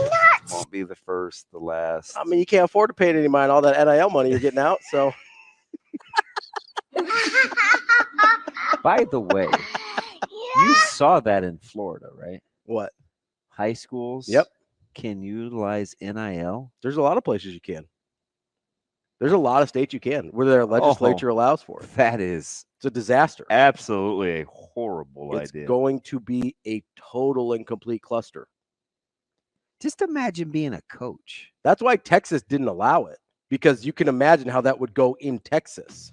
Won't be the first, the last. I mean, you can't afford to pay it any mind. All that NIL money you're getting out. So. By the way, you saw that in Florida, right? What? High schools. Yep. Can utilize NIL. There's a lot of places you can. There's a lot of states you can where their legislature allows for it. It's a disaster. Absolutely a horrible idea. It's going to be a total and complete cluster. Just imagine being a coach. That's why Texas didn't allow it, because you can imagine how that would go in Texas.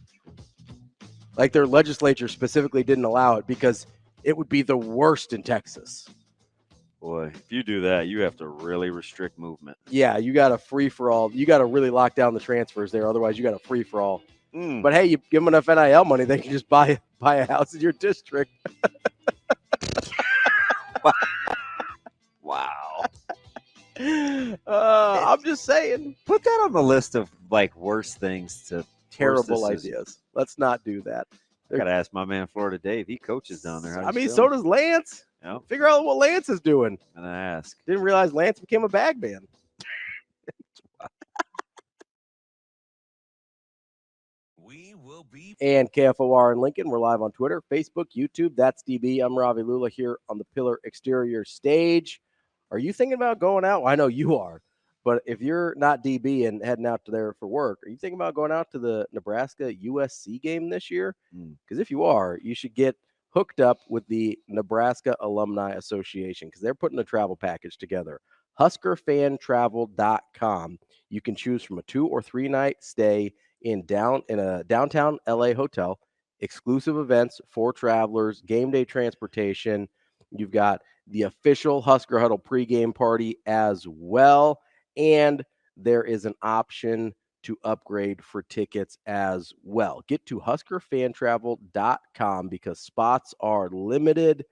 Their legislature specifically didn't allow it because it would be the worst in Texas. Boy, if you do that, you have to really restrict movement. Yeah, you got a free-for-all. You got to really lock down the transfers there. Otherwise, you got a free-for-all. But, hey, you give them enough NIL money, they can just buy a house in your district. Wow. I'm just saying. Put that on the list of, worst things to terrible ideas. Let's not do that. I got to ask my man, Florida Dave. He coaches down there. I mean, so does Lance. Yep. Figure out what Lance is doing. And I ask. Didn't realize Lance became a bag man. and KFOR in Lincoln. We're live on Twitter, Facebook, YouTube. That's DB. I'm Ravi Lulla here on the Pillar Exterior stage. Are you thinking about going out? Well, I know you are. But if you're not DB and heading out to there for work, are you thinking about going out to the Nebraska USC game this year? Because if you are, you should get hooked up with the Nebraska Alumni Association because they're putting a travel package together. HuskerFanTravel.com. You can choose from a 2 or 3 night stay in a downtown LA hotel, exclusive events for travelers, game day transportation. You've got the official Husker Huddle pregame party as well. And there is an option to upgrade for tickets as well. Get to HuskerFanTravel.com because spots are limited.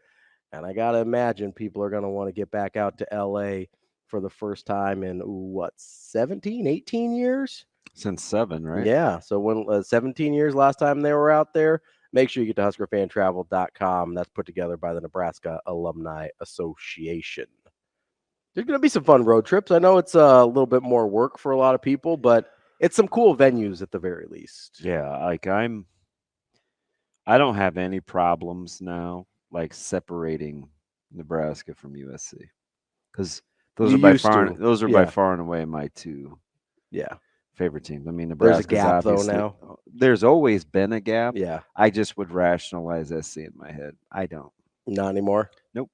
And I got to imagine people are going to want to get back out to LA for the first time in, 17, 18 years? Since 7, right? Yeah. So when 17 years last time they were out there. Make sure you get to HuskerFanTravel.com. That's put together by the Nebraska Alumni Association. There's going to be some fun road trips. I know it's a little bit more work for a lot of people, but it's some cool venues at the very least. Yeah, like I don't have any problems now, like separating Nebraska from USC, because those are by far and away my 2 favorite teams. I mean, Nebraska's there's a gap though now. There's always been a gap. Yeah, I just would rationalize SC in my head. I don't. Not anymore. Nope.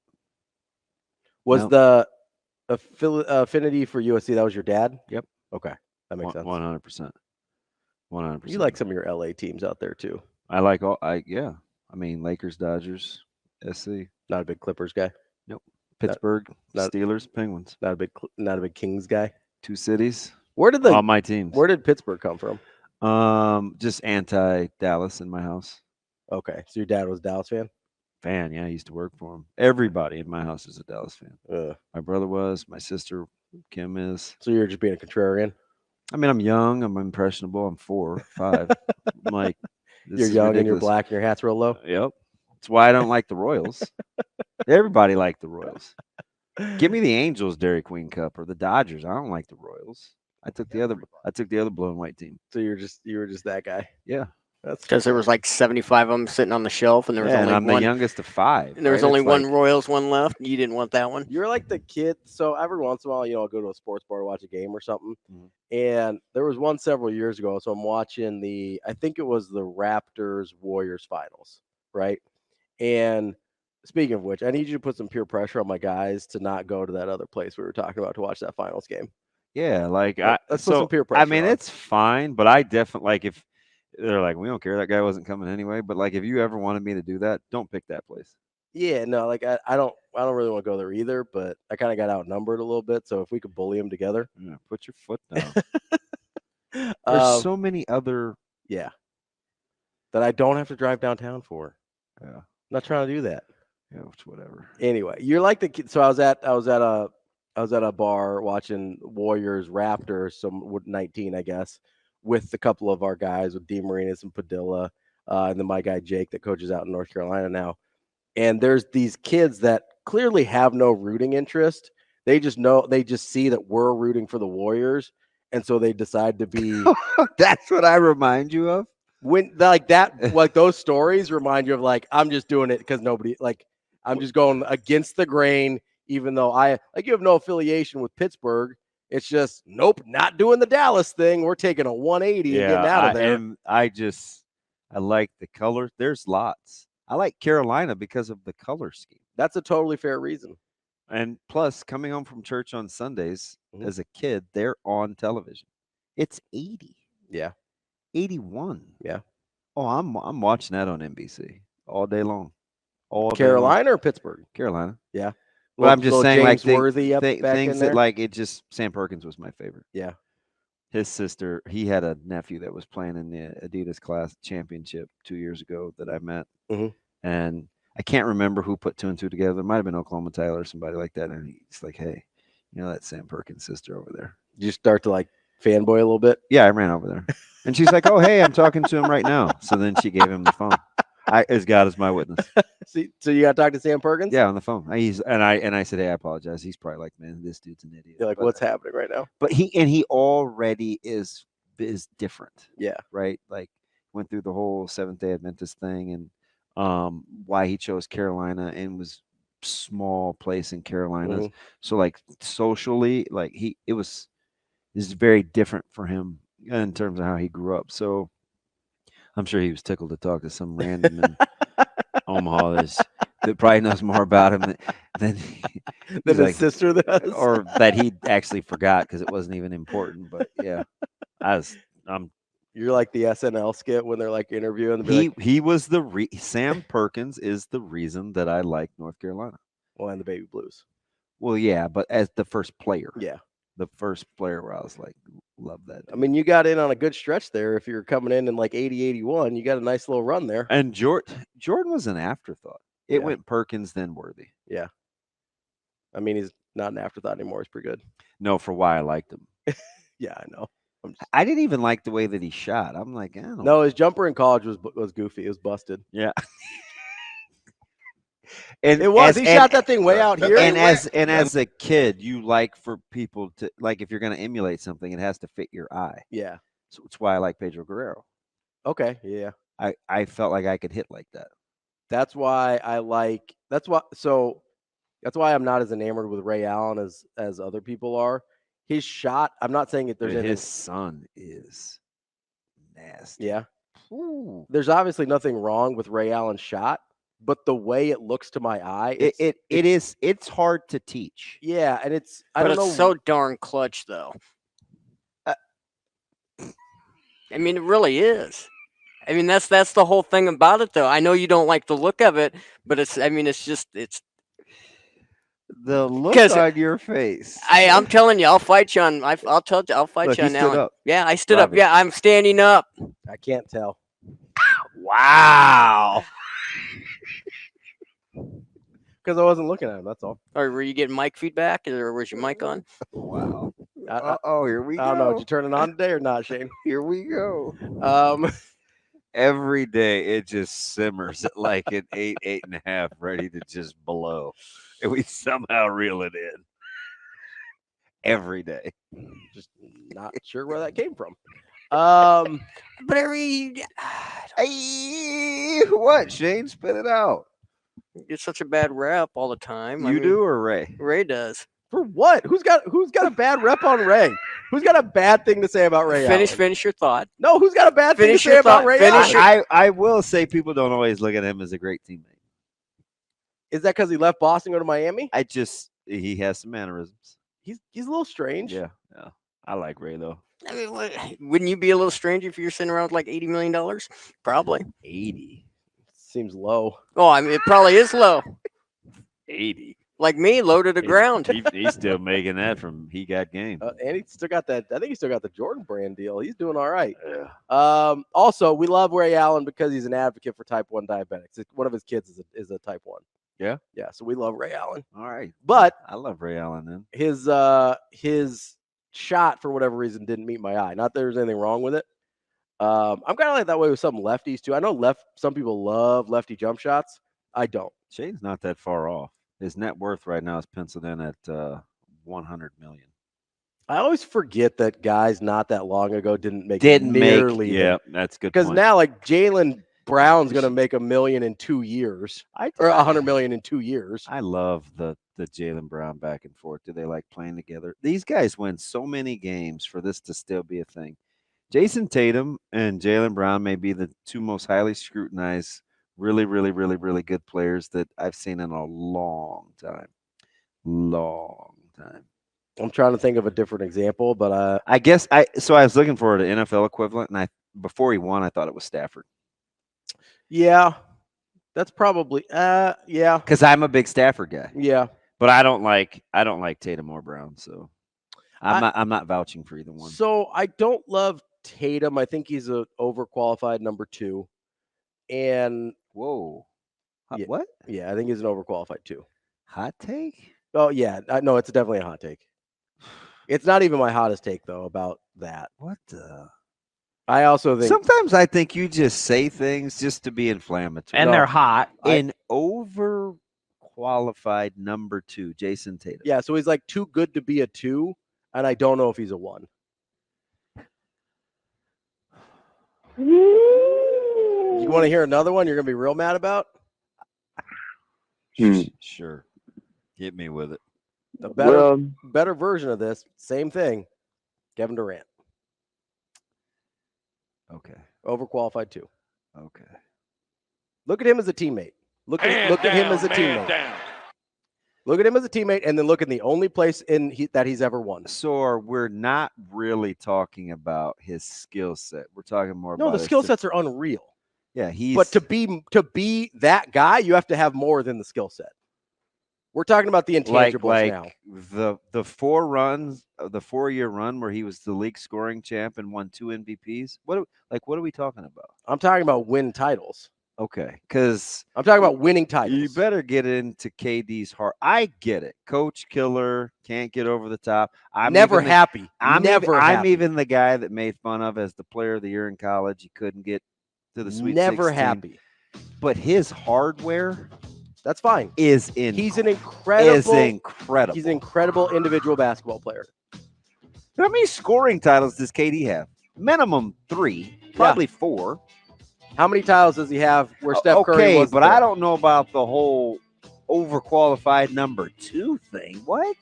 Was the affinity for USC, that was your dad? Yep. Okay. That makes sense. 100%. 100%. You like some of your LA teams out there too. I like I mean, Lakers, Dodgers, SC. Not a big Clippers guy. Nope. Pittsburgh, Steelers, Penguins. Not a big Kings guy. 2 cities. All my teams. Where did Pittsburgh come from? Just anti-Dallas in my house. Okay. So your dad was a Dallas fan? Yeah, I used to work for him. Everybody in my house is a Dallas fan. My brother was, my sister Kim is. So you're just being a contrarian? I mean, I'm young, I'm impressionable, I'm 4, 5. I'm like, you're young ridiculous. And you're black and your hat's real low? Yep. That's why I don't like the Royals. Everybody liked the Royals. Give me the Angels Dairy Queen Cup or the Dodgers. I don't like the Royals. I took the other blue and white team. So you were just that guy. Yeah. That's because there was like 75 of them sitting on the shelf, and there was only I'm one. the youngest of 5. And there was only one Royals one left. You didn't want that one. You're like the kid. So every once in a while, I'll go to a sports bar to watch a game or something. Mm-hmm. And there was one several years ago. So I'm watching I think it was the Raptors Warriors finals, right? And speaking of which, I need you to put some peer pressure on my guys to not go to that other place we were talking about to watch that finals game. Yeah, like let's put some peer pressure. I mean, it's fine, but I definitely like if they're like, we don't care, that guy wasn't coming anyway. But like, if you ever wanted me to do that, don't pick that place. Yeah, no, like I don't really want to go there either. But I kind of got outnumbered a little bit, so if we could bully them together, put your foot down. There's so many other that I don't have to drive downtown for. Yeah, I'm not trying to do that. Yeah, it's whatever. Anyway, you're like the kid. So I was at a bar watching Warriors Raptors, some 19, I guess, with a couple of our guys, with DeMarinis and Padilla, and then my guy Jake that coaches out in North Carolina now. And there's these kids that clearly have no rooting interest. They just see that we're rooting for the Warriors, and so they decide to be. That's what I remind you of. When like those stories remind you of like, I'm just doing it because I'm just going against the grain, even though you have no affiliation with Pittsburgh. It's just, nope, not doing the Dallas thing. We're taking a 180 and getting out of there. And I like the color. There's lots. I like Carolina because of the color scheme. That's a totally fair reason. And plus, coming home from church on Sundays as a kid, they're on television. It's 80. Yeah. 81. Yeah. Oh, I'm watching that on NBC all day long. Carolina or Pittsburgh? Carolina. Yeah. Well, I'm just saying, James like Worthy things that like it just. Sam Perkins was my favorite. Yeah. His sister, he had a nephew that was playing in the Adidas Class Championship 2 years ago that I met, and I can't remember who put 2 and 2 together. It might have been Oklahoma Tyler or somebody like that. And he's like, "Hey, that's Sam Perkins' sister over there." Did you start to like fanboy a little bit? Yeah, I ran over there, and she's like, "Oh, hey, I'm talking to him right now." So then she gave him the phone. As God is my witness. See, so you got to talk to Sam Perkins? Yeah, on the phone. I said, "Hey, I apologize." He's probably like, "Man, this dude's an idiot." You're like, what's happening right now? But he already is different. Yeah. Right. Like went through the whole Seventh-day Adventist thing and why he chose Carolina and was small place in Carolina. Mhm. So like socially, like it was very different for him in terms of how he grew up. So I'm sure he was tickled to talk to some random in Omaha that probably knows more about him than his like, sister does, or that he actually forgot because it wasn't even important. But yeah, You're like the SNL skit when they're like interviewing. He was Sam Perkins is the reason that I like North Carolina. Well, and the Baby Blues. Well, yeah, but as the first player. Yeah. The first player where I was like, love that. I mean, you got in on a good stretch there. If you're coming in like 80, 81, you got a nice little run there. And Jordan was an afterthought. It went Perkins, then Worthy. Yeah. I mean, he's not an afterthought anymore. He's pretty good. No, for why I liked him. Yeah, I know. I didn't even like the way that he shot. I'm like, I don't know. No, his jumper in college was goofy. It was busted. Yeah. And it was. He shot that thing way out here. And as a kid, you like for people to like if you're going to emulate something, it has to fit your eye. Yeah. So it's why I like Pedro Guerrero. Okay. Yeah. I felt like I could hit like that. That's why that's why I'm not as enamored with Ray Allen as other people are. His shot, I'm not saying it. His son is nasty. Yeah. Ooh. There's obviously nothing wrong with Ray Allen's shot, but the way it looks to my eye, it's hard to teach. Yeah, and it's so darn clutch though. I mean, it really is. I mean, that's the whole thing about it, though. I know you don't like the look of it, but it's the look on your face. I'm telling you, I'll fight you on. I'll fight Look, you on he that stood one. up. Yeah, I stood Ravi. up. Yeah, I'm standing up. I can't tell. Wow. Because I wasn't looking at him. That's all. Or were you getting mic feedback, or was your mic on? Wow. Here we go. I don't know. Did you turn it on today or not, Shane? Here we go. Every day it just simmers at like an 8.5, ready to just blow. And we somehow reel it in. Every day. Just not sure where that came from. But what, Shane? Spit it out. It's such a bad rep all the time. You do or Ray? Ray does. For what? Who's got a bad rep on Ray? Who's got a bad thing to say about Ray Allen? Finish your thought. No, who's got a bad thing to say about Ray Allen? I will say people don't always look at him as a great teammate. Is that because he left Boston to go to Miami? He has some mannerisms. He's a little strange. Yeah. I like Ray though. I mean, wouldn't you be a little strange if you're sitting around with like $80 million? Probably. 80 seems low. Oh, I mean, it probably is low. 80. Like me, low to the ground. He's still making that from He Got Game. And he still got that. I think he still got the Jordan brand deal. He's doing all right. Yeah. Also, we love Ray Allen because he's an advocate for type 1 diabetics. One of his kids is a type 1. Yeah. Yeah. So we love Ray Allen. All right. But I love Ray Allen then. His shot, for whatever reason, didn't meet my eye. Not that there's anything wrong with it. I'm kind of like that way with some lefties too. I know some people love lefty jump shots. I don't. Shane's not that far off. His net worth right now is penciled in at $100 million. I always forget that guys not that long ago didn't make nearly. Yeah, that's good. Because now, like Jaylen Brown's going to make $1 million in 2 years, or $100 million in 2 years. I love the Jaylen Brown back and forth. Do they like playing together? These guys win so many games for this to still be a thing. Jason Tatum and Jaylen Brown may be the two most highly scrutinized, really, really, really, really good players that I've seen in a long time. Long time. I'm trying to think of a different example, but I guess I was looking for an NFL equivalent, and before he won, I thought it was Stafford. Yeah, that's probably yeah. Because I'm a big Stafford guy. Yeah, but I don't like Tatum or Brown, so I'm not vouching for either one. So I don't love Tatum. I think he's a overqualified number 2. And whoa, yeah, what? Yeah, I think he's an overqualified 2. Hot take? Oh yeah, no, it's definitely a hot take. It's not even my hottest take though about that. What the? I also think sometimes I think you just say things just to be inflammatory, and they're hot. An overqualified number 2, Jason Tatum. Yeah, so he's like too good to be a 2, and I don't know if he's a 1. You want to hear another one you're going to be real mad about? Sure. Hit me with it. The better version of this, same thing. Kevin Durant. Okay. Overqualified too. Okay. Look at him as a teammate. Look at him as a teammate. Look at him as a teammate, and then look at the only place that he's ever won. So we're not really talking about his skill set. We're talking more about the skill sets are unreal. Yeah, but to be that guy, you have to have more than the skill set. We're talking about the intangibles now. The 4-year run where he was the league scoring champ and won 2 MVPs. What are we talking about? I'm talking about win titles. Okay, because I'm talking about winning titles. You better get into KD's heart. I get it. Coach killer, can't get over the top. I'm happy. I'm even the guy that made fun of as the player of the year in college. He couldn't get to the Sweet 16. Happy. But his hardware, that's fine. He's an incredible individual basketball player. How many scoring titles does KD have? Minimum 3, probably 4. How many titles does he have where Steph Curry was? But I don't know about the whole overqualified number 2 thing. What?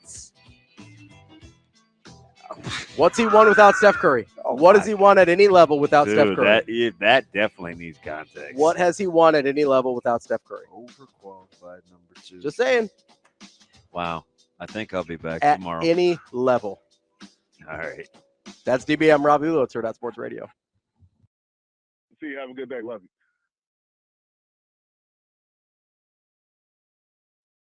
What's he won without Steph Curry? What has he won at any level without Steph Curry? That definitely needs context. What has he won at any level without Steph Curry? Overqualified number 2. Just saying. Wow. I think I'll be back at tomorrow. Any level. All right. That's DB. I'm Ravi. It's Hurrdat Sports Radio. See you. Have a good day. Love you.